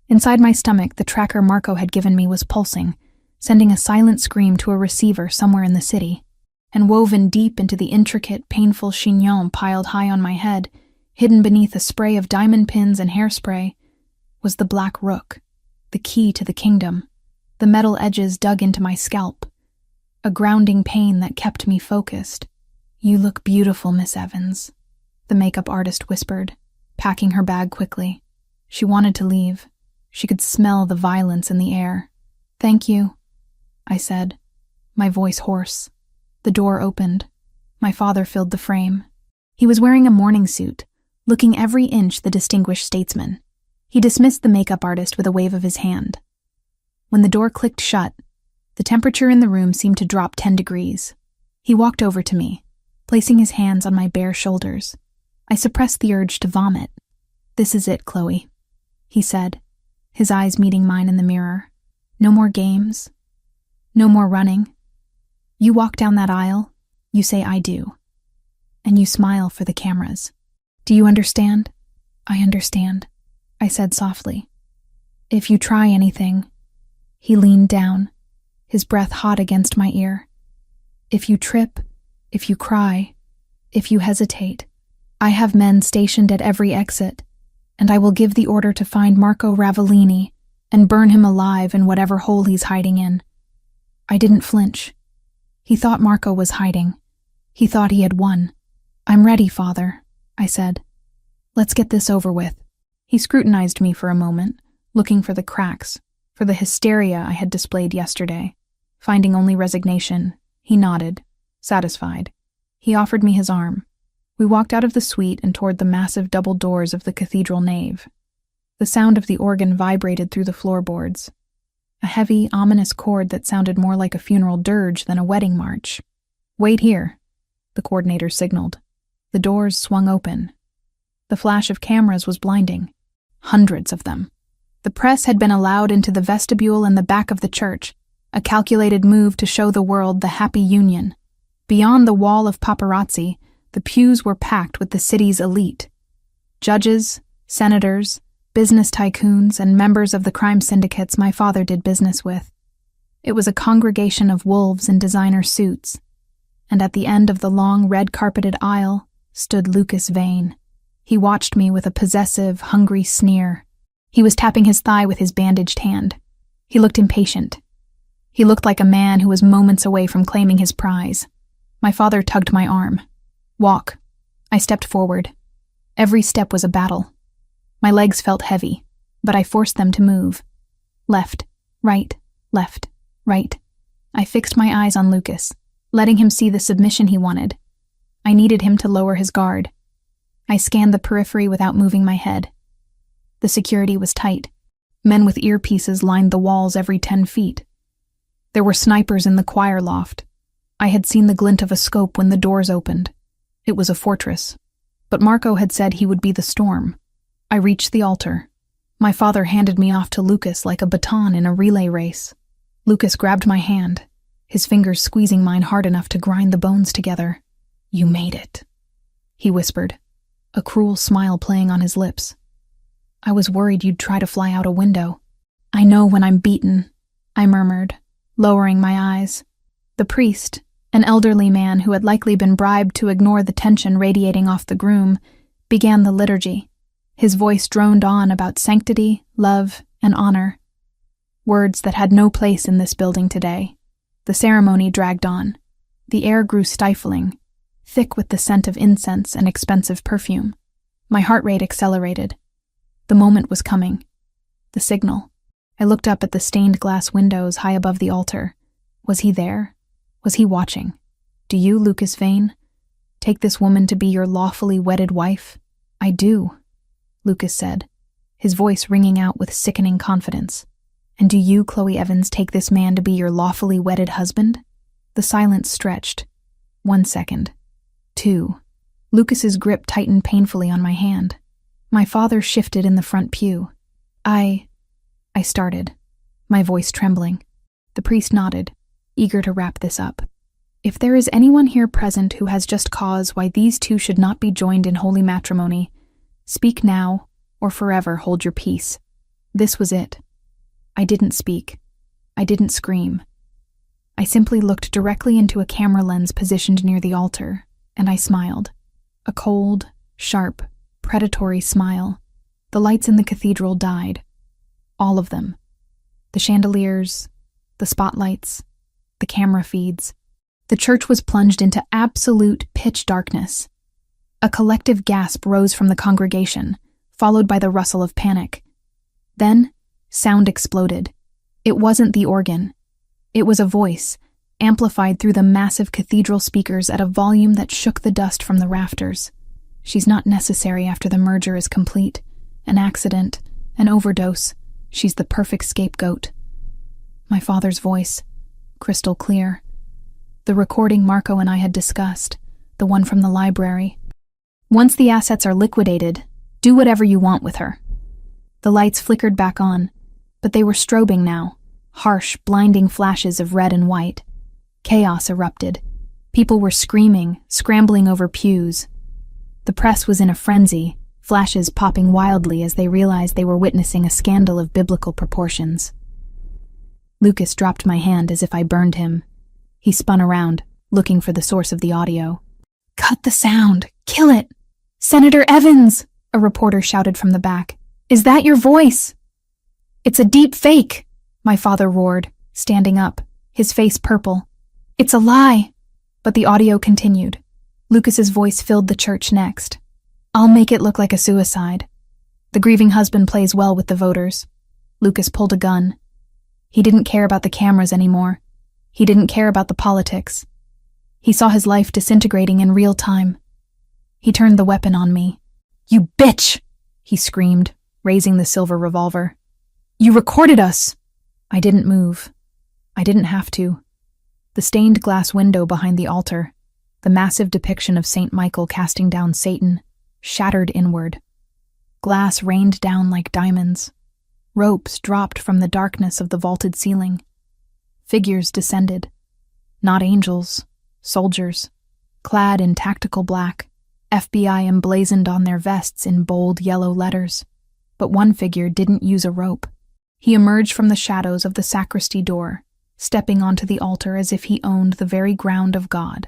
A: Inside my stomach, the tracker Marco had given me was pulsing, sending a silent scream to a receiver somewhere in the city. And woven deep into the intricate, painful chignon piled high on my head, hidden beneath a spray of diamond pins and hairspray, was the black rook, the key to the kingdom. The metal edges dug into my scalp, a grounding pain that kept me focused. "You look beautiful, Miss Evans," the makeup artist whispered, packing her bag quickly. She wanted to leave. She could smell the violence in the air. "Thank you," I said, my voice hoarse. The door opened. My father filled the frame. He was wearing a morning suit, looking every inch the distinguished statesman. He dismissed the makeup artist with a wave of his hand. When the door clicked shut, the temperature in the room seemed to drop 10 degrees. He walked over to me, placing his hands on my bare shoulders. I suppressed the urge to vomit. "This is it, Chloe," he said, his eyes meeting mine in the mirror. "No more games. No more running. You walk down that aisle, you say 'I do,' and you smile for the cameras. Do you understand?" "I understand," I said softly. "If you try anything," he leaned down, his breath hot against my ear. "If you trip, If you cry, if you hesitate, I have men stationed at every exit, and I will give the order to find Marco Ravellini and burn him alive in whatever hole he's hiding in." I didn't flinch. He thought Marco was hiding. He thought he had won. "I'm ready, Father," I said. "Let's get this over with." He scrutinized me for a moment, looking for the cracks, for the hysteria I had displayed yesterday. Finding only resignation, he nodded, satisfied. He offered me his arm. We walked out of the suite and toward the massive double doors of the cathedral nave. The sound of the organ vibrated through the floorboards, a heavy, ominous chord that sounded more like a funeral dirge than a wedding march. "Wait here," the coordinator signaled. The doors swung open. The flash of cameras was blinding. Hundreds of them. The press had been allowed into the vestibule and the back of the church, a calculated move to show the world the happy union. Beyond the wall of paparazzi, the pews were packed with the city's elite. Judges, senators, business tycoons, and members of the crime syndicates my father did business with. It was a congregation of wolves in designer suits, and at the end of the long red-carpeted aisle stood Lucas Vane. He watched me with a possessive, hungry sneer. He was tapping his thigh with his bandaged hand. He looked impatient. He looked like a man who was moments away from claiming his prize. My father tugged my arm. "Walk." I stepped forward. Every step was a battle. My legs felt heavy, but I forced them to move. Left, right, left, right. I fixed my eyes on Lucas, letting him see the submission he wanted. I needed him to lower his guard. I scanned the periphery without moving my head. The security was tight. Men with earpieces lined the walls every 10 feet. There were snipers in the choir loft. I had seen the glint of a scope when the doors opened. It was a fortress. But Marco had said he would be the storm. I reached the altar. My father handed me off to Lucas like a baton in a relay race. Lucas grabbed my hand, his fingers squeezing mine hard enough to grind the bones together. "You made it," he whispered, a cruel smile playing on his lips. "I was worried you'd try to fly out a window." "I know when I'm beaten," I murmured, lowering my eyes. The priest, an elderly man who had likely been bribed to ignore the tension radiating off the groom, began the liturgy. His voice droned on about sanctity, love, and honor. Words that had no place in this building today. The ceremony dragged on. The air grew stifling, thick with the scent of incense and expensive perfume. My heart rate accelerated. The moment was coming. The signal. I looked up at the stained glass windows high above the altar. Was he there? Was he watching? "Do you, Lucas Vane, take this woman to be your lawfully wedded wife?" "I do," Lucas said, his voice ringing out with sickening confidence. "And do you, Chloe Evans, take this man to be your lawfully wedded husband?" The silence stretched. 1 second. 2. Lucas's grip tightened painfully on my hand. My father shifted in the front pew. I started, my voice trembling. The priest nodded, eager to wrap this up. "If there is anyone here present who has just cause why these two should not be joined in holy matrimony, speak now, or forever hold your peace." This was it. I didn't speak. I didn't scream. I simply looked directly into a camera lens positioned near the altar, and I smiled. A cold, sharp, predatory smile. The lights in the cathedral died. All of them. The chandeliers, the spotlights, the camera feeds. The church was plunged into absolute pitch darkness. A collective gasp rose from the congregation, followed by the rustle of panic. Then, sound exploded. It wasn't the organ. It was a voice, amplified through the massive cathedral speakers at a volume that shook the dust from the rafters. "She's not necessary after the merger is complete. An accident, an overdose. She's the perfect scapegoat." My father's voice, crystal clear. The recording Marco and I had discussed, the one from the library. "Once the assets are liquidated, do whatever you want with her." The lights flickered back on, but they were strobing now, harsh, blinding flashes of red and white. Chaos erupted. People were screaming, scrambling over pews. The press was in a frenzy, flashes popping wildly as they realized they were witnessing a scandal of biblical proportions. Lucas dropped my hand as if I burned him. He spun around, looking for the source of the audio. "Cut the sound! Kill it! Senator Evans!" a reporter shouted from the back. "Is that your voice?" "It's a deep fake," my father roared, standing up, his face purple. "It's a lie." But the audio continued. Lucas's voice filled the church next. "I'll make it look like a suicide. The grieving husband plays well with the voters." Lucas pulled a gun. He didn't care about the cameras anymore. He didn't care about the politics. He saw his life disintegrating in real time. He turned the weapon on me. "You bitch!" he screamed, raising the silver revolver. "You recorded us!" I didn't move. I didn't have to. The stained glass window behind the altar, the massive depiction of St. Michael casting down Satan, shattered inward. Glass rained down like diamonds. Ropes dropped from the darkness of the vaulted ceiling. Figures descended. Not angels, soldiers, clad in tactical black, FBI emblazoned on their vests in bold yellow letters. But one figure didn't use a rope. He emerged from the shadows of the sacristy door, stepping onto the altar as if he owned the very ground of God.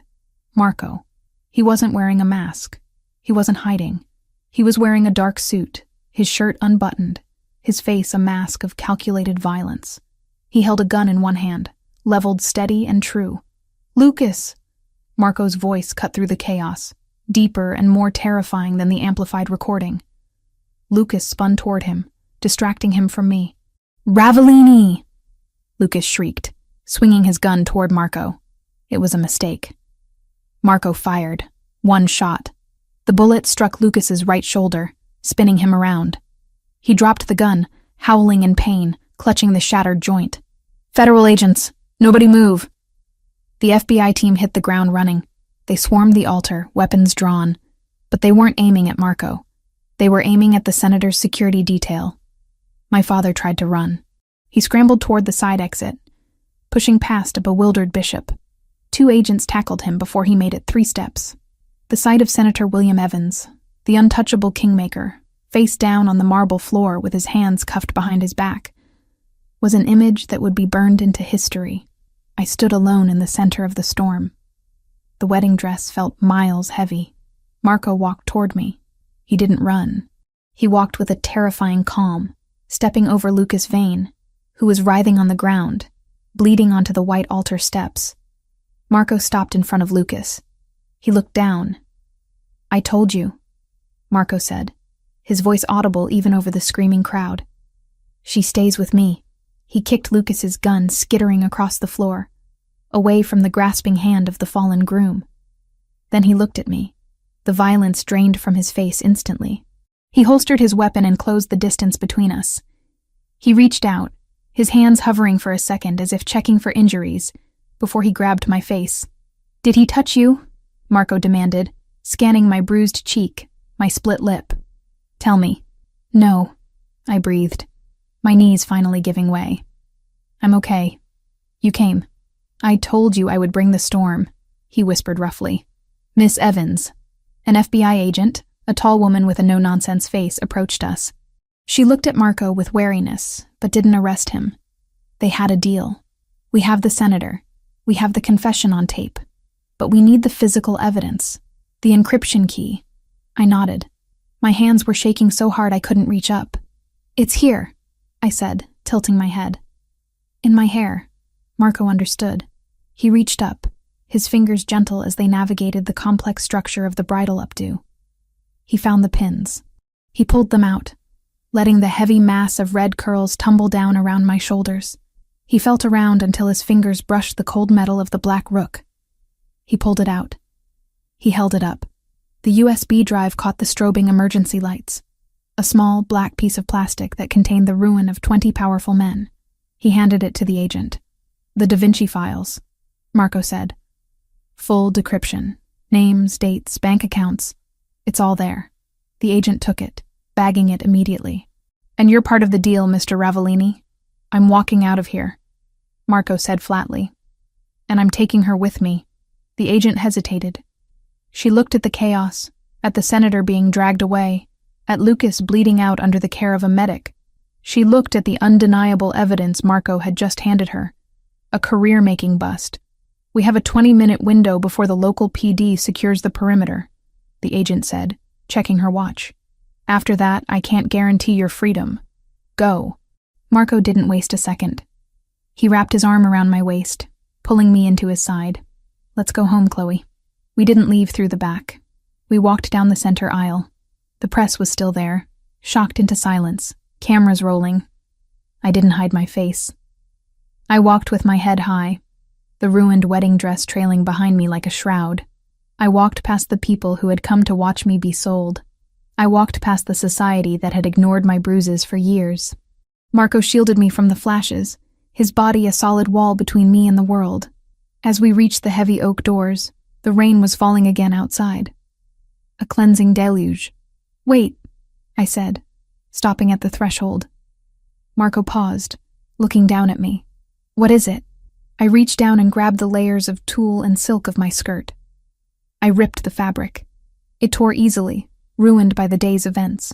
A: Marco. He wasn't wearing a mask. He wasn't hiding. He was wearing a dark suit, his shirt unbuttoned, his face a mask of calculated violence. He held a gun in one hand, leveled steady and true. "Lucas!" Marco's voice cut through the chaos, deeper and more terrifying than the amplified recording. Lucas spun toward him, distracting him from me. "Ravellini!" Lucas shrieked, swinging his gun toward Marco. It was a mistake. Marco fired. One shot. The bullet struck Lucas's right shoulder, spinning him around. He dropped the gun, howling in pain, clutching the shattered joint. "Federal agents! Nobody move!" The FBI team hit the ground running. They swarmed the altar, weapons drawn. But they weren't aiming at Marco. They were aiming at the senator's security detail. My father tried to run. He scrambled toward the side exit, pushing past a bewildered bishop. 2 agents tackled him before he made it 3 steps. The sight of Senator William Evans, the untouchable kingmaker, face down on the marble floor with his hands cuffed behind his back, was an image that would be burned into history. I stood alone in the center of the storm. The wedding dress felt miles heavy. Marco walked toward me. He didn't run. He walked with a terrifying calm, stepping over Lucas Vane, who was writhing on the ground, bleeding onto the white altar steps. Marco stopped in front of Lucas. He looked down. "I told you," Marco said, his voice audible even over the screaming crowd. "She stays with me." He kicked Lucas's gun skittering across the floor, away from the grasping hand of the fallen groom. Then he looked at me. The violence drained from his face instantly. He holstered his weapon and closed the distance between us. He reached out, his hands hovering for a second as if checking for injuries, before he grabbed my face. "Did he touch you?" Marco demanded, scanning my bruised cheek, my split lip. "Tell me." "No," I breathed, my knees finally giving way. "I'm okay. You came." "I told you I would bring the storm," he whispered roughly. "Miss Evans." An FBI agent, a tall woman with a no-nonsense face, approached us. She looked at Marco with wariness, but didn't arrest him. They had a deal. "We have the senator. We have the confession on tape. But we need the physical evidence. The encryption key." I nodded. My hands were shaking so hard I couldn't reach up. "It's here," I said, tilting my head. "In my hair." Marco understood. He reached up, his fingers gentle as they navigated the complex structure of the bridal updo. He found the pins. He pulled them out, letting the heavy mass of red curls tumble down around my shoulders. He felt around until his fingers brushed the cold metal of the black rook. He pulled it out. He held it up. The USB drive caught the strobing emergency lights, a small black piece of plastic that contained the ruin of 20 powerful men. He handed it to the agent. "The Da Vinci files," Marco said. "Full decryption. Names, dates, bank accounts. It's all there." The agent took it, bagging it immediately. "And you're part of the deal, Mr. Ravellini. I'm walking out of here," Marco said flatly. "And I'm taking her with me." The agent hesitated. She looked at the chaos, at the senator being dragged away, at Lucas bleeding out under the care of a medic. She looked at the undeniable evidence Marco had just handed her, a career-making bust, We have a 20-minute window before the local PD secures the perimeter, the agent said, checking her watch. After that, I can't guarantee your freedom. Go. Marco didn't waste a second. He wrapped his arm around my waist, pulling me into his side. Let's go home, Chloe. We didn't leave through the back. We walked down the center aisle. The press was still there, shocked into silence, cameras rolling. I didn't hide my face. I walked with my head high, the ruined wedding dress trailing behind me like a shroud. I walked past the people who had come to watch me be sold. I walked past the society that had ignored my bruises for years. Marco shielded me from the flashes, his body a solid wall between me and the world. As we reached the heavy oak doors, the rain was falling again outside. A cleansing deluge. Wait, I said, stopping at the threshold. Marco paused, looking down at me. What is it? I reached down and grabbed the layers of tulle and silk of my skirt. I ripped the fabric. It tore easily, ruined by the day's events.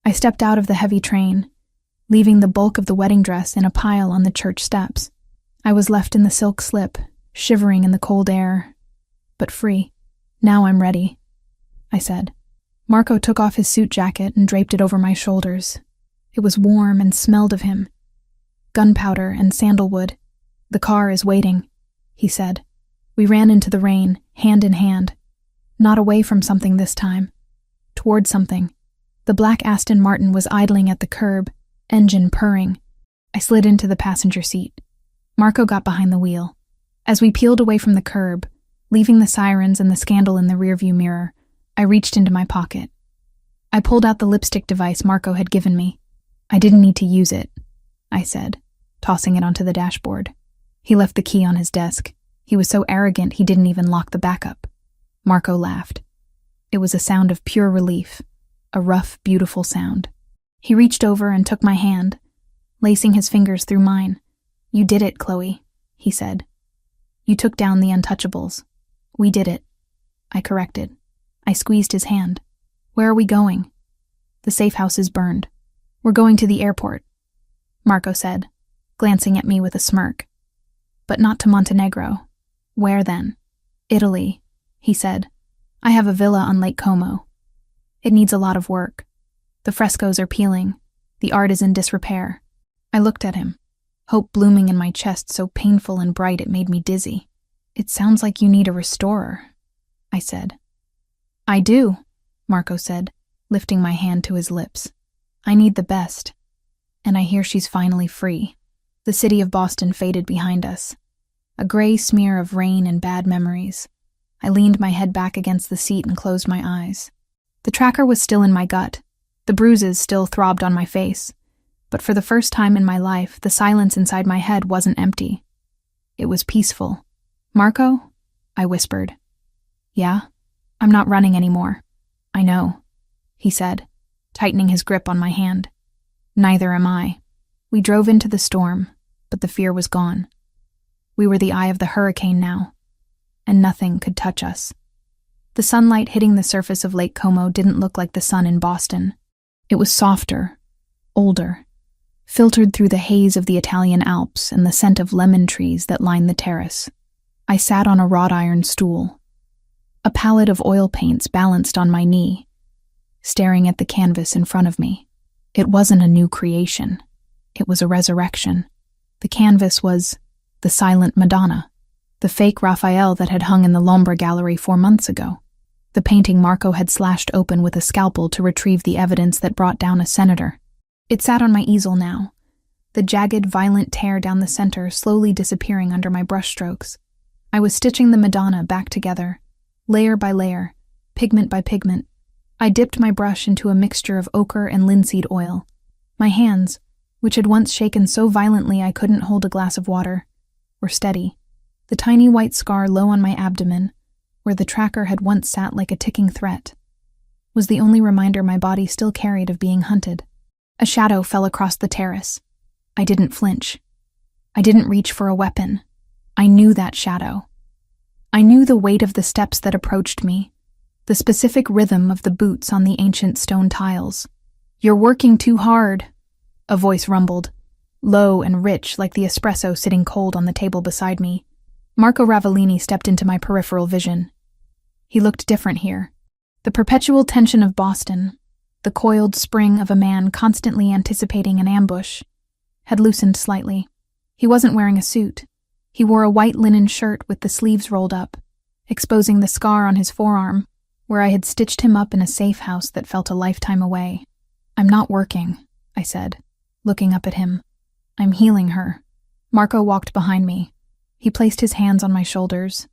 A: I stepped out of the heavy train, leaving the bulk of the wedding dress in a pile on the church steps. I was left in the silk slip, shivering in the cold air, but free. Now I'm ready, I said. Marco took off his suit jacket and draped it over my shoulders. It was warm and smelled of him. Gunpowder and sandalwood. The car is waiting, he said. We ran into the rain, hand in hand. Not away from something this time. Toward something. The black Aston Martin was idling at the curb, engine purring. I slid into the passenger seat. Marco got behind the wheel. As we peeled away from the curb, leaving the sirens and the scandal in the rearview mirror, I reached into my pocket. I pulled out the lipstick device Marco had given me. I didn't need to use it, I said, tossing it onto the dashboard. He left the key on his desk. He was so arrogant he didn't even lock the backup. Marco laughed. It was a sound of pure relief, a rough, beautiful sound. He reached over and took my hand, lacing his fingers through mine. You did it, Chloe, he said. You took down the untouchables. We did it. I corrected. I squeezed his hand. Where are we going? The safe house is burned. We're going to the airport, Marco said, glancing at me with a smirk. But not to Montenegro. Where then? Italy, he said. I have a villa on Lake Como. It needs a lot of work. The frescoes are peeling. The art is in disrepair. I looked at him, hope blooming in my chest so painful and bright it made me dizzy. It sounds like you need a restorer, I said. I do, Marco said, lifting my hand to his lips. I need the best. And I hear she's finally free. The city of Boston faded behind us. A gray smear of rain and bad memories. I leaned my head back against the seat and closed my eyes. The tracker was still in my gut. The bruises still throbbed on my face. But for the first time in my life, the silence inside my head wasn't empty. It was peaceful. Marco? I whispered. Yeah? I'm not running anymore. I know, he said, tightening his grip on my hand. Neither am I. We drove into the storm, but the fear was gone. We were the eye of the hurricane now, and nothing could touch us. The sunlight hitting the surface of Lake Como didn't look like the sun in Boston. It was softer, older, filtered through the haze of the Italian Alps and the scent of lemon trees that lined the terrace. I sat on a wrought iron stool. A palette of oil paints balanced on my knee, staring at the canvas in front of me. It wasn't a new creation. It was a resurrection. The canvas was the silent Madonna, the fake Raphael that had hung in the Lombra Gallery 4 months ago. The painting Marco had slashed open with a scalpel to retrieve the evidence that brought down a senator. It sat on my easel now, the jagged, violent tear down the center slowly disappearing under my brushstrokes. I was stitching the Madonna back together, layer by layer, pigment by pigment. I dipped my brush into a mixture of ochre and linseed oil. My hands, which had once shaken so violently I couldn't hold a glass of water, were steady. The tiny white scar low on my abdomen, where the tracker had once sat like a ticking threat, was the only reminder my body still carried of being hunted. A shadow fell across the terrace. I didn't flinch. I didn't reach for a weapon. I knew that shadow. I knew the weight of the steps that approached me, the specific rhythm of the boots on the ancient stone tiles. You're working too hard, a voice rumbled, low and rich like the espresso sitting cold on the table beside me. Marco Ravellini stepped into my peripheral vision. He looked different here. The perpetual tension of Boston, the coiled spring of a man constantly anticipating an ambush, had loosened slightly. He wasn't wearing a suit. He wore a white linen shirt with the sleeves rolled up, exposing the scar on his forearm, where I had stitched him up in a safe house that felt a lifetime away. "I'm not working," I said, looking up at him. "I'm healing her." Marco walked behind me. He placed his hands on my shoulders,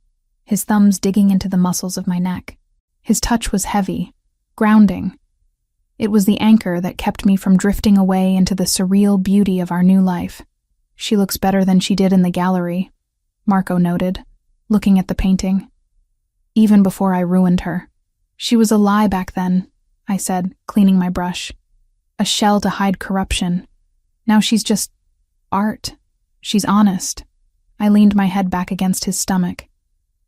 A: his thumbs digging into the muscles of my neck. His touch was heavy, grounding. It was the anchor that kept me from drifting away into the surreal beauty of our new life. "She looks better than she did in the gallery," Marco noted, looking at the painting. "Even before I ruined her. She was a lie back then," I said, cleaning my brush. "A shell to hide corruption. Now she's just art. She's honest." I leaned my head back against his stomach.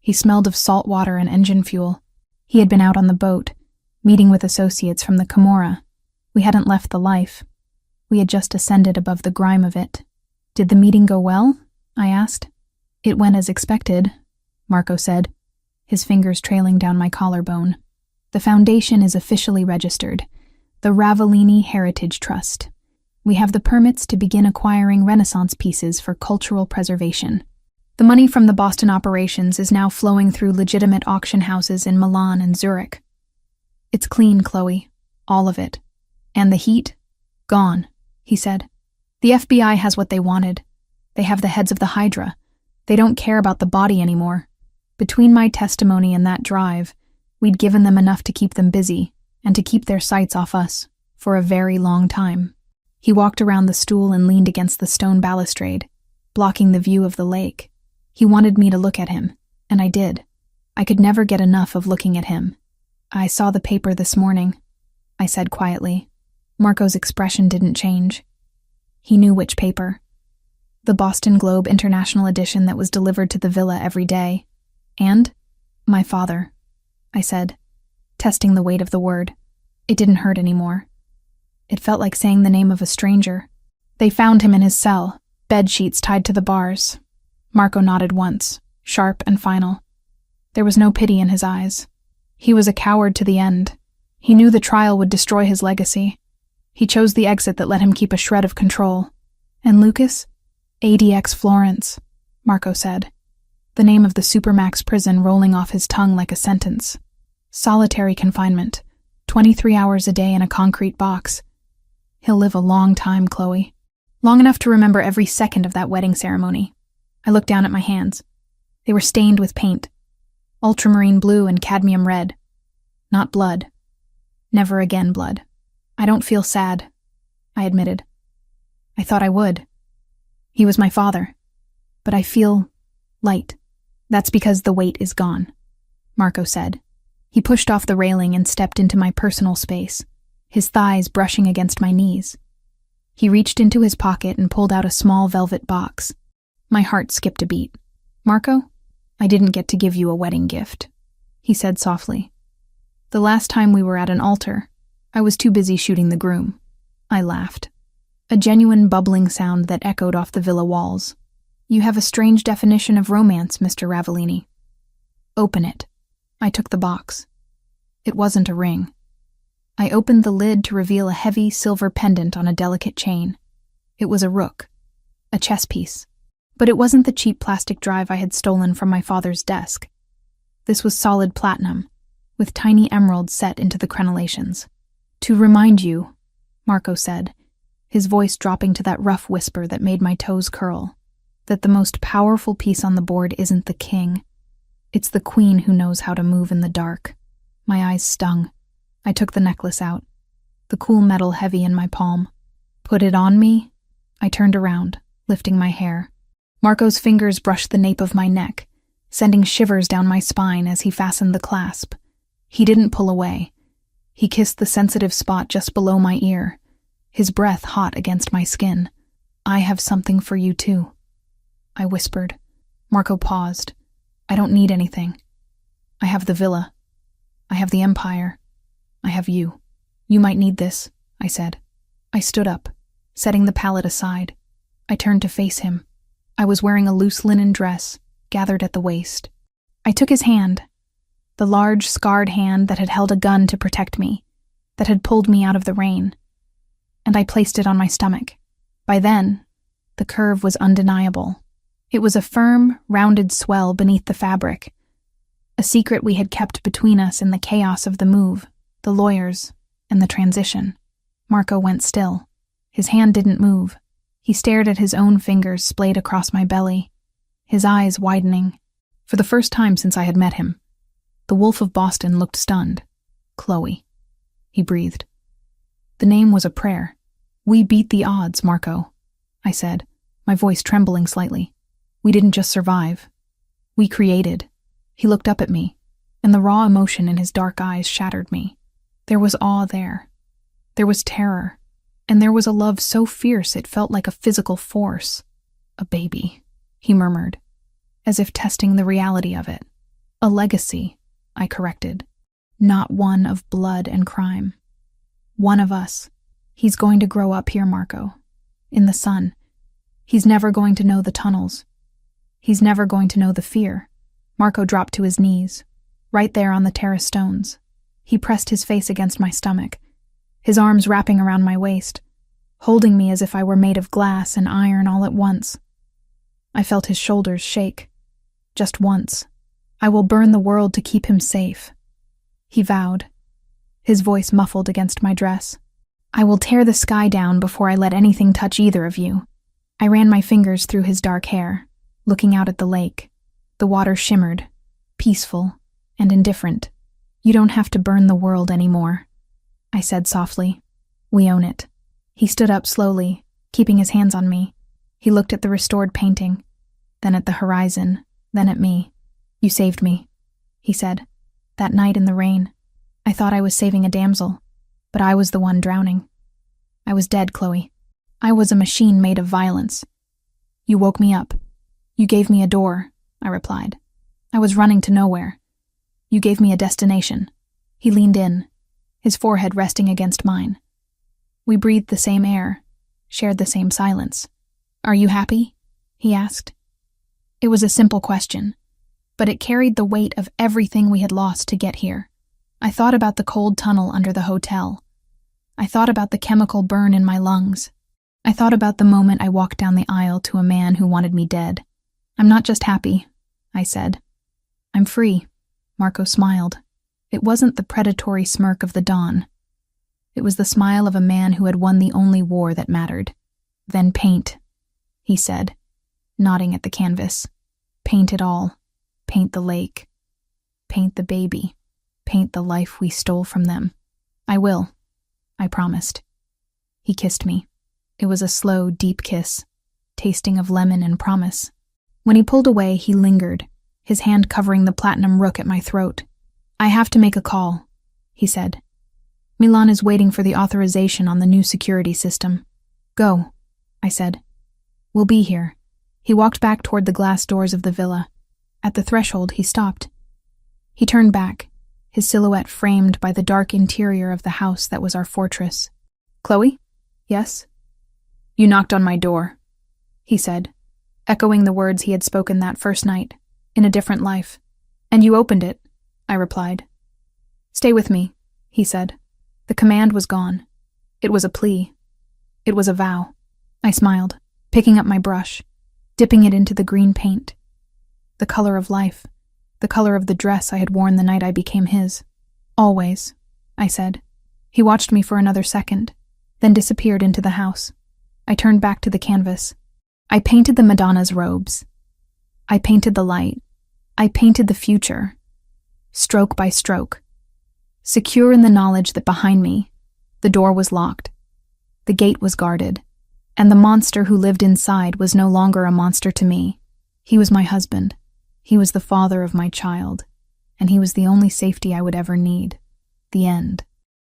A: He smelled of salt water and engine fuel. He had been out on the boat, meeting with associates from the Camorra. We hadn't left the life. We had just ascended above the grime of it. "Did the meeting go well?" I asked. "It went as expected," Marco said, his fingers trailing down my collarbone. "The foundation is officially registered, the Ravellini Heritage Trust. We have the permits to begin acquiring Renaissance pieces for cultural preservation. The money from the Boston operations is now flowing through legitimate auction houses in Milan and Zurich. It's clean, Chloe. All of it. And the heat? Gone," he said. "The FBI has what they wanted. They have the heads of the Hydra. They don't care about the body anymore. Between my testimony and that drive, we'd given them enough to keep them busy and to keep their sights off us for a very long time." He walked around the stool and leaned against the stone balustrade, blocking the view of the lake. He wanted me to look at him, and I did. I could never get enough of looking at him. "I saw the paper this morning," I said quietly. Marco's expression didn't change. He knew which paper. The Boston Globe International edition that was delivered to the villa every day. "And my father," I said, testing the weight of the word. It didn't hurt anymore. It felt like saying the name of a stranger. "They found him in his cell, bed sheets tied to the bars." Marco nodded once, sharp and final. There was no pity in his eyes. He was a coward to the end. He knew the trial would destroy his legacy. He chose the exit that let him keep a shred of control. "And Lucas?" "ADX Florence," Marco said, the name of the Supermax prison rolling off his tongue like a sentence. "Solitary confinement, 23 hours a day in a concrete box. He'll live a long time, Chloe. Long enough to remember every second of that wedding ceremony." I looked down at my hands. They were stained with paint. Ultramarine blue and cadmium red. Not blood. Never again blood. "I don't feel sad," I admitted. "I thought I would. He was my father. But I feel light. That's because the weight is gone," Marco said. He pushed off the railing and stepped into my personal space, his thighs brushing against my knees. He reached into his pocket and pulled out a small velvet box. My heart skipped a beat. "Marco, I didn't get to give you a wedding gift," he said softly. "The last time we were at an altar, I was too busy shooting the groom." I laughed. A genuine bubbling sound that echoed off the villa walls. "You have a strange definition of romance, Mr. Ravellini." "Open it." I took the box. It wasn't a ring. I opened the lid to reveal a heavy silver pendant on a delicate chain. It was a rook, a chess piece. But it wasn't the cheap plastic drive I had stolen from my father's desk. This was solid platinum, with tiny emeralds set into the crenellations. "To remind you," Marco said, his voice dropping to that rough whisper that made my toes curl, "that the most powerful piece on the board isn't the king. It's the queen who knows how to move in the dark." My eyes stung. I took the necklace out, the cool metal heavy in my palm. "Put it on me?" I turned around, lifting my hair. Marco's fingers brushed the nape of my neck, sending shivers down my spine as he fastened the clasp. He didn't pull away. He kissed the sensitive spot just below my ear, his breath hot against my skin. "I have something for you too," I whispered. Marco paused. "I don't need anything. I have the villa. I have the empire. I have you. You might need this," I said. I stood up, setting the palette aside. I turned to face him. I was wearing a loose linen dress, gathered at the waist. I took his hand, the large, scarred hand that had held a gun to protect me, that had pulled me out of the rain, and I placed it on my stomach. By then, the curve was undeniable. It was a firm, rounded swell beneath the fabric, a secret we had kept between us in the chaos of the move, the lawyers, and the transition. Marco went still. His hand didn't move. He stared at his own fingers splayed across my belly, his eyes widening. For the first time since I had met him, the Wolf of Boston looked stunned. Chloe. He breathed. The name was a prayer. We beat the odds, Marco, I said, my voice trembling slightly. We didn't just survive. We created. He looked up at me, and the raw emotion in his dark eyes shattered me. There was awe there. There was terror. And there was a love so fierce it felt like a physical force. A baby, he murmured, as if testing the reality of it. A legacy, I corrected. Not one of blood and crime. One of us. He's going to grow up here, Marco. In the sun. He's never going to know the tunnels. He's never going to know the fear. Marco dropped to his knees, right there on the terrace stones. He pressed his face against my stomach, his arms wrapping around my waist, holding me as if I were made of glass and iron all at once. I felt his shoulders shake. Just once. I will burn the world to keep him safe, he vowed, his voice muffled against my dress. I will tear the sky down before I let anything touch either of you. I ran my fingers through his dark hair, looking out at the lake. The water shimmered, peaceful and indifferent. You don't have to burn the world anymore, I said softly. We own it. He stood up slowly, keeping his hands on me. He looked at the restored painting, then at the horizon, then at me. You saved me, he said. That night in the rain, I thought I was saving a damsel, but I was the one drowning. I was dead, Chloe. I was a machine made of violence. You woke me up. You gave me a door, I replied. I was running to nowhere. You gave me a destination. He leaned in, his forehead resting against mine. We breathed the same air, shared the same silence. Are you happy? He asked. It was a simple question, but it carried the weight of everything we had lost to get here. I thought about the cold tunnel under the hotel. I thought about the chemical burn in my lungs. I thought about the moment I walked down the aisle to a man who wanted me dead. I'm not just happy, I said. I'm free. Marco smiled. It wasn't the predatory smirk of the dawn. It was the smile of a man who had won the only war that mattered. Then paint, he said, nodding at the canvas. Paint it all. Paint the lake. Paint the baby. Paint the life we stole from them. I will, I promised. He kissed me. It was a slow, deep kiss, tasting of lemon and promise. When he pulled away, he lingered, his hand covering the platinum rook at my throat. I have to make a call, he said. Milan is waiting for the authorization on the new security system. Go, I said. We'll be here. He walked back toward the glass doors of the villa. At the threshold, he stopped. He turned back, his silhouette framed by the dark interior of the house that was our fortress. Chloe? Yes? You knocked on my door, he said, echoing the words he had spoken that first night, in a different life. And you opened it, I replied. Stay with me, he said. The command was gone. It was a plea. It was a vow. I smiled, picking up my brush, dipping it into the green paint. The color of life, the color of the dress I had worn the night I became his. Always, I said. He watched me for another second, then disappeared into the house. I turned back to the canvas. I painted the Madonna's robes. I painted the light. I painted the future, stroke by stroke, secure in the knowledge that behind me, the door was locked, the gate was guarded, and the monster who lived inside was no longer a monster to me. He was my husband. He was the father of my child, and he was the only safety I would ever need. The end.